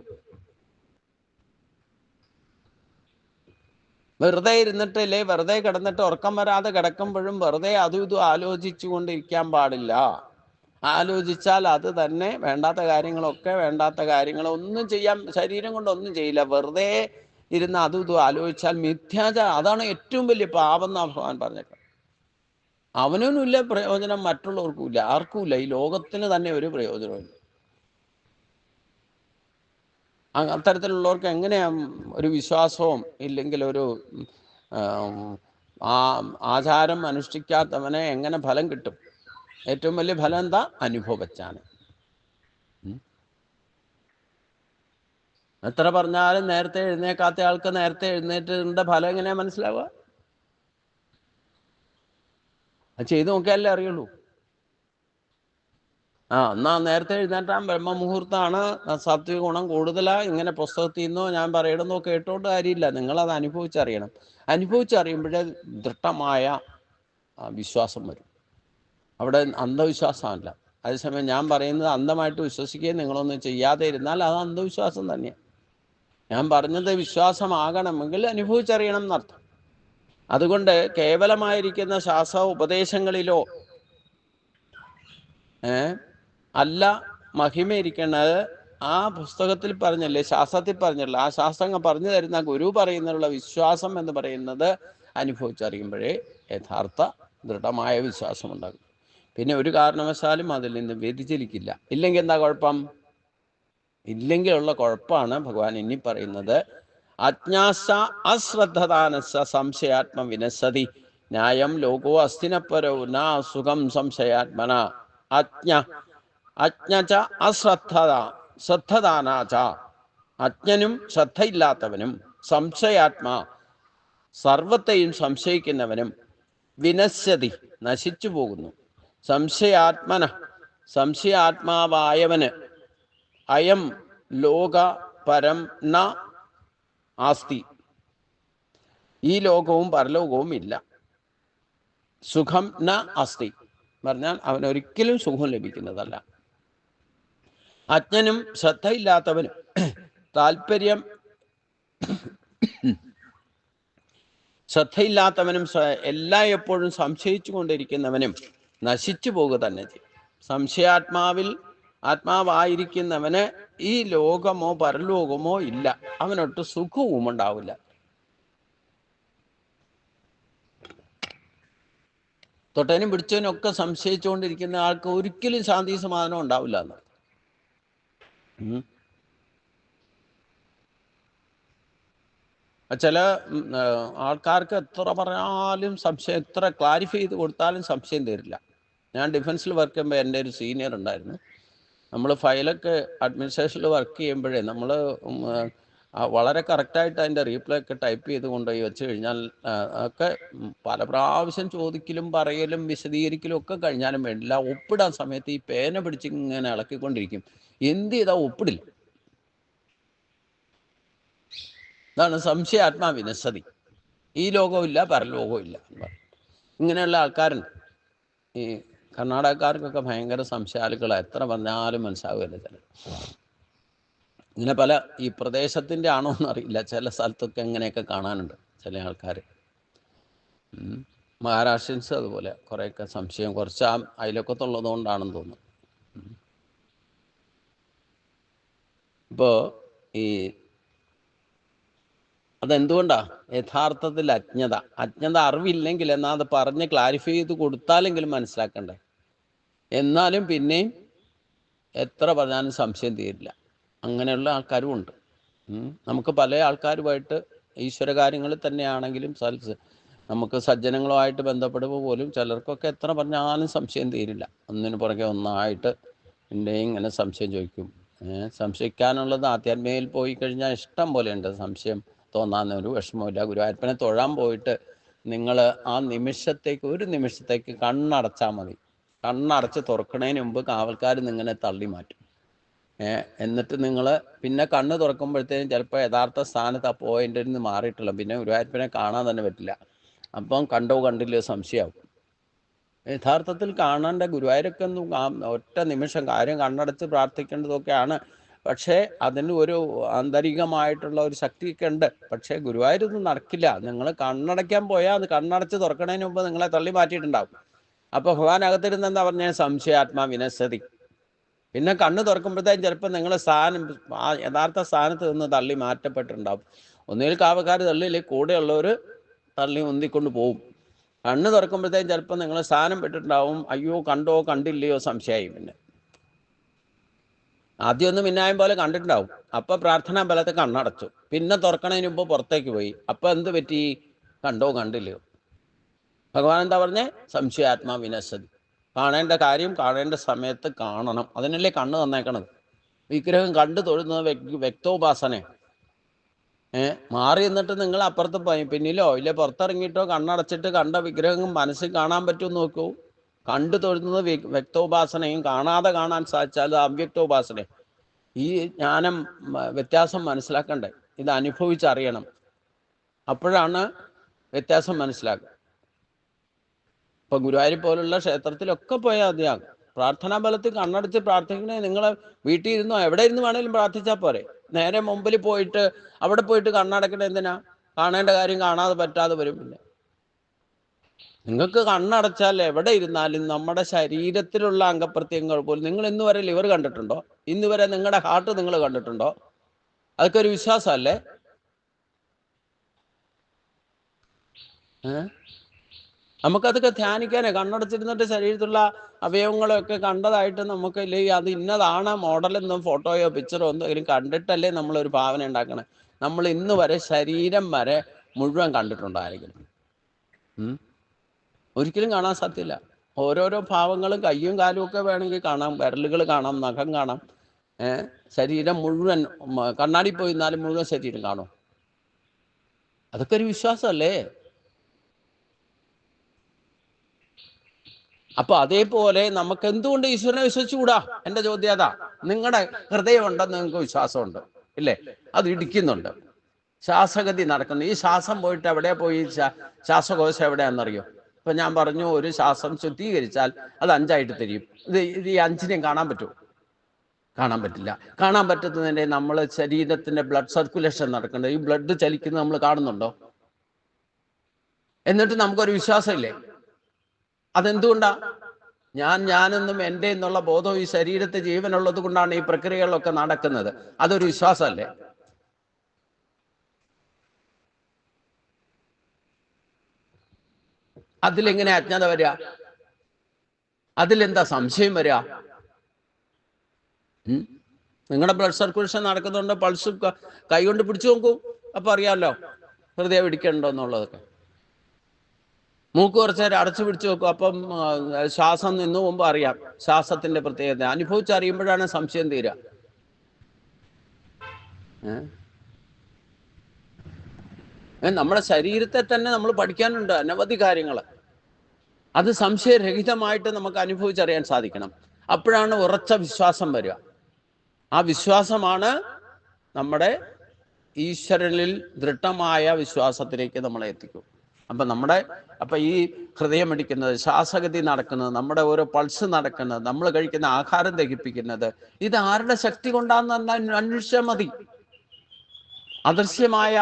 വെറുതെ ഇരുന്നിട്ടില്ലേ, വെറുതെ കിടന്നിട്ട് ഉറക്കം വരാതെ കിടക്കുമ്പോഴും വെറുതെ അതും ഇതും ആലോചിച്ചു കൊണ്ടിരിക്കാൻ പാടില്ല. ആലോചിച്ചാൽ അത് തന്നെ വേണ്ടാത്ത കാര്യങ്ങളൊക്കെ, വേണ്ടാത്ത കാര്യങ്ങളൊന്നും ചെയ്യാൻ ശരീരം കൊണ്ടൊന്നും ചെയ്യില്ല. വെറുതെ ഇരുന്ന് അതും ഇതും ആലോചിച്ചാൽ മിഥ്യാചാരം, അതാണ് ഏറ്റവും വലിയ പാപം എന്നാ ഭഗവാൻ പറഞ്ഞേക്കാം. അവനൊന്നുമില്ല പ്രയോജനം, മറ്റുള്ളവർക്കും ഇല്ല, ആർക്കുമില്ല. ഈ ലോകത്തിന് തന്നെ ഒരു പ്രയോജനമില്ല. അത്തരത്തിലുള്ളവർക്ക് എങ്ങനെയാ ഒരു വിശ്വാസവും ഇല്ലെങ്കിൽ ഒരു ആചാരം അനുഷ്ഠിക്കാത്തവനെ എങ്ങനെ ഫലം കിട്ടും? ഏറ്റവും വലിയ ഫലം എന്താ? അനുഭവച്ചാണ്. എത്ര പറഞ്ഞാലും നേരത്തെ എഴുന്നേക്കാത്ത ആൾക്ക് നേരത്തെ എഴുന്നേറ്റതിൻ്റെ ഫലം എങ്ങനെയാ മനസ്സിലാവുക? അത് ചെയ്ത് നോക്കിയാലേ അറിയുള്ളൂ. എന്നാ നേരത്തെ എഴുന്നേറ്റാൻ ബ്രഹ്മമുഹൂർത്തമാണ്, സാത്വിക ഗുണം കൂടുതലാണ്, ഇങ്ങനെ പുസ്തകത്തിൽ നിന്നോ ഞാൻ പറയണമെന്നോ കേട്ടോണ്ട് കാര്യമില്ല. നിങ്ങളത് അനുഭവിച്ചറിയണം. അനുഭവിച്ചറിയുമ്പോഴേ ദൃഢമായ വിശ്വാസം വരും. അവിടെ അന്ധവിശ്വാസമല്ല. അതേസമയം ഞാൻ പറയുന്നത് അന്ധമായിട്ട് വിശ്വസിക്കുകയും നിങ്ങളൊന്നും ചെയ്യാതെ ഇരുന്നാൽ അത് അന്ധവിശ്വാസം തന്നെയാണ്. ഞാൻ പറഞ്ഞത് വിശ്വാസമാകണമെങ്കിൽ അനുഭവിച്ചറിയണം എന്നർത്ഥം. അതുകൊണ്ട് കേവലമായിരിക്കുന്ന ശാസ്ത്ര ഉപദേശങ്ങളിലോ അല്ല മഹിമയിരിക്കുന്നത്. ആ പുസ്തകത്തിൽ പറഞ്ഞല്ലേ, ശാസ്ത്രത്തിൽ പറഞ്ഞല്ലോ, ആ ശാസ്ത്രങ്ങൾ പറഞ്ഞു തരുന്ന ഗുരു പറയുന്നതിലുള്ള വിശ്വാസം എന്ന് പറയുന്നത് അനുഭവിച്ചറിയുമ്പോഴേ യഥാർത്ഥ ദൃഢമായ വിശ്വാസം ഉണ്ടാകും. പിന്നെ ഒരു കാരണവശാലും അതിൽ നിന്ന് വ്യതിചലിക്കില്ല. ഇല്ലെങ്കിൽ എന്താ കുഴപ്പം? ഇല്ലെങ്കിലുള്ള കുഴപ്പമാണ് ഭഗവാൻ ഇനി പറയുന്നത്. അജ്ഞാസ അശ്രദ്ധദാനസ സംശയാത്മ വിനസതി ന്യായം ലോകോ അസ്ഥിനപ്പരോ നാ സുഖം സംശയാത്മന. അജ്ഞ ശ്രദ്ധദാനാച, അജ്ഞനും ശ്രദ്ധയില്ലാത്തവനും, സംശയാത്മാ സർവത്തെയും സംശയിക്കുന്നവനും, വിനശ്യതി നശിച്ചു പോകുന്നു, സംശയാത്മന സംശയാത്മാവായവന്, അയം ലോക പരം ന ആസ്തി, ഈ ലോകവും പരലോകവും ഇല്ല, സുഖം ന അസ്തി പറഞ്ഞാൽ അവനൊരിക്കലും സുഖം ലഭിക്കുന്നതല്ല. അജ്ഞനും ശ്രദ്ധയില്ലാത്തവനും, ശ്രദ്ധയില്ലാത്തവനും എല്ലായ്പ്പോഴും സംശയിച്ചു കൊണ്ടിരിക്കുന്നവനും നശിച്ചു പോകുക തന്നെ ചെയ്യും. ആത്മാവായിരിക്കുന്നവന് ഈ ലോകമോ പരലോകമോ ഇല്ല, അവനൊട്ട് സുഖവും ഉണ്ടാവില്ല. തൊട്ടനും പിടിച്ചവനും ഒക്കെ സംശയിച്ചുകൊണ്ടിരിക്കുന്ന ആൾക്ക് ഒരിക്കലും ശാന്തി സമാധാനം ഉണ്ടാവില്ല എന്ന്. ചില ആൾക്കാർക്ക് എത്ര പറഞ്ഞാലും സംശയം, എത്ര ക്ലാരിഫൈ ചെയ്ത് കൊടുത്താലും സംശയം തീരില്ല. ഞാൻ ഡിഫൻസിൽ വർക്ക് ചെയ്യുമ്പോൾ എൻ്റെ ഒരു സീനിയർ ഉണ്ടായിരുന്നു. നമ്മൾ ഫയലൊക്കെ അഡ്മിനിസ്ട്രേഷനിൽ വർക്ക് ചെയ്യുമ്പോഴേ നമ്മൾ വളരെ കറക്റ്റായിട്ട് അതിൻ്റെ റീപ്ലൈ ഒക്കെ ടൈപ്പ് ചെയ്ത് കൊണ്ടുപോയി വെച്ച് കഴിഞ്ഞാൽ ഒക്കെ പല പ്രാവശ്യം ചോദിക്കലും പറയലും വിശദീകരിക്കലും ഒക്കെ കഴിഞ്ഞാലും വേണ്ടില്ല, ഒപ്പിടാൻ സമയത്ത് ഈ പേന പിടിച്ച് ഇങ്ങനെ ഇളക്കിക്കൊണ്ടിരിക്കും. എന്ത് ചെയ്താൽ ഒപ്പിടില്ല. ഇതാണ് സംശയാത്മാവിനസതി. ഈ ലോകവും ഇല്ല, പരലോകവും ഇല്ല. ഇങ്ങനെയുള്ള ആൾക്കാരുണ്ട്. ഈ കർണാടകക്കാർക്കൊക്കെ ഭയങ്കര സംശയാലുക്കളാണ്. എത്ര പറഞ്ഞാലും മനസ്സിലാവുകയല്ല. ചില ഇങ്ങനെ പല ഈ പ്രദേശത്തിൻ്റെ ആണോ എന്നറിയില്ല, ചില സ്ഥലത്തൊക്കെ എങ്ങനെയൊക്കെ കാണാനുണ്ട് ചില ആൾക്കാർ. മഹാരാഷ്ട്രൻസ് അതുപോലെ കുറേയൊക്കെ സംശയം കുറച്ച് അയലൊക്കത്തുള്ളത് കൊണ്ടാണെന്ന് തോന്നുന്നു. ഇപ്പോൾ ഈ അതെന്തുകൊണ്ടാണ്? യഥാർത്ഥത്തിൽ അജ്ഞത അറിവില്ലെങ്കിൽ എന്നാൽ അത് പറഞ്ഞ് ക്ലാരിഫൈ ചെയ്ത് കൊടുത്താലെങ്കിലും മനസ്സിലാക്കണ്ടേ. എന്നാലും പിന്നെയും എത്ര പറഞ്ഞാലും സംശയം തീരില്ല. അങ്ങനെയുള്ള ആൾക്കാരും ഉണ്ട്. നമുക്ക് പല ആൾക്കാരുമായിട്ട് ഈശ്വര കാര്യങ്ങളിൽ തന്നെയാണെങ്കിലും നമുക്ക് സജ്ജനങ്ങളുമായിട്ട് ബന്ധപ്പെടുമ്പോൾ പോലും ചിലർക്കൊക്കെ എത്ര പറഞ്ഞാലും സംശയം തീരില്ല. ഒന്നിനു പുറകെ ഒന്നായിട്ട് എൻ്റെയും ഇങ്ങനെ സംശയം ചോദിക്കും. സംശയിക്കാനുള്ളത് ആധ്യാത്മികയിൽ പോയി കഴിഞ്ഞാൽ ഇഷ്ടം പോലെ ഉണ്ട്. സംശയം തോന്നാവുന്ന ഒരു വിഷമമില്ല. ഗുരുവായൂരപ്പനെ തൊഴാൻ പോയിട്ട് നിങ്ങൾ ആ നിമിഷത്തേക്ക്, ഒരു നിമിഷത്തേക്ക് കണ്ണടച്ചാൽ മതി. കണ്ണടച്ച് തുറക്കണതിന് മുമ്പ് കാവൽക്കാർ നിങ്ങളെ തള്ളി മാറ്റും. എന്നിട്ട് നിങ്ങൾ പിന്നെ കണ്ണ് തുറക്കുമ്പോഴത്തേനും ചിലപ്പോൾ യഥാർത്ഥ സ്ഥാനത്ത് ആ പോയിന്റിൽ നിന്ന് മാറിയിട്ടുള്ള പിന്നെ ഗുരുവായൂരപ്പനെ കാണാൻ തന്നെ പറ്റില്ല. അപ്പം കണ്ടോ കണ്ടില്ലയോ സംശയമാവും. യഥാർത്ഥത്തിൽ കാണേണ്ട ഗുരുവായൂരൊക്കെ ഒന്നും ഒറ്റ നിമിഷം കാര്യം കണ്ണടച്ച് പ്രാർത്ഥിക്കേണ്ടതൊക്കെയാണ്. പക്ഷേ അതിന് ഒരു ആന്തരികമായിട്ടുള്ള ഒരു ശക്തിയൊക്കെ ഉണ്ട്. പക്ഷേ ഗുരുവായൂരൊന്നും നടക്കില്ല. നിങ്ങൾ കണ്ണടയ്ക്കാൻ പോയാൽ അത് കണ്ണടച്ച് തുറക്കണതിന് മുമ്പ് നിങ്ങളെ തള്ളി മാറ്റിയിട്ടുണ്ടാവും. അപ്പോൾ ഭഗവാൻ അകത്തിരുന്ന് എന്താ പറഞ്ഞാൽ സംശയാത്മാ വിനശ്യതി. പിന്നെ കണ്ണ് തുറക്കുമ്പോഴത്തേക്കും ചിലപ്പോൾ നിങ്ങൾ ആ യഥാർത്ഥ സ്ഥാനത്ത് നിന്ന് തള്ളി മാറ്റപ്പെട്ടിട്ടുണ്ടാവും. ഒന്നുകിൽ കാവക്കാർ തള്ളിയില്ലേ കൂടെയുള്ളവർ തള്ളി ഉന്തിക്കൊണ്ട് പോവും. കണ്ണ് തുറക്കുമ്പോഴത്തേക്കും ചിലപ്പോൾ നിങ്ങൾ സ്ഥാനം പെട്ടിട്ടുണ്ടാവും. അയ്യോ കണ്ടോ കണ്ടില്ലയോ സംശയമായി. പിന്നെ ആദ്യമൊന്നും മിന്നായം പോലെ കണ്ടിട്ടുണ്ടാവും. അപ്പം പ്രാർത്ഥനാ ബലത്തെ കണ്ണടച്ചു. പിന്നെ തുറക്കണതിന് മുമ്പ് പുറത്തേക്ക് പോയി. അപ്പം എന്ത് പറ്റി? കണ്ടോ കണ്ടില്ലയോ. ഭഗവാൻ എന്താ പറഞ്ഞേ? സംശയാത്മാ വിനശ്യതി. കാണേണ്ട കാര്യം കാണേണ്ട സമയത്ത് കാണണം. അതിനല്ലേ കണ്ണ് തന്നേക്കണത്. വിഗ്രഹം കണ്ടു തൊഴുന്നത് വ്യക്തോപാസന. മാറി നിന്നിട്ട് നിങ്ങൾ അപ്പുറത്ത് പിന്നിലോ ഇല്ല പുറത്തിറങ്ങിയിട്ടോ കണ്ണടച്ചിട്ട് കണ്ട വിഗ്രഹം മനസ്സിൽ കാണാൻ പറ്റുമെന്ന് നോക്കൂ. കണ്ടു തൊഴുന്നത് വ്യക്തോപാസനയും കാണാതെ കാണാൻ സാധിച്ചാൽ അവ്യക്തോപാസന. ഈ ജ്ഞാനം വ്യത്യാസം മനസ്സിലാക്കണ്ടേ. ഇത് അനുഭവിച്ചറിയണം. അപ്പോഴാണ് വ്യത്യാസം മനസ്സിലാക്കുക. ഇപ്പൊ ഗുരുവായൂർ പോലുള്ള ക്ഷേത്രത്തിലൊക്കെ പോയാൽ മതിയാകും. പ്രാർത്ഥനാ ബലത്തിൽ കണ്ണടച്ച് പ്രാർത്ഥിക്കണേ. നിങ്ങൾ വീട്ടിൽ ഇരുന്നോ എവിടെ ഇരുന്ന് വേണേലും പ്രാർത്ഥിച്ചാൽ പോരെ. നേരെ മുമ്പിൽ പോയിട്ട് അവിടെ പോയിട്ട് കണ്ണടക്കണേ എന്തിനാ? കാണേണ്ട കാര്യം കാണാതെ പറ്റാതെ വരും. പിന്നെ നിങ്ങൾക്ക് കണ്ണടച്ചാൽ എവിടെ ഇരുന്നാലും നമ്മുടെ ശരീരത്തിലുള്ള അംഗപ്രത്യംഗങ്ങൾ പോലും. നിങ്ങൾ ഇന്ന് വരെ ലിവർ കണ്ടിട്ടുണ്ടോ? ഇന്ന് വരെ നിങ്ങളുടെ ഹാർട്ട് നിങ്ങൾ കണ്ടിട്ടുണ്ടോ? അതൊക്കെ ഒരു വിശ്വാസമല്ലേ? നമുക്കതൊക്കെ ധ്യാനിക്കാനേ. കണ്ണടച്ചിരുന്നിട്ട് ശരീരത്തിലുള്ള അവയവങ്ങളൊക്കെ കണ്ടതായിട്ട് നമുക്ക് ഇല്ലേ അത് ഇന്നതാണ് മോഡലെന്നും ഫോട്ടോയോ പിക്ചറോ എന്തെങ്കിലും കണ്ടിട്ടല്ലേ നമ്മളൊരു ഭാവന ഉണ്ടാക്കണേ. നമ്മൾ ഇന്ന് വരെ ശരീരം വരെ മുഴുവൻ കണ്ടിട്ടുണ്ടായിരിക്കണം. ഒരിക്കലും കാണാൻ സാധ്യമില്ല. ഓരോരോ ഭാവങ്ങളും കയ്യും കാലും ഒക്കെ വേണമെങ്കിൽ കാണാം. വിരലുകൾ കാണാം, നഖം കാണാം. ശരീരം മുഴുവൻ കണ്ണാടി പോയി ഇരുന്നാലും മുഴുവൻ ശരീരം കാണും. അതൊക്കെ ഒരു വിശ്വാസമല്ലേ? അപ്പൊ അതേപോലെ നമുക്ക് എന്തുകൊണ്ട് ഈശ്വരനെ വിശ്വസിച്ചുകൂടാ? എന്റെ ചോദ്യം അതാ. നിങ്ങളുടെ ഹൃദയം ഉണ്ടെന്ന് നിങ്ങൾക്ക് വിശ്വാസമുണ്ട് ഇല്ലേ? അത് ഇടിക്കുന്നുണ്ട്, ശ്വാസഗതി നടക്കുന്നു. ഈ ശ്വാസം പോയിട്ട് എവിടെ പോയി? ശ്വാസകോശം എവിടെയാണെന്നറിയോ? ഇപ്പൊ ഞാൻ പറഞ്ഞു ഒരു ശ്വാസം ശുദ്ധീകരിച്ചാൽ അത് 5ആയിട്ട് തിരിയും. ഇത് ഈ 5നെയും കാണാൻ പറ്റുമോ? കാണാൻ പറ്റില്ല. കാണാൻ പറ്റുന്നതിൻ്റെ നമ്മൾ ശരീരത്തിന്റെ ബ്ലഡ് സർക്കുലേഷൻ നടക്കുന്നത്, ഈ ബ്ലഡ് ചലിക്കുന്നത് നമ്മൾ കാണുന്നുണ്ടോ? എന്നിട്ട് നമുക്കൊരു വിശ്വാസമില്ലേ? അതെന്തുകൊണ്ടാ? ഞാനെന്നും എൻ്റെ എന്നുള്ള ബോധം ഈ ശരീരത്തെ ജീവനുള്ളത് കൊണ്ടാണ് ഈ പ്രക്രിയകളൊക്കെ നടക്കുന്നത്. അതൊരു വിശ്വാസമല്ലേ? അതിലെങ്ങനെ അജ്ഞത വരിക? അതിലെന്താ സംശയം വരിക? നിങ്ങളുടെ ബ്ലഡ് സർക്കുലേഷൻ നടക്കുന്നുണ്ട്. പൾസ് കൈകൊണ്ട് പിടിച്ചു നോക്കൂ. അപ്പൊ അറിയാമല്ലോ ഹൃദയം ഇടിക്കണ്ടോ എന്നുള്ളതൊക്കെ. മൂക്ക് കുറച്ച് നേരം അടച്ചു പിടിച്ചു നോക്കും. അപ്പം ശ്വാസം നിന്നു പോകുമ്പോൾ അറിയാം. ശ്വാസത്തിന്റെ പ്രത്യേകത അനുഭവിച്ചറിയുമ്പോഴാണ് സംശയം തീരുക. നമ്മുടെ ശരീരത്തെ തന്നെ നമ്മൾ പഠിക്കാനുണ്ട് അനവധി കാര്യങ്ങൾ. അത് സംശയരഹിതമായിട്ട് നമുക്ക് അനുഭവിച്ചറിയാൻ സാധിക്കണം. അപ്പോഴാണ് ഉറച്ച വിശ്വാസം വരിക. ആ വിശ്വാസമാണ് നമ്മുടെ ഈശ്വരനിൽ ദൃഢമായ വിശ്വാസത്തിലേക്ക് നമ്മളെ എത്തിക്കും. അപ്പൊ ഈ ഹൃദയമിടിക്കുന്നത്, ശ്വാസഗതി നടക്കുന്നത്, നമ്മുടെ ഓരോ പൾസ് നടക്കുന്നത്, നമ്മൾ കഴിക്കുന്ന ആഹാരം ദഹിപ്പിക്കുന്നത്, ഇത് ആരുടെ ശക്തി കൊണ്ടാന്ന് അന്വേഷിച്ചാൽ മതി. അദൃശ്യമായ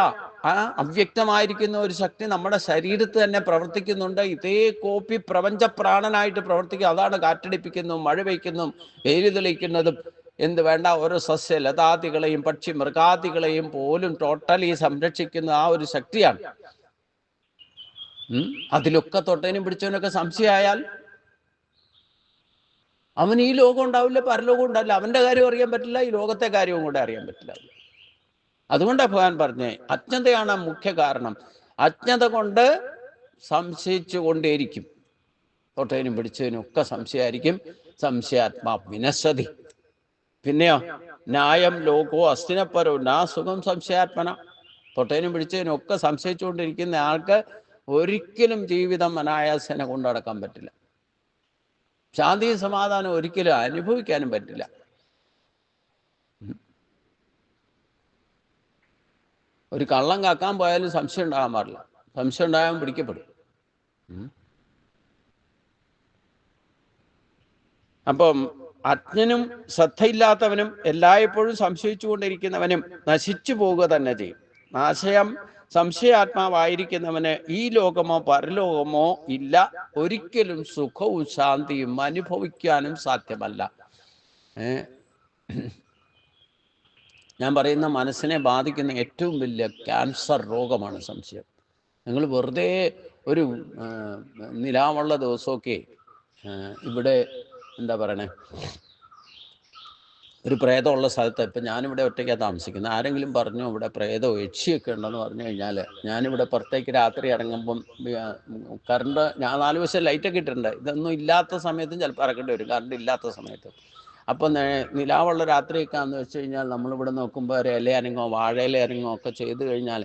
അവ്യക്തമായിരിക്കുന്ന ഒരു ശക്തി നമ്മുടെ ശരീരത്തിൽ തന്നെ പ്രവർത്തിക്കുന്നുണ്ട്. ഇതേ കോപ്പി പ്രപഞ്ച പ്രാണനായിട്ട് പ്രവർത്തിക്കും. അതാണ് കാറ്റടിപ്പിക്കുന്നു, മഴ പെയ്ക്കുന്നു, വെയിൽ തെളിക്കുന്നതും എന്ത് വേണ്ട ഓരോ സസ്യ ലതാദികളെയും പക്ഷി മൃഗാദികളെയും പോലും ടോട്ടലി സംരക്ഷിക്കുന്ന ആ ഒരു ശക്തിയാണ്. അതിലൊക്കെ തൊട്ടേനും പിടിച്ചവനൊക്കെ സംശയമായാൽ അവൻ ഈ ലോകം ഉണ്ടാവില്ല, പരലോകം ഉണ്ടാവില്ല. അവന്റെ കാര്യം അറിയാൻ പറ്റില്ല, ഈ ലോകത്തെ കാര്യവും കൂടെ അറിയാൻ പറ്റില്ല. അതുകൊണ്ടാണ് ഭഗവാൻ പറഞ്ഞേ അജ്ഞതയാണ് മുഖ്യ കാരണം. അജ്ഞത കൊണ്ട് സംശയിച്ചു കൊണ്ടേയിരിക്കും. തൊട്ടേനും പിടിച്ചതിനും ഒക്കെ സംശയമായിരിക്കും. സംശയാത്മാ വിനശ്യതി. പിന്നെയോ ന്യായം ലോകോ അസ്ഥിനപ്പരോ നാ സുഖം സംശയാത്മന. തൊട്ടേനും പിടിച്ചതിനും ഒക്കെ സംശയിച്ചുകൊണ്ടിരിക്കുന്ന ആൾക്ക് ഒരിക്കലും ജീവിതം അനായാസനെ കൊണ്ടു നടക്കാൻ പറ്റില്ല. ശാന്തിയും സമാധാനം ഒരിക്കലും അനുഭവിക്കാനും പറ്റില്ല. ഒരു കള്ളം കാക്കാൻ പോയാലും സംശയം ഉണ്ടാകാൻ പാടില്ല. സംശയം ഉണ്ടായാൽ പിടിക്കപ്പെടും. അപ്പം അജ്ഞനും ശ്രദ്ധയില്ലാത്തവനും എല്ലായ്പ്പോഴും സംശയിച്ചുകൊണ്ടിരിക്കുന്നവനും നശിച്ചു പോവുക തന്നെ ചെയ്യും. സംശയാത്മാവായിരിക്കുന്നവന് ഈ ലോകമോ പരലോകമോ ഇല്ല. ഒരിക്കലും സുഖവും ശാന്തിയും അനുഭവിക്കാനും സാധ്യമല്ല. ഞാൻ പറയുന്ന മനസ്സിനെ ബാധിക്കുന്ന ഏറ്റവും വലിയ ക്യാൻസർ രോഗമാണ് സംശയം. നിങ്ങൾ വെറുതെ ഒരു നിലാവുള്ള ദിവസമൊക്കെ ഇവിടെ എന്താ പറയണേ, ഒരു പ്രേതമുള്ള സ്ഥലത്ത്, ഇപ്പം ഞാനിവിടെ ഒറ്റയ്ക്കാണ് താമസിക്കുന്നത്, ആരെങ്കിലും പറഞ്ഞു ഇവിടെ പ്രേതോ യക്ഷിയൊക്കെ ഉണ്ടെന്ന് പറഞ്ഞു കഴിഞ്ഞാൽ, ഞാനിവിടെ പുറത്തേക്ക് രാത്രി ഇറങ്ങുമ്പം കറണ്ട്, ഞാൻ 4 വശം ലൈറ്റൊക്കെ ഇട്ടിട്ടുണ്ട്, ഇതൊന്നും ഇല്ലാത്ത സമയത്തും ചിലപ്പോൾ ഇറക്കേണ്ടി വരും, കറണ്ട് ഇല്ലാത്ത സമയത്ത്. അപ്പം നിലാവുള്ള രാത്രിയൊക്കെ ആണെന്ന് വെച്ച് കഴിഞ്ഞാൽ നമ്മളിവിടെ നോക്കുമ്പോൾ ഒരു ഇല അനങ്ങോ വാഴയില അനങ്ങോ ഒക്കെ ചെയ്ത് കഴിഞ്ഞാൽ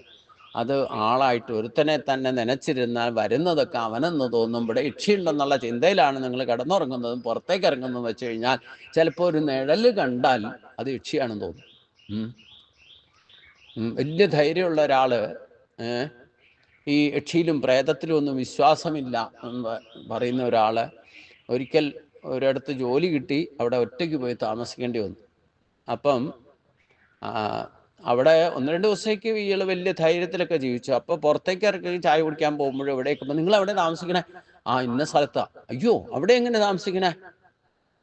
അത് ആളായിട്ട് ഒരുത്തനെ തന്നെ നനച്ചിരുന്നാൽ വരുന്നതൊക്കെ അവനെന്ന് തോന്നും. ഇവിടെ യക്ഷിയുണ്ടെന്നുള്ള ചിന്തയിലാണ് നിങ്ങൾ കിടന്നുറങ്ങുന്നതും പുറത്തേക്ക് ഇറങ്ങുന്നതെന്ന് വെച്ച് കഴിഞ്ഞാൽ ചിലപ്പോൾ ഒരു നിഴല് കണ്ടാൽ അത് യക്ഷിയാണെന്ന് തോന്നും. വലിയ ധൈര്യമുള്ള ഒരാൾ ഈ യക്ഷിയിലും പ്രേതത്തിലും ഒന്നും വിശ്വാസമില്ല എന്ന് പറയുന്ന ഒരാൾ ഒരിക്കൽ ഒരിടത്ത് ജോലി കിട്ടി, അവിടെ ഒറ്റയ്ക്ക് പോയി താമസിക്കേണ്ടി വന്നു. അപ്പം അവിടെ 1-2 ദിവസത്തേക്ക് ഇയാൾ വലിയ ധൈര്യത്തിലൊക്കെ ജീവിച്ചു. അപ്പോൾ പുറത്തേക്ക് ഇറക്കി ചായ കുടിക്കാൻ പോകുമ്പോഴും എവിടേക്ക് നിങ്ങൾ എവിടെ താമസിക്കണേ? ഇന്ന സ്ഥലത്താ. അയ്യോ, അവിടെ എങ്ങനെ താമസിക്കണേ?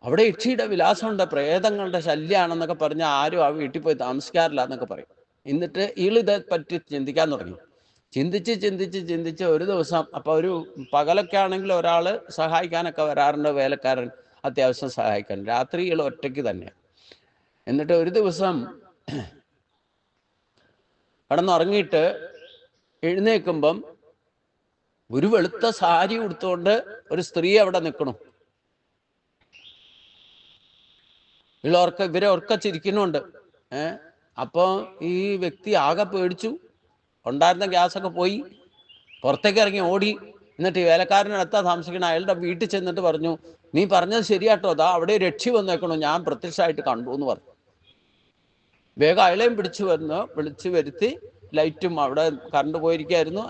അവിടെ യക്ഷിയുടെ വിലാസമുണ്ട്, പ്രേതങ്ങളുടെ ശല്യമാണെന്നൊക്കെ പറഞ്ഞ് ആരും ആ വീട്ടിൽ പോയി താമസിക്കാറില്ല എന്നൊക്കെ പറയും. എന്നിട്ട് ഇയാളിതെ പറ്റി ചിന്തിക്കാൻ തുടങ്ങി. ചിന്തിച്ച് ഒരു ദിവസം, അപ്പോൾ ഒരു പകലൊക്കെ ആണെങ്കിൽ ഒരാൾ സഹായിക്കാനൊക്കെ വരാറുണ്ട്, വേലക്കാരൻ അത്യാവശ്യം സഹായിക്കാൻ. രാത്രി ഇയാൾ ഒറ്റയ്ക്ക് തന്നെ. എന്നിട്ട് ഒരു ദിവസം കിടന്നുറങ്ങിയിട്ട് എഴുന്നേൽക്കുമ്പം ഒരു വെളുത്ത സാരി ഉടുത്തുകൊണ്ട് ഒരു സ്ത്രീ അവിടെ നിൽക്കണു. ഇവരെ ഉറക്ക ചിരിക്കുന്നുണ്ട്. അപ്പോൾ ഈ വ്യക്തി ആകെ പേടിച്ചു. ഉണ്ടായിരുന്ന ഗ്യാസൊക്കെ പോയി, പുറത്തേക്ക് ഇറങ്ങി ഓടി. എന്നിട്ട് ഈ വേലക്കാരനടുത്താ താമസിക്കണം, അയാളുടെ വീട്ടിൽ ചെന്നിട്ട് പറഞ്ഞു, നീ പറഞ്ഞത് ശരിയാട്ടോ, അതാ അവിടെ രക്ഷി വന്നേക്കണു, ഞാൻ പ്രത്യക്ഷമായിട്ട് കണ്ടു എന്ന് പറഞ്ഞു. വേഗം അയാളെയും വിളിച്ചു വരുത്തി. ലൈറ്റും അവിടെ കറണ്ട് പോയിരിക്കായിരുന്നു,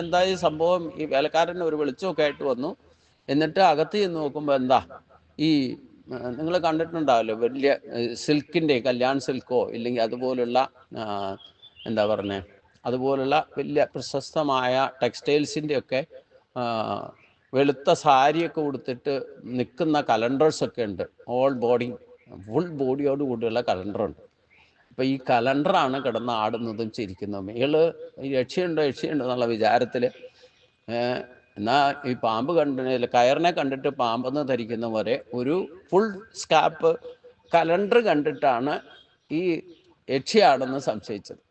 എന്തായി സംഭവം, ഈ വേലക്കാരന് ഒരു വെളിച്ചമൊക്കെ ആയിട്ട് വന്നു. എന്നിട്ട് അകത്ത് ചെന്ന് നോക്കുമ്പോൾ ഈ നിങ്ങൾ കണ്ടിട്ടുണ്ടാവല്ലോ, വലിയ സിൽക്കിൻ്റെ, കല്യാൺ സിൽക്കോ ഇല്ലെങ്കിൽ അതുപോലുള്ള എന്താ പറഞ്ഞേ, അതുപോലുള്ള വലിയ പ്രശസ്തമായ ടെക്സ്റ്റൈൽസിൻ്റെ ഒക്കെ വെളുത്ത സാരിയൊക്കെ ഉടുത്തിട്ട് നിൽക്കുന്ന കലണ്ടേഴ്സൊക്കെ ഉണ്ട്. ഫുൾ ബോഡിയോട് കൂടിയുള്ള കലണ്ടറുണ്ട്. അപ്പം ഈ കലണ്ടറാണ് കിടന്ന് ആടുന്നതും ചിരിക്കുന്നതും. ഇയാള് യക്ഷിയുണ്ടോ എന്നുള്ള വിചാരത്തിൽ, എന്നാൽ ഈ പാമ്പ് കയറിനെ കണ്ടിട്ട് പാമ്പെന്ന് ധരിക്കുന്ന പോലെ ഒരു ഫുൾ സ്കാപ്പ് കലണ്ടർ കണ്ടിട്ടാണ് ഈ യക്ഷിയാണെന്ന് സംശയിച്ചത്.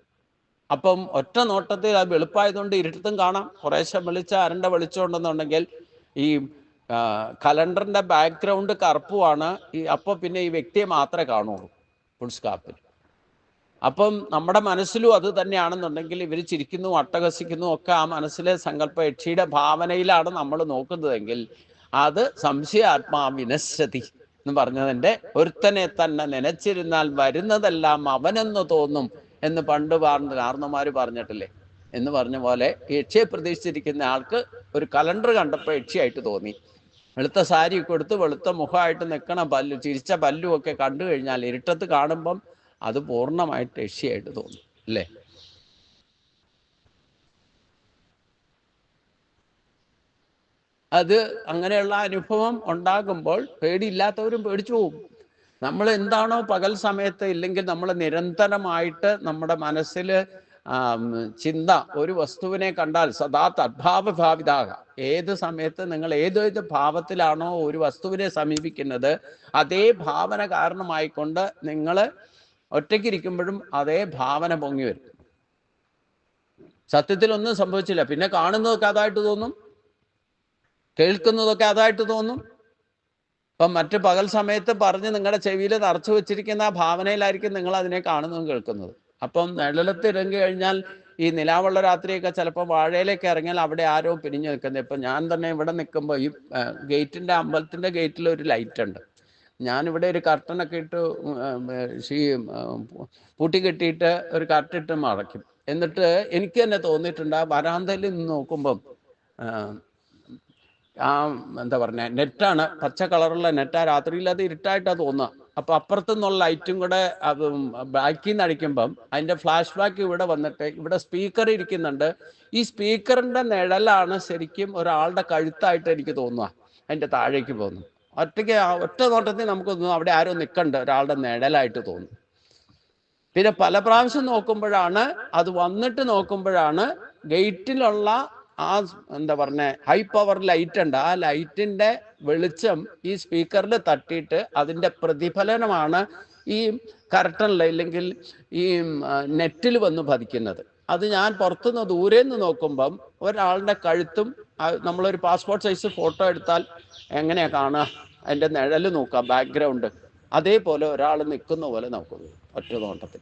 അപ്പം ഒറ്റ നോട്ടത്തിൽ അത് വെളുപ്പായതുകൊണ്ട് ഇരുട്ടത്തും കാണാം. കുറേശ്ശെ അരണ്ട വെളിച്ചമുണ്ടെന്നുണ്ടെങ്കിൽ ഈ കലണ്ടറിൻ്റെ ബാക്ക്ഗ്രൗണ്ട് കറുപ്പുമാണ്. അപ്പോൾ പിന്നെ ഈ വ്യക്തിയെ മാത്രമേ കാണുള്ളൂ ഫുൾ സ്കാപ്പിൽ. അപ്പം നമ്മുടെ മനസ്സിലും അത് തന്നെയാണെന്നുണ്ടെങ്കിൽ ഇവർ ചിരിക്കുന്നു, അട്ടഹസിക്കുന്നു ഒക്കെ ആ മനസ്സിലെ സങ്കല്പ യക്ഷിയുടെ ഭാവനയിലാണ് നമ്മൾ നോക്കുന്നതെങ്കിൽ അത് സംശയാത്മാ വിനശ്യതി എന്ന് പറഞ്ഞതിൻ്റെ ഒരുത്തനെ തന്നെ നനച്ചിരുന്നാൽ വരുന്നതെല്ലാം അവനെന്ന് തോന്നും എന്ന് പണ്ട് കാരണന്മാർ പറഞ്ഞിട്ടില്ലേ എന്ന് പറഞ്ഞ പോലെ യക്ഷിയെ പ്രതീക്ഷിച്ചിരിക്കുന്ന ആൾക്ക് ഒരു കലണ്ടർ കണ്ടപ്പോൾ യക്ഷിയായിട്ട് തോന്നി. വെളുത്ത സാരിയൊക്കെ എടുത്ത് വെളുത്ത മുഖമായിട്ട് നിൽക്കണ ചിരിച്ച പല്ലും ഒക്കെ കണ്ടു കഴിഞ്ഞാൽ ഇരുട്ടത്ത് കാണുമ്പം അത് പൂർണ്ണമായിട്ട് യക്ഷിയായിട്ട് തോന്നും അല്ലേ? അത് അങ്ങനെയുള്ള അനുഭവം ഉണ്ടാകുമ്പോൾ പേടിയില്ലാത്തവരും പേടിച്ചു പോകും. നമ്മൾ എന്താണോ പകൽ സമയത്ത് ഇല്ലെങ്കിൽ നമ്മൾ നിരന്തരമായിട്ട് നമ്മുടെ മനസ്സിൽ ചിന്ത ഒരു വസ്തുവിനെ കണ്ടാൽ സദാ തദ്ഭാവഭാവിതാകാം. ഏത് സമയത്ത് നിങ്ങൾ ഏതേത് ഭാവത്തിലാണോ ഒരു വസ്തുവിനെ സമീപിക്കുന്നത് അതേ ഭാവന കാരണമായിക്കൊണ്ട് നിങ്ങൾ ഒറ്റയ്ക്കിരിക്കുമ്പോഴും അതേ ഭാവന പൊങ്ങി വരും. സത്യത്തിൽ ഒന്നും സംഭവിച്ചില്ല, പിന്നെ കാണുന്നതൊക്കെ അതായിട്ട് തോന്നും, കേൾക്കുന്നതൊക്കെ അതായിട്ട് തോന്നും. അപ്പം മറ്റ് പകൽ സമയത്ത് പറഞ്ഞ് നിങ്ങളുടെ ചെവിയിൽ നിറച്ചു വെച്ചിരിക്കുന്ന ആ ഭാവനയിലായിരിക്കും നിങ്ങൾ അതിനെ കാണുന്നതും കേൾക്കുന്നത്. അപ്പം നിഴലത്ത് ഇറങ്ങി കഴിഞ്ഞാൽ ഈ നിലാവുള്ള രാത്രിയൊക്കെ ചിലപ്പോൾ വാഴയിലേക്ക് ഇറങ്ങിയാൽ അവിടെ ആരോ പിരിഞ്ഞു നിൽക്കുന്നത്. ഇപ്പം ഞാൻ തന്നെ ഇവിടെ നിൽക്കുമ്പോൾ ഈ ഗേറ്റിൻ്റെ, അമ്പലത്തിൻ്റെ ഗേറ്റിൽ ഒരു ലൈറ്റ് ഉണ്ട്. ഞാനിവിടെ ഒരു കർട്ടനൊക്കെ ഇട്ട് പൂട്ടി കെട്ടിയിട്ട് ഒരു കർട്ടിട്ട് മടക്കും. എന്നിട്ട് എനിക്ക് തന്നെ തോന്നിയിട്ടുണ്ട് ആ വരാന്തയിൽ നിന്ന് നോക്കുമ്പം ആ എന്താ പറഞ്ഞ നെറ്റാണ്, പച്ച കളറുള്ള നെറ്റാ. രാത്രിയിൽ അത് ഇരുട്ടായിട്ടാണ് തോന്നുക. അപ്പൊ അപ്പുറത്തു നിന്നുള്ള ലൈറ്റും കൂടെ ബാക്കിൽ നിന്ന് അടിക്കുമ്പം അതിന്റെ ഫ്ലാഷ് ബാക്ക് ഇവിടെ വന്നിട്ട് ഇവിടെ സ്പീക്കർ ഇരിക്കുന്നുണ്ട്. ഈ സ്പീക്കറിന്റെ നിഴലാണ് ശരിക്കും ഒരാളുടെ കഴുത്തായിട്ട് എനിക്ക് തോന്നുക, അതിന്റെ താഴേക്ക് പോകുന്നു. ഒറ്റ നോട്ടത്തിൽ നമുക്കൊന്നും അവിടെ ആരും നിൽക്കണ്ട, ഒരാളുടെ നിഴലായിട്ട് തോന്നും. പിന്നെ പല പ്രാവശ്യം നോക്കുമ്പോഴാണ്, അത് വന്നിട്ട് നോക്കുമ്പോഴാണ് ഗേറ്റിലുള്ള ആ എന്താ പറഞ്ഞ ഹൈ പവർ ലൈറ്റ് ഉണ്ട്, ആ ലൈറ്റിന്റെ വെളിച്ചം ഈ സ്പീക്കറിൽ തട്ടിയിട്ട് അതിന്റെ പ്രതിഫലനമാണ് ഈ കർട്ടനിൽ ഇല്ലെങ്കിൽ ഈ നെറ്റിൽ വന്ന് പതിക്കുന്നത്. അത് ഞാൻ പുറത്തുനിന്ന് ദൂരെ നിന്ന് നോക്കുമ്പം ഒരാളുടെ കഴുത്തും, നമ്മളൊരു പാസ്പോർട്ട് സൈസ് ഫോട്ടോ എടുത്താൽ എങ്ങനെയാ കാണുക, അതിന്റെ നിഴല് നോക്കാം, ബാക്ക്ഗ്രൗണ്ട് അതേപോലെ ഒരാൾ നിൽക്കുന്ന പോലെ നോക്കുന്നു ഒറ്റ നോട്ടത്തിൽ.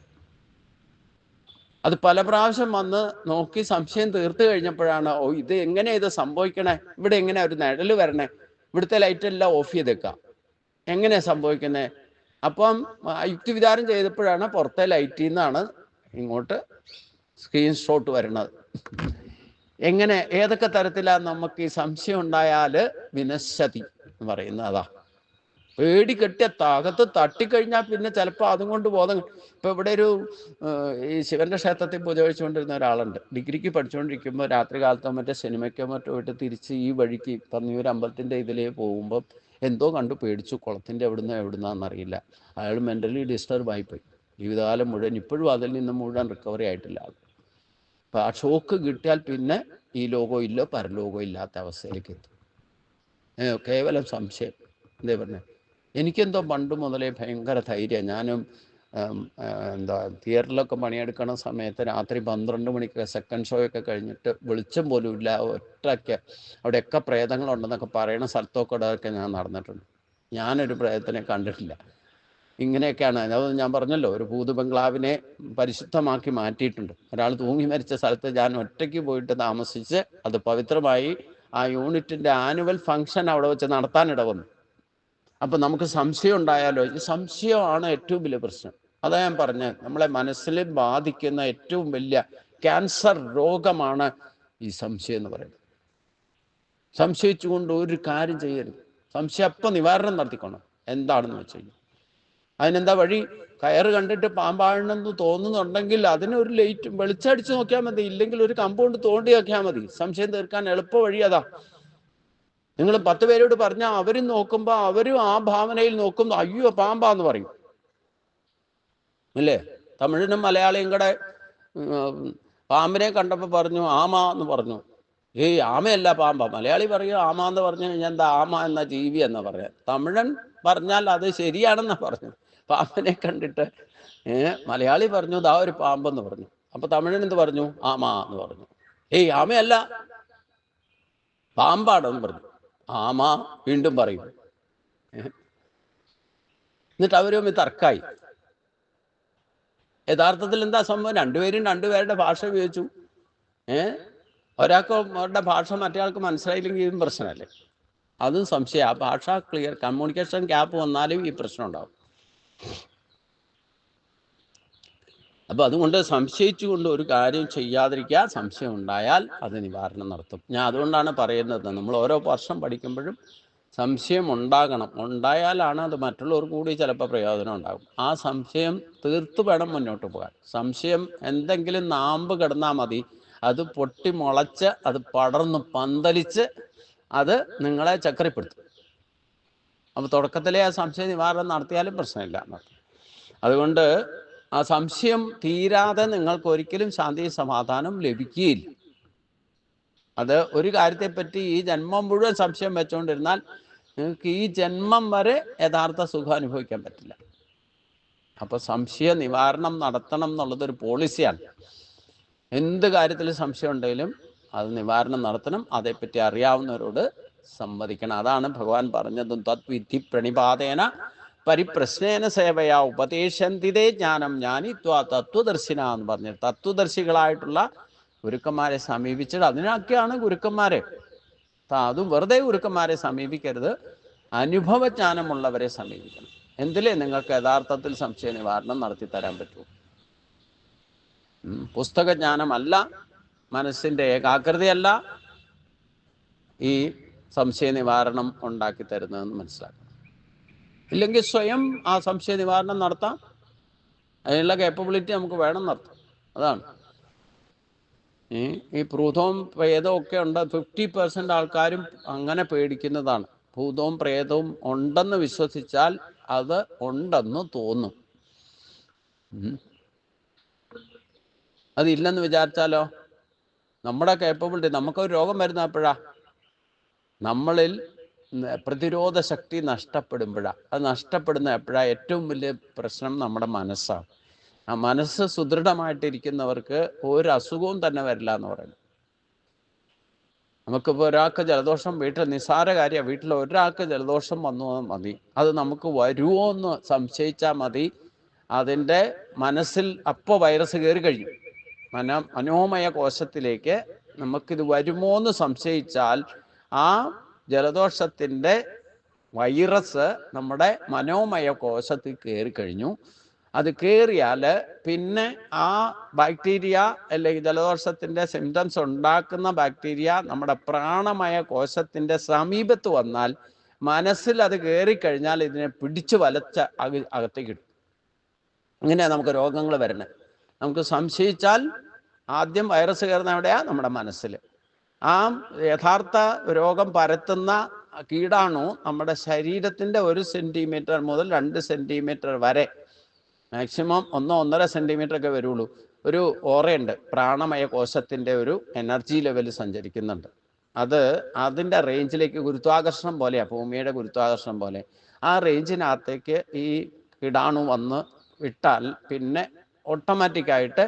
അത് പല പ്രാവശ്യം വന്ന് നോക്കി സംശയം തീർത്തു കഴിഞ്ഞപ്പോഴാണ്, ഓ ഇത് എങ്ങനെ ഇത് സംഭവിക്കണേ, ഇവിടെ എങ്ങനെ ഒരു നിഴല് വരണേ, ഇവിടുത്തെ ലൈറ്റ് എല്ലാം ഓഫ് ചെയ്തേക്കാം, എങ്ങനെയാ സംഭവിക്കുന്നത്? അപ്പം യുക്തിവിചാരം ചെയ്തപ്പോഴാണ് പുറത്തെ ലൈറ്റിൽ നിന്നാണ് ഇങ്ങോട്ട് സ്ക്രീൻഷോട്ട് വരണത്. എങ്ങനെ ഏതൊക്കെ തരത്തിലാണ് നമുക്ക് ഈ സംശയം ഉണ്ടായാൽ വിനശ്യതി എന്ന് പറയുന്നത് അതാ. പേടി കെട്ടിയ അകത്ത് തട്ടിക്കഴിഞ്ഞാൽ പിന്നെ ചിലപ്പോൾ അതും കൊണ്ട് ബോധം. ഇപ്പൊ ഇവിടെ ഒരു ഈ ശിവന്റെ ക്ഷേത്രത്തിൽ പൂജ കഴിച്ചുകൊണ്ടിരുന്ന ഒരാളുണ്ട്. ഡിഗ്രിക്ക് പഠിച്ചുകൊണ്ടിരിക്കുമ്പോൾ രാത്രി കാലത്തോ മറ്റേ സിനിമയ്ക്കോ മറ്റോ പോയിട്ട് തിരിച്ച് ഈ വഴിക്ക് പന്നിയൂർ അമ്പലത്തിന്റെ ഇതിലേ പോകുമ്പോൾ എന്തോ കണ്ടു പേടിച്ചു. കുളത്തിന്റെ എവിടുന്നാന്നറിയില്ല. അയാൾ മെന്റലി ഡിസ്റ്റർബ് ആയിപ്പോയി. ജീവിതകാലം മുഴുവൻ ഇപ്പോഴും അതിൽ നിന്ന് മുഴുവൻ റിക്കവറി ആയിട്ടില്ല ആൾ. അപ്പൊ ആ ഷോക്ക് കിട്ടിയാൽ പിന്നെ ഈ ലോകോ ഇല്ലോ പരലോകോ ഇല്ലാത്ത അവസ്ഥയിലേക്ക് എത്തും. കേവലം സംശയം. എന്തേ പറഞ്ഞേ, എനിക്കെന്തോ പണ്ട് മുതലേ ഭയങ്കര ധൈര്യം. ഞാനും എന്താ തിയേറ്ററിലൊക്കെ പണിയെടുക്കണ സമയത്ത് രാത്രി 12 മണിക്ക് സെക്കൻഡ് ഷോ ഒക്കെ കഴിഞ്ഞിട്ട് വെളിച്ചം പോലും ഇല്ല, ഒറ്റയ്ക്ക് അവിടെയൊക്കെ പ്രേതങ്ങളുണ്ടെന്നൊക്കെ പറയണ സ്ഥലത്തൊക്കെ ഞാൻ നടന്നിട്ടുണ്ട്. ഞാനൊരു പ്രേതത്തിനെ കണ്ടിട്ടില്ല. ഇങ്ങനെയൊക്കെയാണ്. അത് ഞാൻ പറഞ്ഞല്ലോ, ഒരു ഭൂത ബംഗ്ലാവിനെ പരിശുദ്ധമാക്കി മാറ്റിയിട്ടുണ്ട്. ഒരാൾ തൂങ്ങി മരിച്ച സ്ഥലത്ത് ഞാൻ ഒറ്റയ്ക്ക് പോയിട്ട് താമസിച്ച് അത് പവിത്രമായി ആ യൂണിറ്റിന്റെ ആനുവൽ ഫംഗ്ഷൻ അവിടെ വെച്ച് നടത്താനിട വന്നു. അപ്പൊ നമുക്ക് സംശയം ഉണ്ടായാലോ, ഈ സംശയമാണ് ഏറ്റവും വലിയ പ്രശ്നം. അതാ ഞാൻ പറഞ്ഞത്, നമ്മളെ മനസ്സിൽ ബാധിക്കുന്ന ഏറ്റവും വലിയ ക്യാൻസർ രോഗമാണ് ഈ സംശയം എന്ന് പറയുന്നത്. സംശയിച്ചുകൊണ്ട് ഒരു കാര്യം ചെയ്യരുത്. സംശയം അപ്പം നിവാരണം നടത്തിക്കണം. എന്താണെന്ന് വെച്ച് കഴിഞ്ഞാൽ അതിനെന്താ വഴി? കയറ് കണ്ടിട്ട് പാമ്പാണെന്ന് തോന്നുന്നുണ്ടെങ്കിൽ അതിനൊരു ലൈറ്റ് വെളിച്ചടിച്ച് നോക്കിയാൽ മതി, ഇല്ലെങ്കിൽ ഒരു കമ്പൗണ്ട് തോണ്ടി നോക്കിയാൽ മതി. സംശയം തീർക്കാൻ എളുപ്പ വഴി അതാ. നിങ്ങൾ 10 പേരോട് പറഞ്ഞാൽ അവരും നോക്കുമ്പോൾ അവരും ആ ഭാവനയിൽ നോക്കും, അയ്യോ പാമ്പാന്ന് പറയും, അല്ലേ? തമിഴിനും മലയാളിയും കൂടെ പാമ്പിനെ കണ്ടപ്പോൾ പറഞ്ഞു ആമ എന്ന് പറഞ്ഞു. ഏയ് ആമയല്ല പാമ്പ. മലയാളി പറയും ആമ എന്ന് പറഞ്ഞു കഴിഞ്ഞാൽ എന്താ, ആമ എന്ന ജീവി എന്നാ പറയാ. തമിഴൻ പറഞ്ഞാൽ അത് ശരിയാണെന്നാ പറഞ്ഞു. പാമ്പിനെ കണ്ടിട്ട് മലയാളി പറഞ്ഞു ദാ ഒരു പാമ്പെന്ന് പറഞ്ഞു. അപ്പൊ തമിഴൻ എന്ത് പറഞ്ഞു? ആമ എന്ന് പറഞ്ഞു. ഏയ് ആമയല്ല പാമ്പാണെന്ന് പറഞ്ഞു. ആമ വീണ്ടും പറയും. എന്നിട്ട് അവരും തർക്കായി. യഥാർത്ഥത്തിൽ എന്താ സംഭവം? രണ്ടുപേരും രണ്ടുപേരുടെ ഭാഷ ഉപയോഗിച്ചു. ഒരാൾക്ക് അവരുടെ ഭാഷ മറ്റേയാൾക്ക് മനസ്സിലായില്ലെങ്കിൽ ഇതും പ്രശ്നമല്ലേ? അതും സംശയം. ആ ഭാഷ ക്ലിയർ, കമ്മ്യൂണിക്കേഷൻ ഗ്യാപ്പ് വന്നാലും ഈ പ്രശ്നം ഉണ്ടാവും. അപ്പൊ അതുകൊണ്ട് സംശയിച്ചുകൊണ്ട് ഒരു കാര്യം ചെയ്യാതിരിക്കുക. സംശയം ഉണ്ടായാൽ അത് നിവാരണം നടത്തും. ഞാൻ അതുകൊണ്ടാണ് പറയുന്നത്, നമ്മൾ ഓരോ വർഷം പഠിക്കുമ്പോഴും സംശയം ഉണ്ടാകണം. ഉണ്ടായാലാണ് അത് മറ്റുള്ളവർക്ക് കൂടി ചിലപ്പോൾ പ്രയോജനം ഉണ്ടാകും. ആ സംശയം തീർത്തു വേണം മുന്നോട്ട് പോകാൻ. സംശയം എന്തെങ്കിലും നാമ്പ് കിടന്നാൽ മതി, അത് പൊട്ടി മുളച്ച് അത് പടർന്ന് പന്തലിച്ച് അത് നിങ്ങളെ ചക്രപ്പെടുത്തും. അപ്പോൾ തുടക്കത്തിലെ ആ സംശയ നിവാരണം നടത്തിയാലും പ്രശ്നമില്ല. അതുകൊണ്ട് ആ സംശയം തീരാതെ നിങ്ങൾക്ക് ഒരിക്കലും ശാന്തി സമാധാനം ലഭിക്കുകയില്ല. അത് ഒരു കാര്യത്തെപ്പറ്റി ഈ ജന്മം മുഴുവൻ സംശയം വെച്ചുകൊണ്ടിരുന്നാൽ നിങ്ങൾക്ക് ഈ ജന്മം വരെ യഥാർത്ഥ സുഖം അനുഭവിക്കാൻ പറ്റില്ല. അപ്പൊ സംശയ നിവാരണം നടത്തണം എന്നുള്ളതൊരു പോളിസിയാണ്. എന്ത് കാര്യത്തിൽ സംശയം ഉണ്ടെങ്കിലും അത് നിവാരണം നടത്തണം. അതേപ്പറ്റി അറിയാവുന്നവരോട് സംവദിക്കണം. അതാണ് ഭഗവാൻ പറഞ്ഞതും തദ്വിധി പ്രണിപാതേന പരിപ്രശ്നേന സേവയാ ഉപദേശന്തിതേ ജ്ഞാനം ജ്ഞാനിത്വാ തത്വദർശിന എന്ന് പറഞ്ഞത്. തത്വദർശികളായിട്ടുള്ള ഗുരുക്കന്മാരെ സമീപിച്ചിട്ട്, അതിനൊക്കെയാണ് ഗുരുക്കന്മാരെ. അതും വെറുതെ ഗുരുക്കന്മാരെ സമീപിക്കരുത്. അനുഭവജ്ഞാനമുള്ളവരെ സമീപിക്കണം. എന്തിലേ നിങ്ങൾക്ക് യഥാർത്ഥത്തിൽ സംശയ നിവാരണം നടത്തി തരാൻ പറ്റൂ? പുസ്തകജ്ഞാനമല്ല, മനസ്സിൻ്റെ ഏകാഗ്രതയല്ല ഈ സംശയ നിവാരണം ഉണ്ടാക്കി തരുന്നതെന്ന് മനസ്സിലാക്കണം. ഇല്ലെങ്കിൽ സ്വയം ആ സംശയ നിവാരണം നടത്താം. അതിനുള്ള കേപ്പബിലിറ്റി നമുക്ക് വേണം നടത്താം. അതാണ് ഈ ഭൂതവും പ്രേതവും ഒക്കെ ഉണ്ട്. 50% ആൾക്കാരും അങ്ങനെ പേടിക്കുന്നതാണ്. ഭൂതവും പ്രേതവും ഉണ്ടെന്ന് വിശ്വസിച്ചാൽ അത് ഉണ്ടെന്ന് തോന്നും. അതില്ലെന്ന് വിചാരിച്ചാലോ? നമ്മുടെ കേപ്പബിലിറ്റി, നമുക്കൊരു രോഗം വരുന്ന എപ്പോഴാ? നമ്മളിൽ പ്രതിരോധ ശക്തി നഷ്ടപ്പെടുമ്പോഴാണ്. അത് നഷ്ടപ്പെടുന്ന എപ്പോഴാ? ഏറ്റവും വലിയ പ്രശ്നം നമ്മുടെ മനസ്സാണ്. ആ മനസ്സ് സുദൃഢമായിട്ടിരിക്കുന്നവർക്ക് ഒരു അസുഖവും തന്നെ വരില്ല എന്ന് പറയുന്നു. നമുക്കിപ്പോൾ ഒരാൾക്ക് ജലദോഷം, വീട്ടിൽ നിസ്സാര കാര്യമാണ്, വീട്ടിൽ ഒരാൾക്ക് ജലദോഷം വന്നു മതി, അത് നമുക്ക് വരുമോ എന്ന് സംശയിച്ചാൽ മതി. അതിൻ്റെ മനസ്സിൽ അപ്പോൾ വൈറസ് കയറി കഴിഞ്ഞു. മനോമയ കോശത്തിലേക്ക് നമുക്കിത് വരുമോ എന്ന് സംശയിച്ചാൽ ആ ജലദോഷത്തിൻ്റെ വൈറസ് നമ്മുടെ മനോമയ കോശത്തിൽ കയറി കഴിഞ്ഞു. അത് കയറിയാൽ പിന്നെ ആ ബാക്ടീരിയ, അല്ലെങ്കിൽ ജലദോഷത്തിൻ്റെ സിംറ്റംസ് ഉണ്ടാക്കുന്ന ബാക്ടീരിയ നമ്മുടെ പ്രാണമയ കോശത്തിൻ്റെ സമീപത്ത് വന്നാൽ, മനസ്സിൽ അത് കയറിക്കഴിഞ്ഞാൽ ഇതിനെ പിടിച്ചു വലച്ച അകത്തേക്ക് ഇടും. ഇങ്ങനെയാണ് നമുക്ക് രോഗങ്ങൾ വരുന്നത്. നമുക്ക് സംശയിച്ചാൽ ആദ്യം വൈറസ് കയറുന്ന എവിടെയാണ്? നമ്മുടെ മനസ്സിൽ. ആ യഥാർത്ഥ രോഗം പരത്തുന്ന കീടാണു നമ്മുടെ ശരീരത്തിൻ്റെ 1 സെൻറ്റിമീറ്റർ മുതൽ 2 സെൻറ്റിമീറ്റർ വരെ, മാക്സിമം 1-1.5 സെൻറ്റിമീറ്റർ ഒക്കെ വരുള്ളൂ. ഒരു ഓറയുണ്ട്, പ്രാണമയ കോശത്തിൻ്റെ ഒരു എനർജി ലെവൽ സഞ്ചരിക്കുന്നുണ്ട്. അത് അതിൻ്റെ റേഞ്ചിലേക്ക്, ഗുരുത്വാകർഷണം പോലെയാണ്, ഭൂമിയുടെ ഗുരുത്വാകർഷണം പോലെ, ആ റേഞ്ചിനകത്തേക്ക് ഈ കീടാണു വന്ന് വിട്ടാൽ പിന്നെ ഓട്ടോമാറ്റിക്കായിട്ട്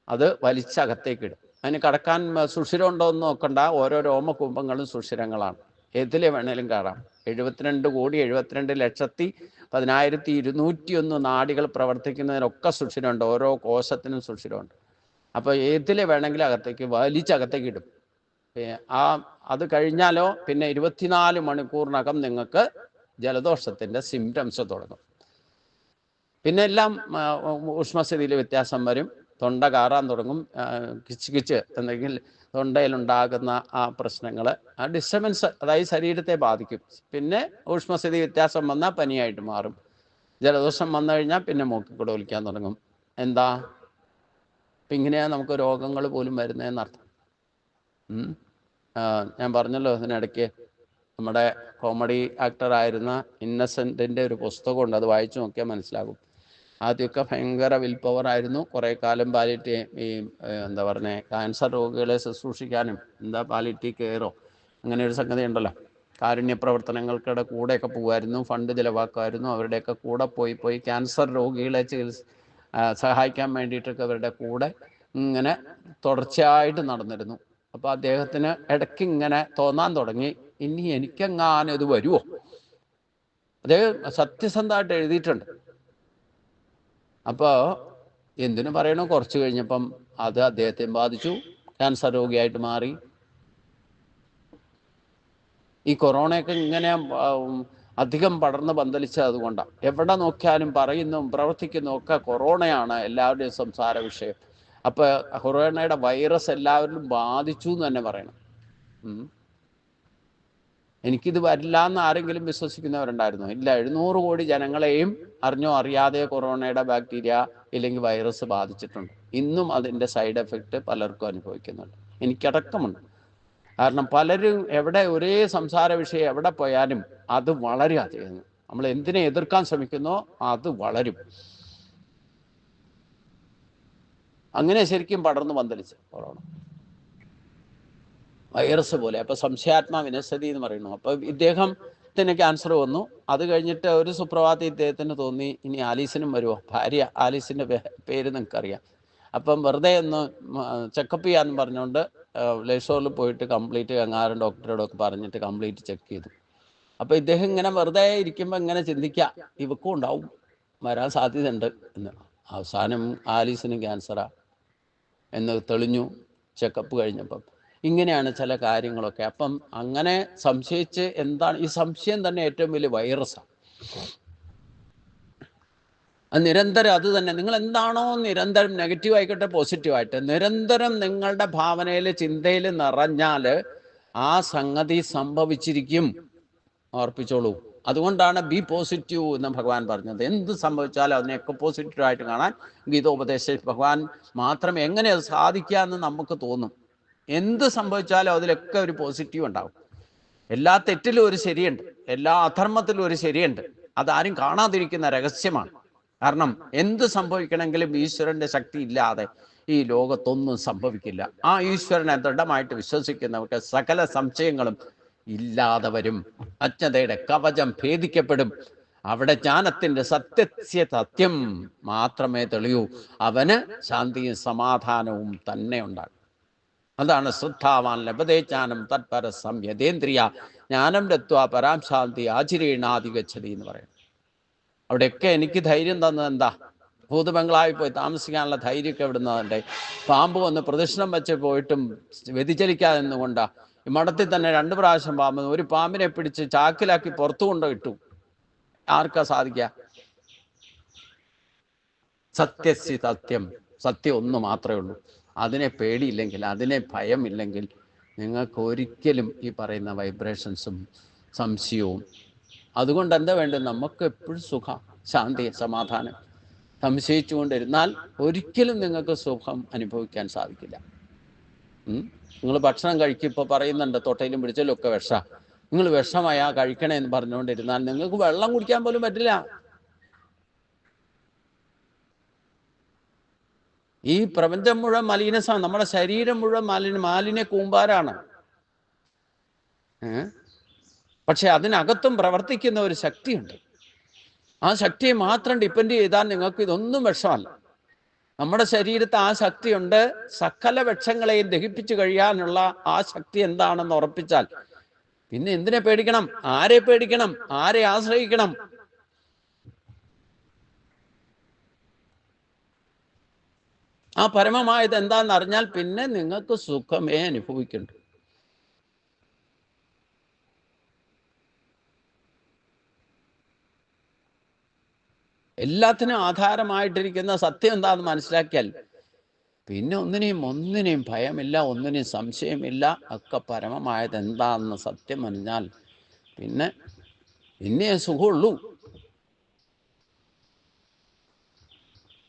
അത് വലിച്ചകത്തേക്കിടും. അതിന് കടക്കാൻ സുഷിരം ഉണ്ടോ എന്ന് നോക്കണ്ട. ഓരോ രോമകൂപങ്ങളും സുഷിരങ്ങളാണ്. ഏതിലെ വേണേലും കയറാം. 72,72,10,201 നാഡികൾ പ്രവർത്തിക്കുന്നതിനൊക്കെ സുഷിരമുണ്ട്. ഓരോ കോശത്തിനും സുഷിരമുണ്ട്. അപ്പോൾ ഏതിലെ വേണമെങ്കിലും അകത്തേക്ക് വലിച്ചകത്തേക്ക് ഇടും. അത് കഴിഞ്ഞാലോ പിന്നെ 24 മണിക്കൂറിനകം നിങ്ങൾക്ക് ജലദോഷത്തിൻ്റെ സിംറ്റംസ് തുടങ്ങും. പിന്നെ എല്ലാം ഊഷ്മസ്ഥിതിയിൽ വ്യത്യാസം വരും. തൊണ്ട കാറാൻ തുടങ്ങും, കിച്ച് എന്തെങ്കിലും തൊണ്ടയിലുണ്ടാകുന്ന ആ പ്രശ്നങ്ങൾ, ആ ഡിസ്റ്റർബൻസ്, അതായത് ശരീരത്തെ ബാധിക്കും. പിന്നെ ഊഷ്മസ്ഥിതി വ്യത്യാസം വന്നാൽ പനിയായിട്ട് മാറും. ജലദോഷം വന്നു കഴിഞ്ഞാൽ പിന്നെ മൂക്കിൽ ഒലിക്കാൻ തുടങ്ങും. എന്താ? അപ്പം ഇങ്ങനെയാണ് നമുക്ക് രോഗങ്ങൾ പോലും വരുന്നതെന്നർത്ഥം. ഞാൻ പറഞ്ഞല്ലോ ഇതിനിടയ്ക്ക് നമ്മുടെ കോമഡി ആക്ടറായിരുന്ന ഇന്നസെൻറ്റിൻ്റെ ഒരു പുസ്തകമുണ്ട്, അത് വായിച്ചു നോക്കിയാൽ മനസ്സിലാകും. ആദ്യമൊക്കെ ഭയങ്കര വിൽ പവർ ആയിരുന്നു. കുറേ കാലം എന്താ പറഞ്ഞേ, ക്യാൻസർ രോഗികളെ ശുശ്രൂഷിക്കാനും, പാലിറ്റീവ് കെയറോ അങ്ങനെ ഒരു സംഗതി ഉണ്ടല്ലോ, കാരുണ്യ പ്രവർത്തനങ്ങൾക്കിടെ കൂടെയൊക്കെ പോകുമായിരുന്നു, ഫണ്ട് ചിലവാക്കുമായിരുന്നു. അവരുടെയൊക്കെ കൂടെ പോയി ക്യാൻസർ രോഗികളെ സഹായിക്കാൻ വേണ്ടിയിട്ടൊക്കെ അവരുടെ കൂടെ ഇങ്ങനെ തുടർച്ചയായിട്ട് നടന്നിരുന്നു. അപ്പോൾ അദ്ദേഹത്തിന് ഇടയ്ക്ക് ഇങ്ങനെ തോന്നാൻ തുടങ്ങി, ഇനി എനിക്കെങ്ങാനും ഇത് വരുമോ? അദ്ദേഹം സത്യസന്ധമായിട്ട് എഴുതിയിട്ടുണ്ട്. അപ്പോൾ എന്തിനു പറയണോ, കുറച്ച് കഴിഞ്ഞപ്പം അത് അദ്ദേഹത്തെ ബാധിച്ചു, ക്യാൻസർ രോഗിയായിട്ട് മാറി. ഈ കൊറോണയൊക്കെ ഇങ്ങനെ അധികം പടർന്ന് പന്തലിച്ചത് അതുകൊണ്ടാണ്. എവിടെ നോക്കിയാലും പറയുന്നതും പ്രവർത്തിക്കുന്നതും ഒക്കെ കൊറോണയാണ് എല്ലാവരുടെയും സംസാര വിഷയം. അപ്പോൾ കൊറോണയുടെ വൈറസ് എല്ലാവരിലും ബാധിച്ചു എന്ന് തന്നെ പറയണം. എനിക്കിത് വരില്ല എന്ന് ആരെങ്കിലും വിശ്വസിക്കുന്നവരുണ്ടായിരുന്നു? ഇല്ല. 700 കോടി ജനങ്ങളെയും അറിഞ്ഞോ അറിയാതെ കൊറോണയുടെ ബാക്ടീരിയ ഇല്ലെങ്കിൽ വൈറസ് ബാധിച്ചിട്ടുണ്ട്. ഇന്നും അതിൻ്റെ സൈഡ് എഫക്റ്റ് പലർക്കും അനുഭവിക്കുന്നുണ്ട്, എനിക്കടക്കമുണ്ട്. കാരണം പലരും എവിടെ ഒരേ സംസാര വിഷയം എവിടെ പോയാലും അത് വളരുക ചെയ്യുന്നു. നമ്മൾ എന്തിനെ എതിർക്കാൻ ശ്രമിക്കുന്നോ അത് വളരും. അങ്ങനെ ശരിക്കും പടർന്നു പന്തലിച്ച് കൊറോണ വൈറസ് പോലെ. അപ്പോൾ സംശയാത്മാ വിനശതി എന്ന് പറയുന്നു. അപ്പോൾ ഇദ്ദേഹത്തിന് ക്യാൻസർ വന്നു. അത് കഴിഞ്ഞിട്ട് ഒരു സുപ്രഭാതത്തിൽ ഇദ്ദേഹത്തിന് തോന്നി, ഇനി ആലീസിനും വരുമോ? ഭാര്യ ആലീസിൻ്റെ പേര് നിങ്ങൾക്കറിയാം. അപ്പം വെറുതെ ഒന്ന് ചെക്കപ്പ് ചെയ്യാമെന്ന് പറഞ്ഞുകൊണ്ട് ലേസോറിൽ പോയിട്ട് കംപ്ലീറ്റ് ഗംഗാരൻ ഡോക്ടറോടൊക്കെ പറഞ്ഞിട്ട് കംപ്ലീറ്റ് ചെക്ക് ചെയ്തു. അപ്പോൾ ഇദ്ദേഹം ഇങ്ങനെ വെറുതെ ഇരിക്കുമ്പോൾ ഇങ്ങനെ ചിന്തിക്കുക, ഇവക്കും ഉണ്ടാവും, വരാൻ സാധ്യതയുണ്ട് എന്ന്. അവസാനം ആലീസിന് ക്യാൻസറാ എന്ന് തെളിഞ്ഞു ചെക്കപ്പ് കഴിഞ്ഞപ്പം. ഇങ്ങനെയാണ് ചില കാര്യങ്ങളൊക്കെ. അപ്പം അങ്ങനെ സംശയിച്ച് എന്താണ് ഈ സംശയം തന്നെ ഏറ്റവും വലിയ വൈറസാണ്. നിരന്തരം അത് തന്നെ നിങ്ങൾ എന്താണോ നിരന്തരം നെഗറ്റീവ് ആയിക്കോട്ടെ പോസിറ്റീവായിട്ട് നിരന്തരം നിങ്ങളുടെ ഭാവനയിൽ ചിന്തയിൽ നിറഞ്ഞാൽ ആ സംഗതി സംഭവിച്ചിരിക്കും. ഓർപ്പിച്ചോളൂ. അതുകൊണ്ടാണ് ബി പോസിറ്റീവ് എന്ന് ഭഗവാൻ പറഞ്ഞത്. എന്ത് സംഭവിച്ചാലും അതിനെയൊക്കെ പോസിറ്റീവായിട്ട് കാണാൻ ഗീതോപദേശ ഭഗവാൻ മാത്രം എങ്ങനെ അത് സാധിക്കുക എന്ന് നമുക്ക് തോന്നും. എന്ത് സംഭവിച്ചാലും അതിലൊക്കെ ഒരു പോസിറ്റീവ് ഉണ്ടാവും. എല്ലാ തെറ്റിലും ഒരു ശരിയുണ്ട്, എല്ലാ അധർമ്മത്തിലും ഒരു ശരിയുണ്ട്. അതാരും കാണാതിരിക്കുന്ന രഹസ്യമാണ്. കാരണം എന്ത് സംഭവിക്കണമെങ്കിലും ഈശ്വരന്റെ ശക്തി ഇല്ലാതെ ഈ ലോകത്തൊന്നും സംഭവിക്കില്ല. ആ ഈശ്വരനെ ദൃഢമായിട്ട് വിശ്വസിക്കുന്നവർക്ക് സകല സംശയങ്ങളും ഇല്ലാതെ വരും. അജ്ഞതയുടെ കവചം ഭേദിക്കപ്പെടും. അവിടെ ജ്ഞാനത്തിന്റെ സത്യസ്യ സത്യം മാത്രമേ തെളിയൂ. അവന് ശാന്തിയും സമാധാനവും തന്നെ ഉണ്ടാകും. അതാണ് ശ്രദ്ധാവാൻ ലഭതേ ജ്ഞാനം തത്പര സംയതേന്ദ്രിയ ജ്ഞാനം രത്വ പരാം ശാന്തി ആചിരേണാധിഗച്ഛതി എന്ന് പറയും. അവിടെയൊക്കെ എനിക്ക് ധൈര്യം തന്നത് എന്താ? ഭൂതബംഗ്ലാവിൽ പോയി താമസിക്കാനുള്ള ധൈര്യമൊക്കെ എവിടുന്നതിൻ്റെ? പാമ്പ് വന്ന് പ്രദക്ഷിണം വെച്ച് പോയിട്ടും വ്യതിചലിക്കാതെ നിന്നുകൊണ്ടാ. ഈ മഠത്തിൽ തന്നെ 2 പ്രാവശ്യം പാമ്പ്, ഒരു പാമ്പിനെ പിടിച്ച് ചാക്കിലാക്കി പുറത്തു കൊണ്ട് ഇട്ടു. ആർക്കാ സാധിക്കുക? സത്യസ്യ സത്യം, സത്യം ഒന്ന് മാത്രമേ ഉള്ളൂ. അതിനെ പേടിയില്ലെങ്കിൽ, അതിനെ ഭയമില്ലെങ്കിൽ നിങ്ങൾക്ക് ഒരിക്കലും ഈ പറയുന്ന വൈബ്രേഷൻസും സംശയവും. അതുകൊണ്ട് എന്താ വേണ്ടത്? നമുക്ക് എപ്പോഴും സുഖം, ശാന്തി, സമാധാനം. സംശയിച്ചുകൊണ്ടിരുന്നാൽ ഒരിക്കലും നിങ്ങൾക്ക് സുഖം അനുഭവിക്കാൻ സാധിക്കില്ല. നിങ്ങൾ ഭക്ഷണം കഴിക്കും, ഇപ്പോൾ പറയുന്നുണ്ട് തൊട്ടയിലും പിടിച്ചാലും ഒക്കെ വിഷ. നിങ്ങൾ വിഷമായാ കഴിക്കണേ എന്ന് പറഞ്ഞുകൊണ്ടിരുന്നാൽ നിങ്ങൾക്ക് വെള്ളം കുടിക്കാൻ പോലും പറ്റില്ല. ഈ പ്രപഞ്ചം മുഴുവൻ മലിനസാണ്. നമ്മുടെ ശരീരം മുഴുവൻ മാലിന്യ കൂമ്പാരാണ്. പക്ഷെ അതിനകത്തും പ്രവർത്തിക്കുന്ന ഒരു ശക്തിയുണ്ട്. ആ ശക്തിയെ മാത്രം ഡിപ്പെൻഡ് ചെയ്താൽ നിങ്ങൾക്ക് ഇതൊന്നും വിഷമല്ല. നമ്മുടെ ശരീരത്ത് ആ ശക്തിയുണ്ട്. സകല വിഷങ്ങളെയും ദഹിപ്പിച്ചു കഴിയാനുള്ള ആ ശക്തി എന്താണെന്ന് ഉറപ്പിച്ചാൽ പിന്നെ എന്തിനെ പേടിക്കണം? ആരെ പേടിക്കണം? ആരെ ആശ്രയിക്കണം? ആ പരമമായത് എന്താണെന്ന് അറിഞ്ഞാൽ പിന്നെ നിങ്ങൾക്ക് സുഖമേ അനുഭവിക്കുന്നുണ്ട്. എല്ലാത്തിനും ആധാരമായിട്ടിരിക്കുന്ന സത്യം എന്താണെന്ന് മനസ്സിലാക്കിയാൽ പിന്നെ ഒന്നിനെയും ഭയമില്ല, ഒന്നിനെയും സംശയമില്ല. ഒക്കെ പരമമായത് എന്താണെന്ന് സത്യം അറിഞ്ഞാൽ പിന്നെ സുഖമുള്ളൂ.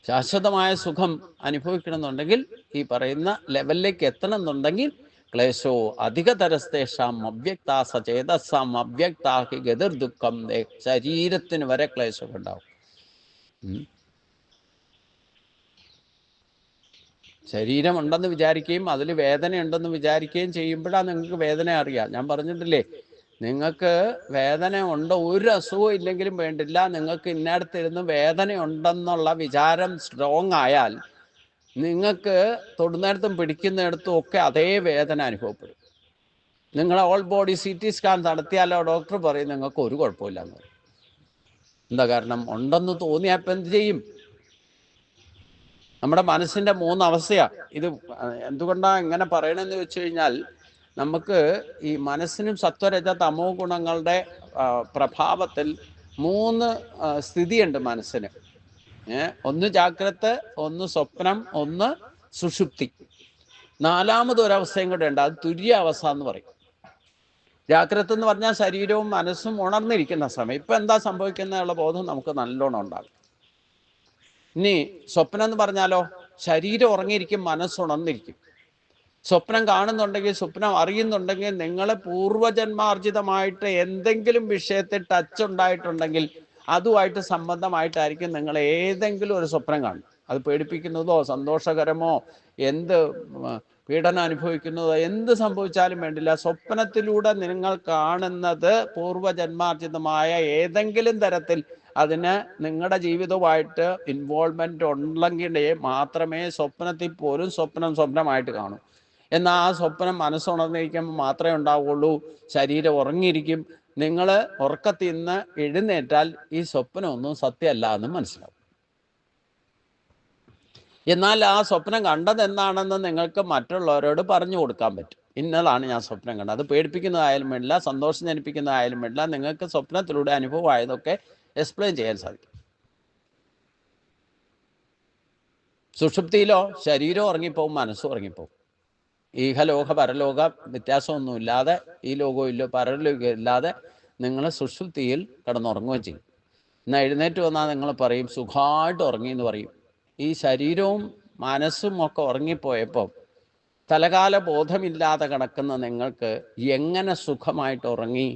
ശാശ്വതമായ സുഖം അനുഭവിക്കണമെന്നുണ്ടെങ്കിൽ, ഈ പറയുന്ന ലെവലിലേക്ക് എത്തണമെന്നുണ്ടെങ്കിൽ ക്ലേശോ അധികതരസ്തേഷാം അവ്യക്താ സചേതസാം അവ്യക്താഹി ഗതിർ ദുഃഖം. ശരീരത്തിന് വരെ ക്ലേശം ഉണ്ടാവും. ശരീരമുണ്ടെന്ന് വിചാരിക്കുകയും അതിൽ വേദനയുണ്ടെന്ന് വിചാരിക്കുകയും ചെയ്യുമ്പോഴാണ് നിങ്ങൾക്ക് വേദന അറിയാം. ഞാൻ പറഞ്ഞിട്ടില്ലേ, നിങ്ങൾക്ക് വേദന ഉണ്ടോ, ഒരു അസുഖം ഇല്ലെങ്കിലും വേണ്ടില്ല, നിങ്ങൾക്ക് ഇന്നടത്തിരുന്ന് വേദനയുണ്ടെന്നുള്ള വിചാരം സ്ട്രോങ് ആയാൽ നിങ്ങൾക്ക് തൊടുന്നിടത്തും പിടിക്കുന്നിടത്തും ഒക്കെ അതേ വേദന അനുഭവപ്പെടും. നിങ്ങൾ ഓൾ ബോഡി CT സ്കാൻ നടത്തിയാലോ ഡോക്ടർ പറയും നിങ്ങൾക്ക് ഒരു കുഴപ്പമില്ല എന്ന് പറയും. എന്താ കാരണം? ഉണ്ടെന്ന് തോന്നിയപ്പോൾ എന്ത് ചെയ്യും? നമ്മുടെ മനസ്സിൻ്റെ 3 അവസ്ഥയാണ്. ഇത് എന്തുകൊണ്ടാണ് ഇങ്ങനെ പറയണമെന്ന് വെച്ച് കഴിഞ്ഞാൽ, നമുക്ക് ഈ മനസ്സിനും സത്വരജ തമോ ഗുണങ്ങളുടെ പ്രഭാവത്തിൽ 3 സ്ഥിതിയുണ്ട് മനസ്സിന്. ഒന്ന് ജാഗ്രത, ഒന്ന് സ്വപ്നം, ഒന്ന് സുഷുപ്തി. 4മതൊരവസ്ഥയും കൂടെ ഉണ്ട്. അത് തുര്യാവസ്ഥ എന്ന് പറയും. ജാഗ്രത എന്ന് പറഞ്ഞാൽ ശരീരവും മനസ്സും ഉണർന്നിരിക്കുന്ന സമയം. ഇപ്പം എന്താ സംഭവിക്കുന്നതിനുള്ള ബോധം നമുക്ക് നല്ലോണം ഉണ്ടാകും. ഇനി സ്വപ്നം എന്ന് പറഞ്ഞാലോ, ശരീരം ഉറങ്ങിയിരിക്കും, മനസ്സുണർന്നിരിക്കും. സ്വപ്നം കാണുന്നുണ്ടെങ്കിൽ, സ്വപ്നം അറിയുന്നുണ്ടെങ്കിൽ, നിങ്ങൾ പൂർവജന്മാർജിതമായിട്ട് എന്തെങ്കിലും വിഷയത്തിൽ ടച്ച് ഉണ്ടായിട്ടുണ്ടെങ്കിൽ അതുമായിട്ട് സംബന്ധമായിട്ടായിരിക്കും നിങ്ങൾ ഏതെങ്കിലും ഒരു സ്വപ്നം കാണും. അത് പേടിപ്പിക്കുന്നതോ സന്തോഷകരമോ എന്ത് പീഡനം അനുഭവിക്കുന്നതോ എന്ത് സംഭവിച്ചാലും വേണ്ടില്ല, സ്വപ്നത്തിലൂടെ നിങ്ങൾ കാണുന്നത് പൂർവജന്മാർജിതമായ ഏതെങ്കിലും തരത്തിൽ അതിന് നിങ്ങളുടെ ജീവിതവുമായിട്ട് ഇൻവോൾവ്മെന്റ് ഉണ്ടെങ്കിൽ മാത്രമേ സ്വപ്നത്തിൽ പോലും സ്വപ്നമായിട്ട് കാണൂ. എന്നാൽ ആ സ്വപ്നം മനസ്സുണർന്നിരിക്കുമ്പോൾ മാത്രമേ ഉണ്ടാവുള്ളൂ. ശരീരം ഉറങ്ങിയിരിക്കും. നിങ്ങൾ ഉറക്കത്തിൽ നിന്ന് എഴുന്നേറ്റാൽ ഈ സ്വപ്നമൊന്നും സത്യമല്ല എന്ന് മനസ്സിലാവും. എന്നാൽ ആ സ്വപ്നം കണ്ടത് എന്താണെന്ന് നിങ്ങൾക്ക് മറ്റുള്ളവരോട് പറഞ്ഞു കൊടുക്കാൻ പറ്റും. ഇന്നതാണ് ഞാൻ സ്വപ്നം കണ്ടത്. അത് പേടിപ്പിക്കുന്നതായാലും വേണ്ടില്ല, സന്തോഷം ജനിപ്പിക്കുന്നതായാലും വേണ്ടില്ല, നിങ്ങൾക്ക് സ്വപ്നത്തിലൂടെ അനുഭവമായതൊക്കെ എക്സ്പ്ലെയിൻ ചെയ്യാൻ സാധിക്കും. സുഷുപ്തിയിലോ ശരീരം ഉറങ്ങിപ്പോവും, മനസ്സും ഉറങ്ങിപ്പോവും. ഈഹലോക പരലോക വ്യത്യാസമൊന്നുമില്ലാതെ, ഈ ലോകവും ഇല്ല പരലോകം ഇല്ലാതെ നിങ്ങൾ സുഷുപ്തിയിൽ കിടന്നുറങ്ങുകയും ചെയ്യും. എന്നാൽ എഴുന്നേറ്റ് വന്നാൽ നിങ്ങൾ പറയും സുഖമായിട്ട് ഉറങ്ങി എന്ന് പറയും. ഈ ശരീരവും മനസ്സും ഒക്കെ ഉറങ്ങിപ്പോയപ്പോൾ തലകാല ബോധമില്ലാതെ കിടക്കുന്ന നിങ്ങൾക്ക് എങ്ങനെ സുഖമായിട്ട് ഉറങ്ങി,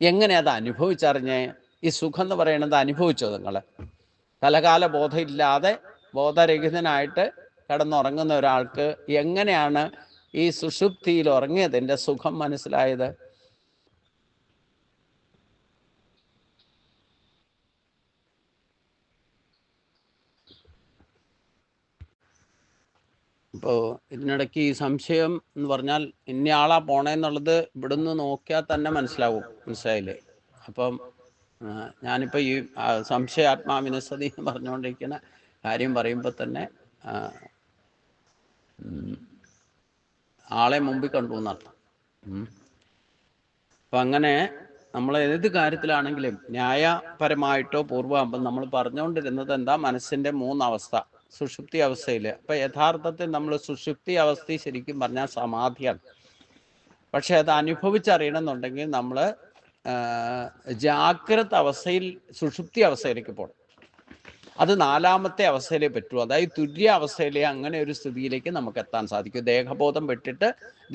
എങ്ങനെ അത് അനുഭവിച്ചറിഞ്ഞ്? ഈ സുഖം എന്ന് പറയുന്നത് അനുഭവിച്ചോ നിങ്ങൾ? തലകാല ബോധമില്ലാതെ ബോധരഹിതനായിട്ട് കിടന്നുറങ്ങുന്ന ഒരാൾക്ക് എങ്ങനെയാണ് ഈ സുഷുപ്തിയിൽ ഉറങ്ങിയതിൻ്റെ സുഖം മനസ്സിലായത്? ഇപ്പോൾ ഇതിനിടയ്ക്ക് ഈ സംശയം എന്ന് പറഞ്ഞാൽ ഇന്നയാളാ പോണേന്നുള്ളത് ഇവിടുന്ന് നോക്കിയാൽ തന്നെ മനസ്സിലായില്ലേ? അപ്പം ഞാനിപ്പോൾ ഈ സംശയാത്മാവിനസതി എന്ന് പറഞ്ഞുകൊണ്ടിരിക്കുന്ന കാര്യം പറയുമ്പോൾ തന്നെ ആളെ മുമ്പിൽ കണ്ടു എന്നർത്ഥം. അപ്പം അങ്ങനെ നമ്മൾ ഏത് കാര്യത്തിലാണെങ്കിലും ന്യായപരമായിട്ടോ പൂർവ്വം നമ്മൾ പറഞ്ഞുകൊണ്ടിരുന്നത് എന്താ? മനസ്സിൻ്റെ മൂന്നവസ്ഥ സുഷുപ്തി അവസ്ഥയിൽ. അപ്പം യഥാർത്ഥത്തിൽ നമ്മൾ സുഷുപ്തി അവസ്ഥ ശരിക്കും പറഞ്ഞാൽ സമാധിയാണ്. പക്ഷെ അത് അനുഭവിച്ചറിയണമെന്നുണ്ടെങ്കിൽ നമ്മൾ ജാഗ്രത അവസ്ഥയിൽ സുഷുപ്തി അവസ്ഥയിലേക്ക് പോകണം. അത് നാലാമത്തെ അവസ്ഥയിലേ പറ്റൂ. അതായത് തുര്യ അവസ്ഥയിലെ അങ്ങനെ ഒരു സ്ഥിതിയിലേക്ക് നമുക്ക് എത്താൻ സാധിക്കും. ദേഹബോധം വിട്ടിട്ട്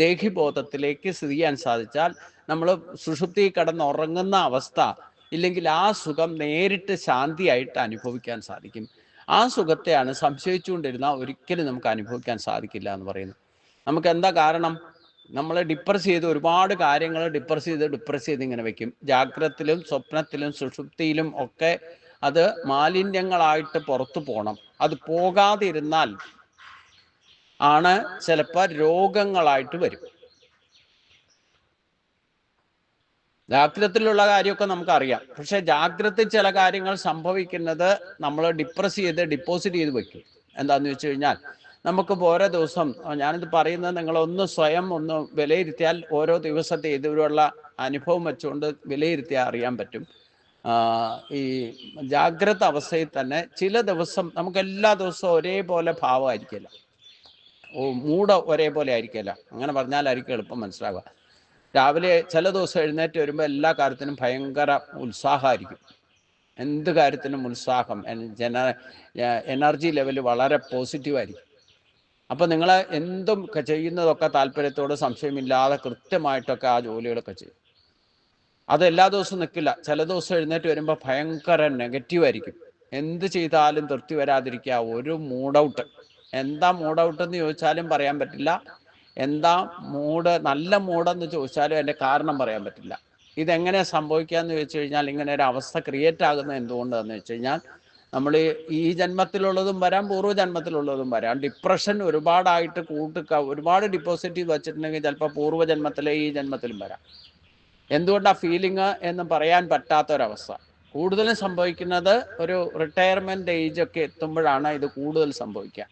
ദേഹിബോധത്തിലേക്ക് സ്ഥിതി ചെയ്യാൻ സാധിച്ചാൽ നമ്മൾ സുഷുപ്തി കിടന്നുറങ്ങുന്ന അവസ്ഥ ഇല്ലെങ്കിൽ ആ സുഖം നേരിട്ട് ശാന്തിയായിട്ട് അനുഭവിക്കാൻ സാധിക്കും. ആ സുഖത്തെയാണ് സംശയിച്ചുകൊണ്ടിരുന്നാൽ ഒരിക്കലും നമുക്ക് അനുഭവിക്കാൻ സാധിക്കില്ല എന്ന് പറയുന്നത്. നമുക്ക് എന്താ കാരണം? നമ്മൾ ഡിപ്രസ് ചെയ്ത് ഒരുപാട് കാര്യങ്ങൾ ഡിപ്രസ് ചെയ്ത് ഇങ്ങനെ വെക്കും. ജാഗ്രതത്തിലും സ്വപ്നത്തിലും സുഷുപ്തിയിലും ഒക്കെ അത് മാലിന്യങ്ങളായിട്ട് പുറത്തു പോകണം. അത് പോകാതിരുന്നാൽ ആണ് ചിലപ്പോൾ രോഗങ്ങളായിട്ട് വരും. ജാഗ്രതത്തിലുള്ള കാര്യമൊക്കെ നമുക്കറിയാം. പക്ഷെ ജാഗ്രതയിൽ ചില കാര്യങ്ങൾ സംഭവിക്കുന്നത് നമ്മൾ ഡിപ്പോസിറ്റ് ചെയ്ത് വെക്കും. എന്താന്ന് വെച്ച് കഴിഞ്ഞാൽ നമുക്ക് ഓരോ ദിവസം, ഞാനിത് പറയുന്നത് നിങ്ങളൊന്ന് സ്വയം ഒന്ന് വിലയിരുത്തിയാൽ ഓരോ ദിവസത്തെ ഇതുവരെയുള്ള അനുഭവം വെച്ചുകൊണ്ട് വിലയിരുത്തിയാൽ അറിയാൻ പറ്റും. ഈ ജാഗ്രത അവസ്ഥയിൽ തന്നെ ചില ദിവസം നമുക്ക് എല്ലാ ദിവസവും ഒരേപോലെ ഭാവമായിരിക്കില്ല, മൂഡ് ഒരേപോലെ ആയിരിക്കില്ല. അങ്ങനെ പറഞ്ഞാലായിരിക്കും എളുപ്പം മനസ്സിലാവുക. രാവിലെ ചില ദിവസം എഴുന്നേറ്റ് വരുമ്പോൾ എല്ലാ കാര്യത്തിനും ഭയങ്കര ഉത്സാഹമായിരിക്കും. എന്ത് കാര്യത്തിനും ഉത്സാഹം, എനർജി ലെവൽ വളരെ പോസിറ്റീവായിരിക്കും. അപ്പം നിങ്ങൾ എന്തും ചെയ്യുന്നതൊക്കെ താല്പര്യത്തോട് സംശയമില്ലാതെ കൃത്യമായിട്ടൊക്കെ ആ ജോലികളൊക്കെ ചെയ്യും. അത് എല്ലാ ദിവസവും നിൽക്കില്ല. ചില ദിവസം എഴുന്നേറ്റ് വരുമ്പോൾ ഭയങ്കര നെഗറ്റീവായിരിക്കും. എന്ത് ചെയ്താലും തൃപ്തി വരാതിരിക്കുക, ഒരു മൂഡൗട്ട്. എന്താ മൂഡൗട്ട് എന്ന് ചോദിച്ചാലും പറയാൻ പറ്റില്ല. എന്താ നല്ല മൂഡെന്ന് ചോദിച്ചാലും അതിൻ്റെ കാരണം പറയാൻ പറ്റില്ല. ഇതെങ്ങനെ സംഭവിക്കാമെന്ന് ചോദിച്ചു കഴിഞ്ഞാൽ, ഇങ്ങനെ ഒരു അവസ്ഥ ക്രിയേറ്റ് ആകുന്നത് എന്തുകൊണ്ടാണെന്ന് വെച്ച് കഴിഞ്ഞാൽ, നമ്മൾ ഈ ജന്മത്തിലുള്ളതും വരാം, പൂർവ്വജന്മത്തിലുള്ളതും വരാം. ഡിപ്രഷൻ ഒരുപാടായിട്ട് ഒരുപാട് ഡിപ്പോസിറ്റ് വെച്ചിട്ടുണ്ടെങ്കിൽ ചിലപ്പോൾ പൂർവ്വജന്മത്തിലെ ഈ ജന്മത്തിലും വരാം. എന്തുകൊണ്ടാണ് ഫീലിംഗ് എന്ന് പറയാൻ പറ്റാത്തൊരവസ്ഥ. കൂടുതലും സംഭവിക്കുന്നത് ഒരു റിട്ടയർമെൻറ്റ് ഏജൊക്കെ എത്തുമ്പോഴാണ് ഇത് കൂടുതൽ സംഭവിക്കുക.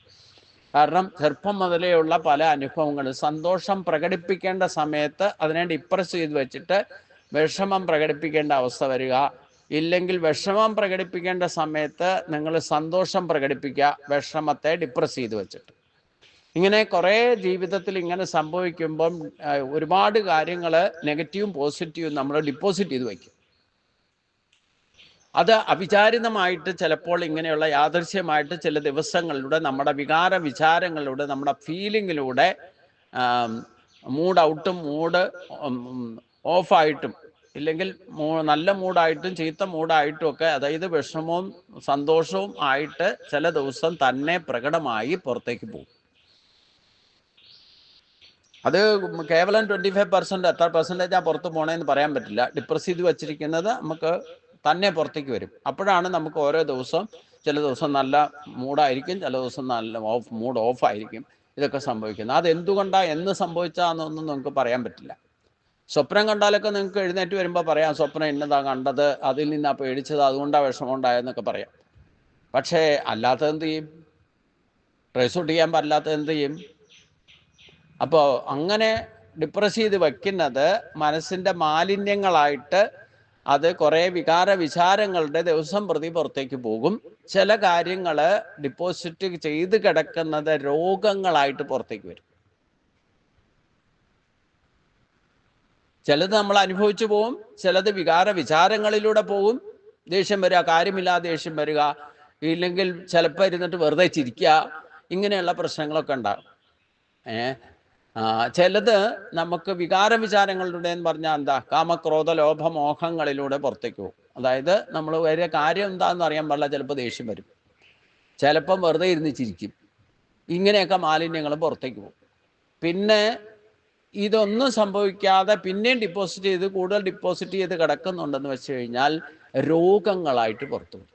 കാരണം ചെറുപ്പം മുതലേ ഉള്ള പല അനുഭവങ്ങളും സന്തോഷം പ്രകടിപ്പിക്കേണ്ട സമയത്ത് അതിനെ ഡിപ്രസ് ചെയ്ത് വെച്ചിട്ട് വിഷമം പ്രകടിപ്പിക്കേണ്ട അവസ്ഥ വരിക. ഇല്ലെങ്കിൽ വിഷമം പ്രകടിപ്പിക്കേണ്ട സമയത്ത് നിങ്ങൾ സന്തോഷം പ്രകടിപ്പിക്കുക, വിഷമത്തെ ഡിപ്രസ് ചെയ്ത് വെച്ചിട്ട്. ഇങ്ങനെ കുറേ ജീവിതത്തിൽ ഇങ്ങനെ സംഭവിക്കുമ്പം ഒരുപാട് കാര്യങ്ങൾ നെഗറ്റീവും പോസിറ്റീവും നമ്മൾ ഡിപ്പോസിറ്റ് ചെയ്ത് വയ്ക്കും. അത് അവിചാരിതമായിട്ട് ചിലപ്പോൾ ഇങ്ങനെയുള്ള യാദൃശ്യമായിട്ട് ചില ദിവസങ്ങളിലൂടെ നമ്മുടെ വിചാരങ്ങളിലൂടെ നമ്മുടെ ഫീലിങ്ങിലൂടെ മൂഡ് ഔട്ടും മൂഡ് ഓഫായിട്ടും ഇല്ലെങ്കിൽ നല്ല മൂഡായിട്ടും ചീത്ത മൂഡായിട്ടും ഒക്കെ, അതായത് വിഷമവും സന്തോഷവും ആയിട്ട് ചില ദിവസം തന്നെ പ്രകടമായി പുറത്തേക്ക് പോകും. അത് കേവലം 25% എത്ര പെർസെൻറ്റേജാണ് പുറത്ത് പോകണമെന്ന് പറയാൻ പറ്റില്ല. ഡിപ്രസ് ചെയ്ത് വച്ചിരിക്കുന്നത് നമുക്ക് തന്നെ പുറത്തേക്ക് വരും. അപ്പോഴാണ് നമുക്ക് ഓരോ ദിവസം, ചില ദിവസം നല്ല മൂഡായിരിക്കും, ചില ദിവസം നല്ല മൂഡ് ഓഫായിരിക്കും. ഇതൊക്കെ സംഭവിക്കുന്നത് അതെന്തുകൊണ്ടാണ്, എന്ന് സംഭവിച്ചാന്നൊന്നും നമുക്ക് പറയാൻ പറ്റില്ല. സ്വപ്നം കണ്ടാലൊക്കെ നിങ്ങൾക്ക് എഴുന്നേറ്റ് വരുമ്പോൾ പറയാം, സ്വപ്നം ഇന്നതാ കണ്ടത്, അതിൽ നിന്നാ പേടിച്ചത്, അതുകൊണ്ടാണ് വിഷമം ഉണ്ടായെന്നൊക്കെ പറയാം. പക്ഷേ അല്ലാത്തത് എന്ത് ചെയ്യും? ട്രേസ് ഔട്ട് ചെയ്യാൻ പറ്റാത്തത് എന്ത് ചെയ്യും? അപ്പോൾ അങ്ങനെ ഡിപ്രസ് ചെയ്ത് വയ്ക്കുന്നത് മനസ്സിൻ്റെ മാലിന്യങ്ങളായിട്ട് അത് കുറേ വികാര വിചാരങ്ങളുടെ ദിവസം പ്രതി പുറത്തേക്ക് പോകും. ചില കാര്യങ്ങൾ ഡിപ്പോസിറ്റ് ചെയ്ത് കിടക്കുന്നത് രോഗങ്ങളായിട്ട് പുറത്തേക്ക് വരും. ചിലത് നമ്മൾ അനുഭവിച്ചു പോവും, ചിലത് വികാര വിചാരങ്ങളിലൂടെ പോകും. ദേഷ്യം വരിക, കാര്യമില്ലാതെ ദേഷ്യം വരിക, ഇല്ലെങ്കിൽ ചിലപ്പോൾ ഇരുന്നിട്ട് വെറുതെ ചിരിക്കുക, ഇങ്ങനെയുള്ള പ്രശ്നങ്ങളൊക്കെ ഉണ്ടാകും. ചിലത് നമുക്ക് വികാര വിചാരങ്ങളിലൂടെ എന്ന് പറഞ്ഞാൽ എന്താ, കാമക്രോധ ലോഭ മോഹങ്ങളിലൂടെ പുറത്തേക്ക് പോകും. അതായത് നമ്മൾ വലിയ കാര്യം എന്താണെന്ന് അറിയാൻ പാടില്ല, ചിലപ്പോൾ ദേഷ്യം വരും, ചിലപ്പം വെറുതെ ഇരുന്ന് ചിരിക്കും, ഇങ്ങനെയൊക്കെ മാലിന്യങ്ങൾ പുറത്തേക്ക് പോകും. പിന്നെ ഇതൊന്നും സംഭവിക്കാതെ പിന്നെയും ഡിപ്പോസിറ്റ് ചെയ്ത് കൂടുതൽ ഡിപ്പോസിറ്റ് ചെയ്ത് കിടക്കുന്നുണ്ടെന്ന് വെച്ച് കഴിഞ്ഞാൽ രോഗങ്ങളായിട്ട് പുറത്തു വരും.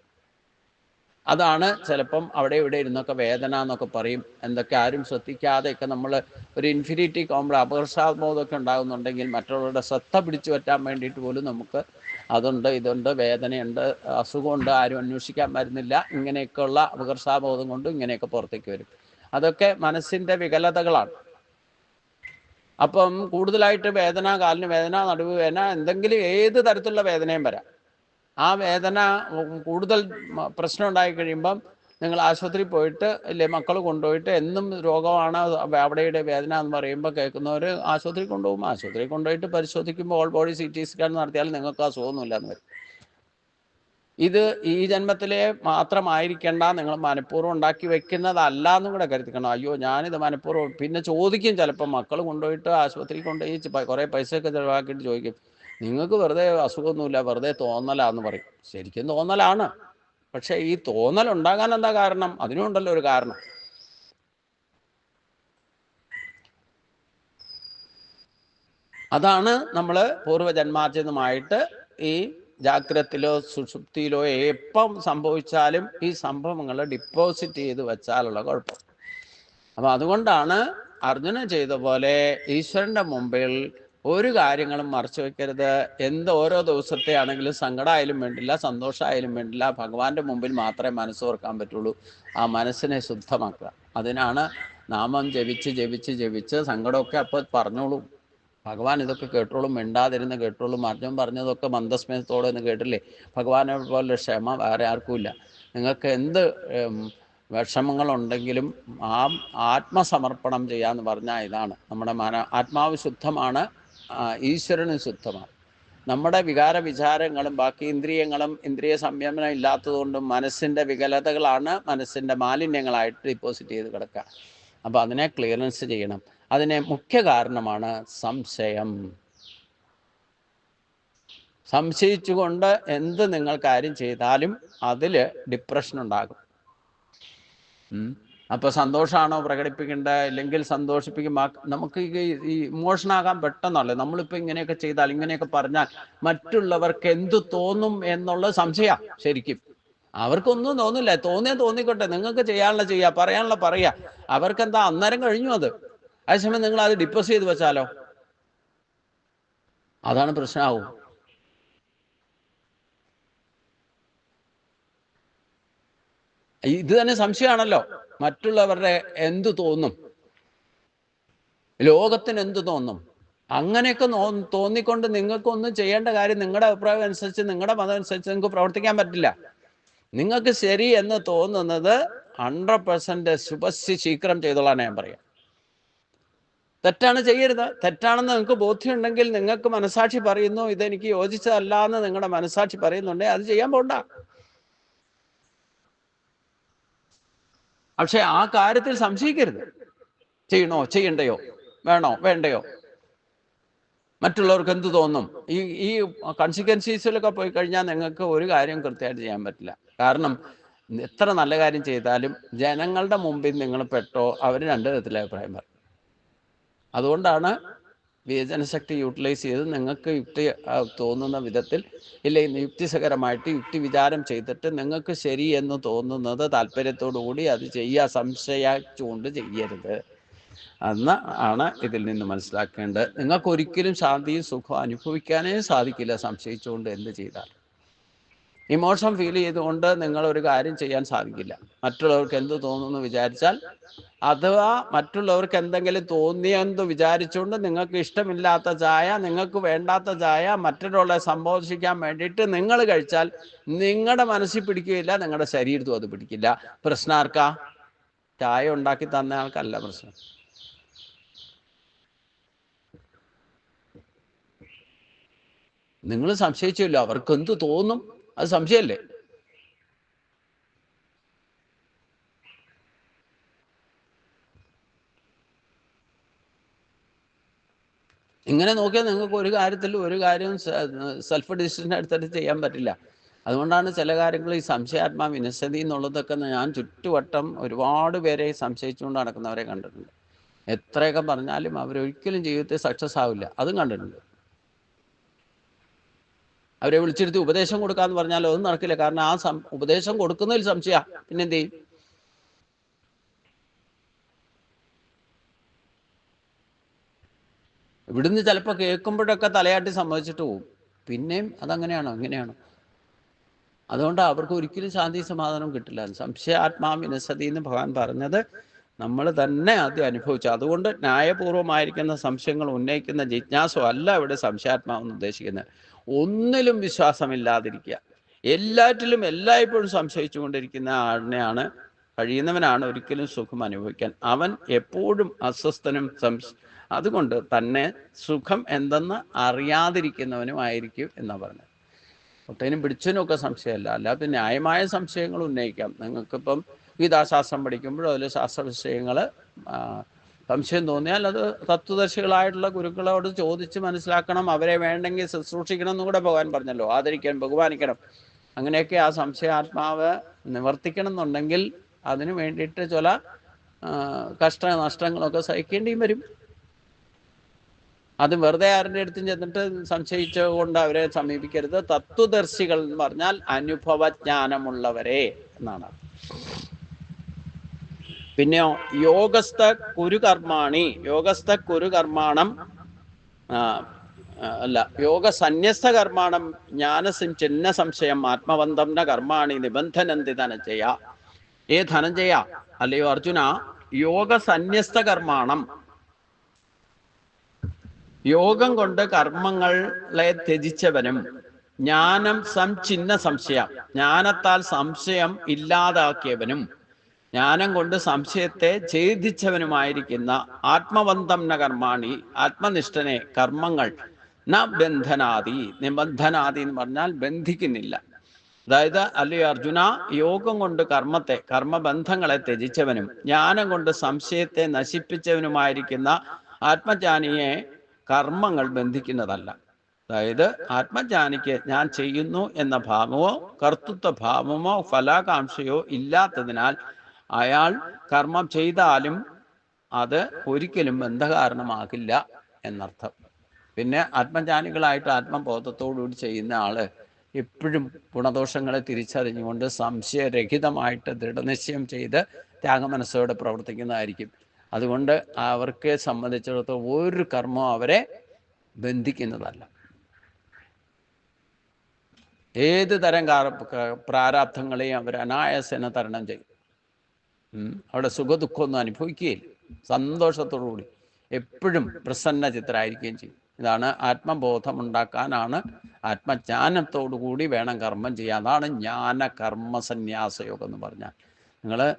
അതാണ് ചിലപ്പം അവിടെ ഇവിടെ ഇരുന്നൊക്കെ വേദന എന്നൊക്കെ പറയും. എന്തൊക്കെ ആരും ശ്രദ്ധിക്കാതെയൊക്കെ നമ്മൾ ഒരു ഇൻഫിനിറ്റി കോംപ്ലക്സ്, അപകർഷാബോധമൊക്കെ ഉണ്ടാകുന്നുണ്ടെങ്കിൽ മറ്റുള്ളവരുടെ ശ്രദ്ധ പിടിച്ചു പറ്റാൻ വേണ്ടിയിട്ട് പോലും നമുക്ക് അതുണ്ട്, ഇതുണ്ട്, വേദനയുണ്ട്, അസുഖമുണ്ട്, ആരും അന്വേഷിക്കാൻ വരുന്നില്ല, ഇങ്ങനെയൊക്കെയുള്ള അപകർഷാബോധം കൊണ്ട് ഇങ്ങനെയൊക്കെ പുറത്തേക്ക് വരും. അതൊക്കെ മനസ്സിൻ്റെ വികലതകളാണ്. അപ്പം കൂടുതലായിട്ട് വേദന, കാലിന് വേദന, നടുവ് വേദന, എന്തെങ്കിലും ഏത് തരത്തിലുള്ള വേദനയും വരാം. ആ വേദന കൂടുതൽ പ്രശ്നം ഉണ്ടായി കഴിയുമ്പം നിങ്ങൾ ആശുപത്രിയിൽ പോയിട്ട്, ഇല്ലേ മക്കൾ കൊണ്ടുപോയിട്ട്, എന്നും രോഗമാണ് അവിടെയുടെ വേദന എന്ന് പറയുമ്പോൾ കേൾക്കുന്നവർ ആശുപത്രി കൊണ്ടുപോകും. ആശുപത്രി കൊണ്ടുപോയിട്ട് പരിശോധിക്കുമ്പോൾ ഓൾ ബോഡി CT സ്കാൻ നടത്തിയാൽ നിങ്ങൾക്ക് അസുഖമൊന്നുമില്ല എന്ന് വരും. ഇത് ഈ ജന്മത്തിലെ മാത്രമായിരിക്കേണ്ട, നിങ്ങൾ മനഃപൂർവ്വം ഉണ്ടാക്കി വെക്കുന്നതല്ല എന്നും കൂടെ കരുതിക്കണം. അയ്യോ ഞാനിത് മനഃപൂർവ്വം, പിന്നെ ചോദിക്കും ചിലപ്പോൾ മക്കൾ കൊണ്ടുപോയിട്ട് ആശുപത്രിയിൽ കൊണ്ടുപോയി കുറേ പൈസയൊക്കെ ചിലവാക്കിയിട്ട് ചോദിക്കും, നിങ്ങൾക്ക് വെറുതെ അസുഖമൊന്നുമില്ല, വെറുതെ തോന്നലാന്ന് പറയും. ശരിക്കും തോന്നലാണ്. പക്ഷേ ഈ തോന്നൽ ഉണ്ടാകാൻ എന്താ കാരണം? അതിനുണ്ടല്ലോ ഒരു കാരണം. അതാണ് നമ്മൾ പൂർവ്വജന്മാർജിതമായിട്ട് ഈ ജാഗ്രതയിലോ സുഷുപ്തിയിലോ എപ്പം സംഭവിച്ചാലും ഈ സംഭവങ്ങൾ ഡിപ്പോസിറ്റ് ചെയ്ത് വെച്ചാലുള്ള കുഴപ്പം. അപ്പം അതുകൊണ്ടാണ് അർജുനൻ ചെയ്ത പോലെ ഈശ്വരൻ്റെ മുമ്പിൽ ഒരു കാര്യങ്ങളും മറച്ചു വെക്കരുത്. ഓരോ ദിവസത്തെ ആണെങ്കിലും സങ്കടമായാലും വേണ്ടില്ല, സന്തോഷമായാലും വേണ്ടില്ല, ഭഗവാന്റെ മുമ്പിൽ മാത്രമേ മനസ്സ് ഓർക്കാൻ പറ്റുള്ളൂ. ആ മനസ്സിനെ ശുദ്ധമാക്കുക. അതിനാണ് നാമം ജപിച്ച് ജപിച്ച് ജപിച്ച് സങ്കടമൊക്കെ അപ്പോൾ പറഞ്ഞോളൂ, ഭഗവാൻ ഇതൊക്കെ കേട്ടോളും, മിണ്ടാതിരുന്ന് കേട്ടോളും. അർജുൻ പറഞ്ഞതൊക്കെ മന്ദസ്മയത്തോടെ എന്ന് കേട്ടില്ലേ? ഭഗവാനെ പോലെ ക്ഷമ വേറെ ആർക്കുമില്ല. നിങ്ങൾക്ക് എന്ത് വിഷമങ്ങളുണ്ടെങ്കിലും ആത്മസമർപ്പണം ചെയ്യാന്ന് പറഞ്ഞാൽ ഇതാണ്. നമ്മുടെ ആത്മാവ് ശുദ്ധമാണ്, ഈശ്വരനും ശുദ്ധമാണ്. നമ്മുടെ വികാര വിചാരങ്ങളും ബാക്കി ഇന്ദ്രിയങ്ങളും ഇന്ദ്രിയ സംയമനം ഇല്ലാത്തതുകൊണ്ടും മനസ്സിൻ്റെ വികലതകളാണ് മനസ്സിൻ്റെ മാലിന്യങ്ങളായിട്ട് ഡിപ്പോസിറ്റ് ചെയ്ത് കിടക്കുക. അപ്പോൾ അതിനെ ക്ലിയറൻസ് ചെയ്യണം. അതിനെ മുഖ്യ കാരണമാണ് സംശയം. സംശയിച്ചുകൊണ്ട് എന്ത് നിങ്ങൾ കാര്യം ചെയ്താലും അതിൽ ഡിപ്രഷൻ ഉണ്ടാകും. അപ്പോൾ സന്തോഷമാണോ പ്രകടിപ്പിക്കേണ്ടത്, ഇല്ലെങ്കിൽ സന്തോഷിപ്പിക്കുമ്പോൾ നമുക്ക് ഈ ഇമോഷനാകാൻ പെട്ടെന്നല്ലേ. നമ്മളിപ്പോൾ ഇങ്ങനെയൊക്കെ ചെയ്താൽ, ഇങ്ങനെയൊക്കെ പറഞ്ഞാൽ മറ്റുള്ളവർക്ക് എന്തു തോന്നും എന്നുള്ള സംശയം. ശരിക്കും അവർക്കൊന്നും തോന്നില്ല. തോന്നിക്കോട്ടെ, നിങ്ങൾക്ക് ചെയ്യാനുള്ള ചെയ്യുക, പറയാനുള്ള പറയുക. അവർക്കെന്താ അന്നേരം കഴിഞ്ഞു അത്. അതേസമയം നിങ്ങൾ അത് ഡിപ്പോസ് ചെയ്ത് വെച്ചാലോ, അതാണ് പ്രശ്നമാവും. ഇത് തന്നെ സംശയമാണല്ലോ. മറ്റുള്ളവരുടെ എന്തു തോന്നും, ലോകത്തിന് എന്തു തോന്നും, അങ്ങനെയൊക്കെ തോന്നിക്കൊണ്ട് നിങ്ങൾക്കൊന്നും ചെയ്യേണ്ട കാര്യം, നിങ്ങളുടെ അഭിപ്രായം അനുസരിച്ച്, നിങ്ങളുടെ മതം അനുസരിച്ച് നിങ്ങൾക്ക് പ്രവർത്തിക്കാൻ പറ്റില്ല. നിങ്ങൾക്ക് ശരി എന്ന് തോന്നുന്നത് 100% ശുഭസ്യ ശീഘ്രം ചെയ്തോളാണ് ഞാൻ പറയാം. തെറ്റാണ് ചെയ്യരുത്. തെറ്റാണെന്ന് നിങ്ങൾക്ക് ബോധ്യമുണ്ടെങ്കിൽ, നിങ്ങൾക്ക് മനസാക്ഷി പറയുന്നു ഇതെനിക്ക് യോജിച്ചതല്ല എന്ന് നിങ്ങളുടെ മനസാക്ഷി പറയുന്നുണ്ടെങ്കിൽ അത് ചെയ്യാൻ പോണ്ട. പക്ഷെ ആ കാര്യത്തിൽ സംശയിക്കരുത്. ചെയ്യണോ ചെയ്യണ്ടയോ, വേണോ വേണ്ടയോ, മറ്റുള്ളവർക്ക് എന്ത് തോന്നും, ഈ കൺസിക്വൻസീസിലൊക്കെ പോയി കഴിഞ്ഞാൽ നിങ്ങൾക്ക് ഒരു കാര്യം കൃത്യമായിട്ട് ചെയ്യാൻ പറ്റില്ല. കാരണം എത്ര നല്ല കാര്യം ചെയ്താലും ജനങ്ങളുടെ മുമ്പിൽ നിങ്ങൾ പെട്ടോ, അവർ രണ്ട് വിധത്തിലെ അഭിപ്രായം പറയും. അതുകൊണ്ടാണ് വിവേചനശക്തി യൂട്ടിലൈസ് ചെയ്ത് നിങ്ങൾക്ക് യുക്തി തോന്നുന്ന വിധത്തിൽ, ഇല്ലെങ്കിൽ യുക്തിസകരമായിട്ട് യുക്തി വിചാരം ചെയ്തിട്ട് നിങ്ങൾക്ക് ശരി എന്ന് തോന്നുന്നത് താല്പര്യത്തോടു കൂടി അത് ചെയ്യുക. സംശയിച്ചുകൊണ്ട് ചെയ്യരുത് എന്ന് ആണ് ഇതിൽ നിന്ന് മനസ്സിലാക്കേണ്ടത്. നിങ്ങൾക്കൊരിക്കലും ശാന്തിയും സുഖവും അനുഭവിക്കാനേ സാധിക്കില്ല സംശയിച്ചുകൊണ്ട് എന്ത് ചെയ്താൽ. ഇമോഷൻ ഫീൽ ചെയ്തുകൊണ്ട് നിങ്ങൾ ഒരു കാര്യം ചെയ്യാൻ സാധിക്കില്ല. മറ്റുള്ളവർക്ക് എന്ത് തോന്നുന്നു വിചാരിച്ചാൽ, അഥവാ മറ്റുള്ളവർക്ക് എന്തെങ്കിലും തോന്നിയെന്ന് വിചാരിച്ചുകൊണ്ട് നിങ്ങൾക്ക് ഇഷ്ടമില്ലാത്ത ചായ, നിങ്ങൾക്ക് വേണ്ടാത്ത ചായ മറ്റുള്ളവരെ സന്തോഷിക്കാൻ വേണ്ടിയിട്ട് നിങ്ങൾ കഴിച്ചാൽ നിങ്ങളുടെ മനസ്സിൽ പിടിക്കുകയില്ല, നിങ്ങളുടെ ശരീരത്തും അത് പിടിക്കില്ല. പ്രശ്നം ആർക്കാ? ചായ ഉണ്ടാക്കി തന്ന ആൾക്കല്ല പ്രശ്നം. നിങ്ങൾ സംശയിച്ചല്ലോ, അവർക്ക് എന്ത് തോന്നും, അത് സംശയമല്ലേ? ഇങ്ങനെ നോക്കിയാൽ നിങ്ങൾക്ക് ഒരു കാര്യം സെൽഫ് ഡിസിഷൻ എടുത്തിട്ട് ചെയ്യാൻ പറ്റില്ല. അതുകൊണ്ടാണ് ചില കാര്യങ്ങൾ ഈ സംശയാത്മാ വിനശതി എന്നുള്ളതൊക്കെ ഞാൻ ചുറ്റുവട്ടം ഒരുപാട് പേരെ സംശയിച്ചുകൊണ്ട് നടക്കുന്നവരെ കണ്ടിട്ടുണ്ട്. എത്രയൊക്കെ പറഞ്ഞാലും അവരൊരിക്കലും ജീവിതത്തിൽ സക്സസ് ആവില്ല. അതും കണ്ടിട്ടുണ്ട്. അവരെ വിളിച്ചിരുത്തി ഉപദേശം കൊടുക്കാന്ന് പറഞ്ഞാൽ ഒന്നും നടക്കില്ല. കാരണം ആ ഉപദേശം കൊടുക്കുന്നതിൽ സംശയ, പിന്നെന്ത് ചെയ്യും? ഇവിടുന്ന് ചിലപ്പോൾ കേൾക്കുമ്പോഴൊക്കെ തലയാട്ടി സമ്മതിച്ചിട്ട് പോകും. പിന്നെയും അതങ്ങനെയാണോ ഇങ്ങനെയാണോ? അതുകൊണ്ട് അവർക്ക് ഒരിക്കലും ശാന്തി സമാധാനം കിട്ടില്ല. സംശയാത്മാ വിനശതി എന്ന് ഭഗവാൻ പറഞ്ഞത് നമ്മൾ തന്നെ ആദ്യം അനുഭവിച്ചു. അതുകൊണ്ട് ന്യായപൂർവമായിരിക്കുന്ന സംശയങ്ങൾ ഉന്നയിക്കുന്ന ജിജ്ഞാസ അല്ല ഇവിടെ സംശയാത്മാവെന്ന് ഉദ്ദേശിക്കുന്നത്. ഒന്നിലും വിശ്വാസമില്ലാതിരിക്കുക, എല്ലാറ്റിലും എല്ലായ്പ്പോഴും സംശയിച്ചു കൊണ്ടിരിക്കുന്ന ആളിനെയാണ്, കഴിയുന്നവനാണ് ഒരിക്കലും സുഖം അനുഭവിക്കാൻ. അവൻ എപ്പോഴും അസ്വസ്ഥനും അതുകൊണ്ട് തന്നെ സുഖം എന്തെന്ന് അറിയാതിരിക്കുന്നവനുമായിരിക്കും എന്നാണ് പറഞ്ഞത്. ഒട്ടേനും പിടിച്ചതിനൊക്കെ സംശയമല്ല, അല്ലാതെ ന്യായമായ സംശയങ്ങൾ ഉന്നയിക്കാം. നിങ്ങൾക്കിപ്പം ഗീതാശാസ്ത്രം പഠിക്കുമ്പോഴും അതിൽ ശാസ്ത്ര വിഷയങ്ങൾ സംശയം തോന്നിയാൽ അത് തത്വദർശികളായിട്ടുള്ള ഗുരുക്കളോട് ചോദിച്ച് മനസ്സിലാക്കണം. അവരെ വേണ്ടെങ്കിൽ ശുശ്രൂഷിക്കണം എന്നും കൂടെ ഭഗവാൻ പറഞ്ഞല്ലോ. ആദരിക്കണം, ബഹുമാനിക്കണം. അങ്ങനെയൊക്കെ ആ സംശയാത്മാവ് നിവർത്തിക്കണം എന്നുണ്ടെങ്കിൽ അതിന് വേണ്ടിയിട്ട് ചില നഷ്ടങ്ങളൊക്കെ സഹിക്കേണ്ടിയും വരും. അത് വെറുതെ ആരുടെ അടുത്തും ചെന്നിട്ട് സംശയിച്ചുകൊണ്ട് അവരെ സമീപിക്കരുത്. തത്വദർശികൾ എന്ന് പറഞ്ഞാൽ അനുഭവജ്ഞാനമുള്ളവരെ എന്നാണ്. പിന്നെയോ യോഗസ്ഥ കുരുകർമാണി, യോഗസ്ഥ കുരുകർമാണം അല്ല, യോഗ സന്യസ്ത കർമാണം ജ്ഞാനസിൻ ചിന്ന സംശയം ആത്മബന്ധം ന കർമാണി നിബന്ധനന്തി ധനഞ്ജയ. ധനഞ്ജയ, അല്ലയോ അർജുന, യോഗ സന്യസ്ത കർമാണം, യോഗം കൊണ്ട് കർമ്മങ്ങളെ ത്യജിച്ചവനും ജ്ഞാനം സംചിന്ന സംശയം, ജ്ഞാനത്താൽ സംശയം ഇല്ലാതാക്കിയവനും ജ്ഞാനം കൊണ്ട് സംശയത്തെ ഛേദിച്ചവനുമായിരിക്കുന്ന ആത്മബന്ധം ന കർമാണി, ആത്മനിഷ്ഠനെ കർമ്മങ്ങൾ ന ബന്ധനാദി, നിബന്ധനാദി എന്ന് പറഞ്ഞാൽ ബന്ധിക്കുന്നില്ല. അതായത് അല്ലയോ അർജുന, യോഗം കൊണ്ട് കർമ്മബന്ധങ്ങളെ ത്യജിച്ചവനും ജ്ഞാനം കൊണ്ട് സംശയത്തെ നശിപ്പിച്ചവനുമായിരിക്കുന്ന ആത്മജ്ഞാനിയെ കർമ്മങ്ങൾ ബന്ധിക്കുന്നതല്ല. അതായത് ആത്മജ്ഞാനിക്ക് ഞാൻ ചെയ്യുന്നു എന്ന ഭാവമോ കർത്തൃത്വ ഭാവമോ ഫലാകാംക്ഷയോ ഇല്ലാത്തതിനാൽ അയാൾ കർമ്മം ചെയ്താലും അത് ഒരിക്കലും ബന്ധകാരണമാകില്ല എന്നർത്ഥം. പിന്നെ ആത്മജ്ഞാനികളായിട്ട് ആത്മബോധത്തോടുകൂടി ചെയ്യുന്ന ആള് എപ്പോഴും ഗുണദോഷങ്ങളെ തിരിച്ചറിഞ്ഞുകൊണ്ട് സംശയരഹിതമായിട്ട് ദൃഢനിശ്ചയം ചെയ്ത് ത്യാഗമനസ്സോടെ പ്രവർത്തിക്കുന്നതായിരിക്കും. അതുകൊണ്ട് അവർക്ക് സംബന്ധിച്ചിടത്തോളം ഒരു കർമ്മം അവരെ ബന്ധിക്കുന്നതല്ല. ഏത് തരം പ്രാരാബ്ധങ്ങളെയും അവർ അനായാസേന തരണം ചെയ്യും. അവിടെ സുഖദുഃഖമൊന്നും അനുഭവിക്കുകയില്ല. സന്തോഷത്തോടുകൂടി എപ്പോഴും പ്രസന്ന ചിത്തരായിരിക്കുകയും ചെയ്യും. ഇതാണ് ആത്മബോധം ഉണ്ടാക്കാനാണ്, ആത്മജ്ഞാനത്തോടുകൂടി വേണം കർമ്മം ചെയ്യാൻ. അതാണ് ജ്ഞാന കർമ്മ സന്യാസയോഗം എന്ന് പറഞ്ഞാൽ.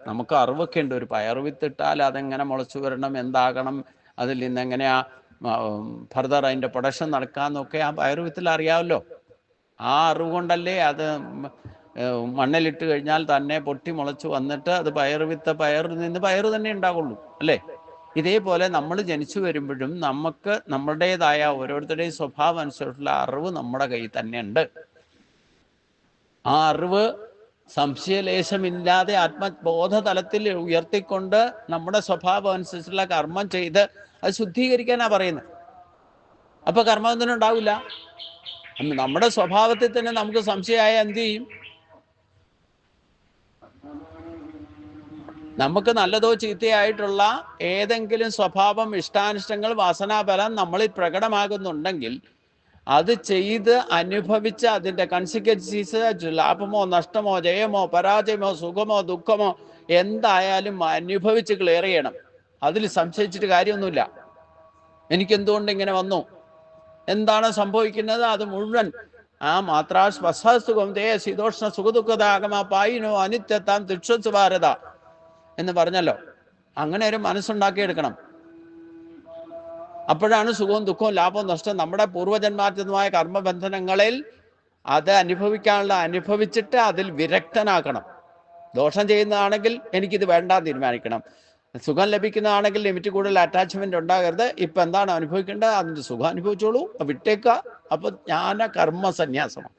നമുക്ക് അറിവൊക്കെ ഉണ്ട്. ഒരു പയർ വിത്തിട്ടാൽ അതെങ്ങനെ മുളച്ചു വരണം, എന്താകണം, അതിൽ നിന്ന് എങ്ങനെയാ ഫർദർ അതിൻ്റെ പ്രൊഡക്ഷൻ നടക്കാമെന്നൊക്കെ ആ പയർ വിത്തിൽ അറിയാമല്ലോ. ആ അറിവ് കൊണ്ടല്ലേ അത് മണ്ണിലിട്ട് കഴിഞ്ഞാൽ തന്നെ പൊട്ടി മുളച്ചു വന്നിട്ട് അത് പയറിൽ നിന്ന് പയർ തന്നെ ഉണ്ടാകുള്ളൂ, അല്ലേ? ഇതേപോലെ നമ്മൾ ജനിച്ചു വരുമ്പോഴും നമുക്ക് നമ്മുടേതായ ഓരോരുത്തരുടെയും സ്വഭാവം അനുസരിച്ചുള്ള അറിവ് നമ്മുടെ കയ്യിൽ തന്നെ ഉണ്ട്. ആ അറിവ് സംശയലേശമില്ലാതെ ആത്മബോധ തലത്തിൽ ഉയർത്തിക്കൊണ്ട് നമ്മുടെ സ്വഭാവം അനുസരിച്ചുള്ള കർമ്മം ചെയ്ത് അത് ശുദ്ധീകരിക്കാനാ പറയുന്നത്. അപ്പൊ കർമ്മബന്ധനം ഉണ്ടാവില്ല. നമ്മുടെ സ്വഭാവത്തിൽ തന്നെ നമുക്ക് സംശയമായ എന്ത് ചെയ്യും? നമുക്ക് നല്ലതോ ചീത്തയായിട്ടുള്ള ഏതെങ്കിലും സ്വഭാവം, ഇഷ്ടാനിഷ്ടങ്ങൾ, വാസനാബലം നമ്മളിൽ പ്രകടമാകുന്നുണ്ടെങ്കിൽ അത് ചെയ്ത് അനുഭവിച്ച് അതിൻ്റെ കൺസിക്വൻസീസ്, ലാഭമോ നഷ്ടമോ ജയമോ പരാജയമോ സുഖമോ ദുഃഖമോ എന്തായാലും അനുഭവിച്ച് ക്ലിയർ ചെയ്യണം. അതിൽ സംശയിച്ചിട്ട് കാര്യമൊന്നുമില്ല. എനിക്കെന്തുകൊണ്ട് ഇങ്ങനെ വന്നു, എന്താണ് സംഭവിക്കുന്നത്, അത് മുഴുവൻ ആ മാത്രാ സ്വസുഖം ദേ ശീതോഷ്ണ സുഖദുഃഖതാഗമ പായിനോ അനിത്യത്താം തിക്ഷസ് ഭാരത എന്ന് പറഞ്ഞല്ലോ. അങ്ങനെ ഒരു മനസ്സുണ്ടാക്കിയെടുക്കണം. അപ്പോഴാണ് സുഖവും ദുഃഖവും ലാഭവും നഷ്ടവും നമ്മുടെ പൂർവ്വജന്മാർജിതമായ കർമ്മബന്ധനങ്ങളിൽ അത് അനുഭവിച്ചിട്ട് അതിൽ വിരക്തനാക്കണം. ദോഷം ചെയ്യുന്നതാണെങ്കിൽ എനിക്കിത് വേണ്ടാന്ന് തീരുമാനിക്കണം. സുഖം ലഭിക്കുന്നതാണെങ്കിൽ ലിമിറ്റ് കൂടുതൽ അറ്റാച്ച്മെന്റ് ഉണ്ടാകരുത്. ഇപ്പം എന്താണ് അനുഭവിക്കേണ്ടത്, അതിൻ്റെ സുഖം അനുഭവിച്ചോളൂ, വിട്ടേക്കുക. അപ്പൊ ജ്ഞാന കർമ്മ സന്യാസമാണ്.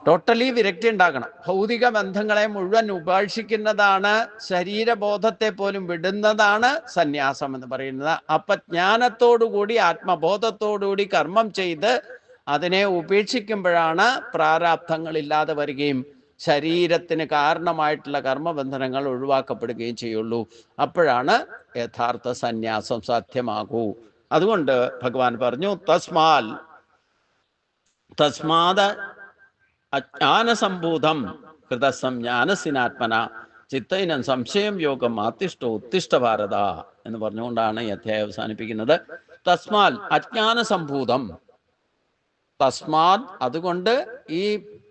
ടോട്ടലി വിരക്തി ഉണ്ടാക്കണം. ഭൗതിക ബന്ധങ്ങളെ മുഴുവൻ ഉപേക്ഷിക്കുന്നതാണ്, ശരീരബോധത്തെ പോലും വിടുന്നതാണ് സന്യാസം എന്ന് പറയുന്നത്. അപ്പൊ ജ്ഞാനത്തോടുകൂടി ആത്മബോധത്തോടുകൂടി കർമ്മം ചെയ്ത് അതിനെ ഉപേക്ഷിക്കുമ്പോഴാണ് പ്രാരാബ്ധങ്ങളില്ലാതെ വരികയും ശരീരത്തിന് കാരണമായിട്ടുള്ള കർമ്മബന്ധനങ്ങൾ ഒഴിവാക്കപ്പെടുകയും ചെയ്യുള്ളൂ. അപ്പോഴാണ് യഥാർത്ഥ സന്യാസം സാധ്യമാകൂ. അതുകൊണ്ട് ഭഗവാൻ പറഞ്ഞു, തസ്മാത് അജ്ഞാനസംഭൂതം ഹൃദസംജ്ഞാനസിനാത്മന ചിത്തൈനം സംശയം യോഗം ഉത്തിഷ്ഠ ഭാരത എന്ന് പറഞ്ഞുകൊണ്ടാണ് ഈ അധ്യായം അവസാനിപ്പിക്കുന്നത്. തസ്മാൽ അജ്ഞാനസംഭൂതം, തസ്മാത് അതുകൊണ്ട് ഈ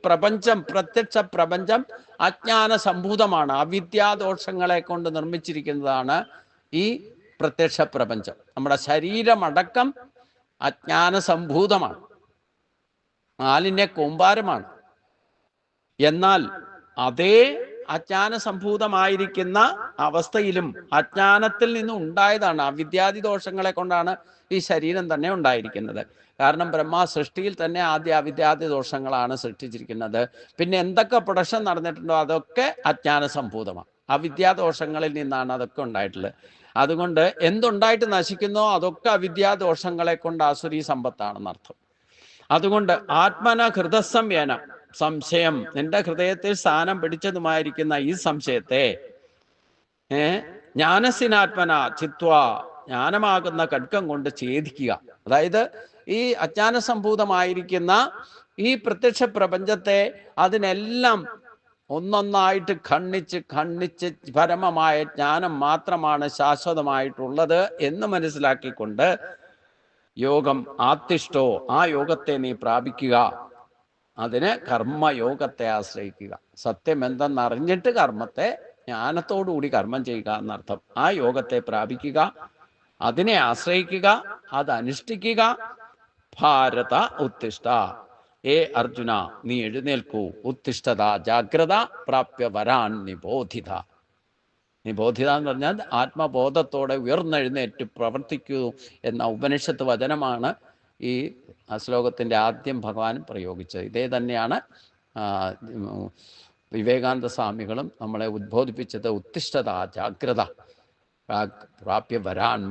പ്രപഞ്ചം, പ്രത്യക്ഷ പ്രപഞ്ചം അജ്ഞാന സംഭൂതമാണ്. അവിദ്യാദോഷങ്ങളെ കൊണ്ട് നിർമ്മിച്ചിരിക്കുന്നതാണ് ഈ പ്രത്യക്ഷ പ്രപഞ്ചം. നമ്മുടെ ശരീരമടക്കം അജ്ഞാന സംഭൂതമാണ്, മാലിന്യ കൂമ്പാരമാണ്. എന്നാൽ അതേ അജ്ഞാന സംഭൂതമായിരിക്കുന്ന അവസ്ഥയിലും അജ്ഞാനത്തിൽ നിന്ന് ഉണ്ടായതാണ്, അവിദ്യാദി ദോഷങ്ങളെ കൊണ്ടാണ് ഈ ശരീരം തന്നെ ഉണ്ടായിരിക്കുന്നത്. കാരണം ബ്രഹ്മ സൃഷ്ടിയിൽ തന്നെ ആദ്യ അവിദ്യാദി ദോഷങ്ങളാണ് സൃഷ്ടിച്ചിരിക്കുന്നത്. പിന്നെ എന്തൊക്കെ പ്രൊഡക്ഷൻ നടന്നിട്ടുണ്ടോ അതൊക്കെ അജ്ഞാന സംഭൂതമാണ്, അവിദ്യാദോഷങ്ങളിൽ നിന്നാണ് അതൊക്കെ ഉണ്ടായിട്ടുള്ളത്. അതുകൊണ്ട് എന്തുണ്ടായിട്ട് നശിക്കുന്നോ അതൊക്കെ അവിദ്യാദോഷങ്ങളെ കൊണ്ട് ആസുരീ സമ്പത്താണെന്നർത്ഥം. അതുകൊണ്ട് ആത്മന ഹൃദസംവേന, സംശയം, നിന്റെ ഹൃദയത്തിൽ സ്ഥാനം പിടിച്ചതുമായിരിക്കുന്ന ഈ സംശയത്തെ ജ്ഞാനസിനാത്മന ചിത്വ, ജ്ഞാനമാകുന്ന ഖഡ്ഗം കൊണ്ട് ഛേദിക്കുക. അതായത് ഈ അജ്ഞാന സംഭൂതമായിരിക്കുന്ന ഈ പ്രത്യക്ഷ പ്രപഞ്ചത്തെ അതിനെല്ലാം ഒന്നൊന്നായിട്ട് ഖണ്ഡിച്ച് പരമമായ ജ്ഞാനം മാത്രമാണ് ശാശ്വതമായിട്ടുള്ളത് എന്ന് മനസ്സിലാക്കിക്കൊണ്ട് യോഗം ആത്തിഷ്ഠോ, ആ യോഗത്തെ നീ പ്രാപിക്കുക. അതിന് കർമ്മയോഗത്തെ ആശ്രയിക്കുക. സത്യം എന്തെന്നറിഞ്ഞിട്ട് കർമ്മത്തെ ജ്ഞാനത്തോടുകൂടി കർമ്മം ചെയ്യുക എന്നർത്ഥം. ആ യോഗത്തെ പ്രാപിക്കുക, അതിനെ ആശ്രയിക്കുക, അതനുഷ്ഠിക്കുക. ഭാരത ഉത്തിഷ്ഠ, ഏ അർജുന നീ എഴുന്നേൽക്കൂ. ഉത്തിഷ്ഠത ജാഗ്രത, പ്രാപ്യ വരാൻ നിബോധിത. നിബോധിത എന്ന് പറഞ്ഞാൽ ആത്മബോധത്തോടെ ഉയർന്നെഴുന്നേറ്റ് പ്രവർത്തിക്കൂ എന്ന ഉപനിഷത്ത് വചനമാണ് ഈ ശ്ലോകത്തിൻ്റെ ആദ്യം ഭഗവാൻ പ്രയോഗിച്ചത്. ഇതേ തന്നെയാണ് വിവേകാനന്ദ സ്വാമികളും നമ്മളെ ഉദ്ബോധിപ്പിച്ചത്. ഉത്തിഷ്ഠത ജാഗ്രത, പ്രാപ്യ വരാൻ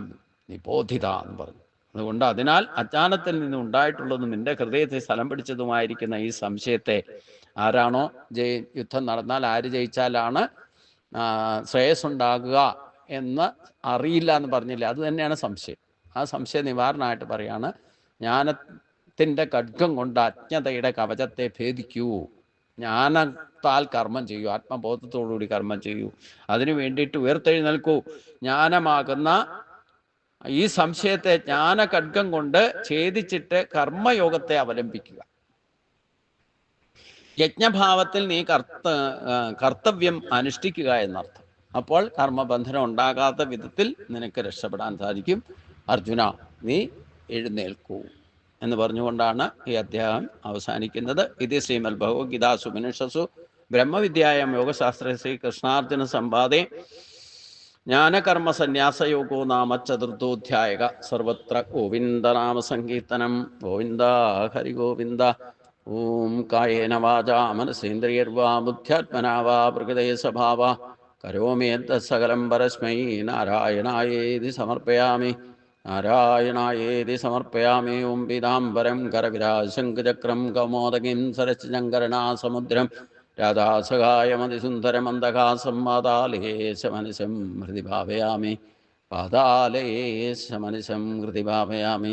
നിബോധിത എന്ന് പറഞ്ഞു. അതുകൊണ്ട് അതിനാൽ അജ്ഞാനത്തിൽ നിന്ന് ഉണ്ടായിട്ടുള്ളതും നിന്റെ ഹൃദയത്തെ സ്ഥലം പിടിച്ചതുമായിരിക്കുന്ന ഈ സംശയത്തെ, ആരാണോ യുദ്ധം നടന്നാൽ ആര് ജയിച്ചാലാണ് ശ്രേയസ്സുണ്ടാകുക എന്ന് അറിയില്ല എന്ന് പറഞ്ഞില്ല, അത് തന്നെയാണ് സംശയം. ആ സംശയ നിവാരണമായിട്ട് പറയാണ്, ജ്ഞാനത്തിൻ്റെ ഖഡ്ഗം കൊണ്ട് അജ്ഞതയുടെ കവചത്തെ ഭേദിക്കൂ. ജ്ഞാനത്താൽ കർമ്മം ചെയ്യൂ, ആത്മബോധത്തോടുകൂടി കർമ്മം ചെയ്യൂ. അതിനു വേണ്ടിയിട്ട് ഉയർത്തെഴുന്നേൽക്കൂ. ജ്ഞാനമാകുന്ന ഈ സംശയത്തെ ജ്ഞാന ഖഡ്ഗം കൊണ്ട് ഛേദിച്ചിട്ട് കർമ്മയോഗത്തെ അവലംബിക്കുക. യജ്ഞഭാവത്തിൽ നീ കർത്തവ്യം അനുഷ്ഠിക്കുക എന്നർത്ഥം. അപ്പോൾ കർമ്മബന്ധനം ഉണ്ടാകാത്ത വിധത്തിൽ നിനക്ക് രക്ഷപ്പെടാൻ സാധിക്കും. അർജുന നീ എഴുന്നേൽക്കൂ എന്ന് പറഞ്ഞുകൊണ്ടാണ് ഈ അധ്യായം അവസാനിക്കുന്നത്. ഇത് ശ്രീമദ് ഭഗവത്ഗീതാസു ഉപനിഷത്സു ബ്രഹ്മവിദ്യായാം യോഗശാസ്ത്രേ ശ്രീകൃഷ്ണാർജുന സംവാദേ ജ്ഞാനകർമ്മ സന്യാസയോഗോ നാമ ചതുർത്ഥോധ്യായക. സർവത്ര ഗോവിന്ദനാമ സങ്കീർത്തനം. ഗോവിന്ദ ഹരി ഗോവിന്ദ. ഓം കായേന വാചാ മനസേന്ദ്രിയർവാ ബുദ്ധ്യാത്മനാ വാ പ്രകൃതേ സ്വഭാവാ കരോമി യദ്സകലം പരസ്മൈ നാരായണായേതി സമർപ്പയാമി. നാരായണായേതി സമർപ്പയാമി. ഓം പീതാംബരം കരവിരാശങ്കചക്രം കൗമോദകിം സരസിജങ്കരണാസമുദ്രം രാധാസഹായമതിസുന്ദരമന്ദഹാസം പാതാലേശമനിശം ഹൃദി ഭാവയാമി. പാതാലേശമനിശം ഹൃദി ഭാവയാമി.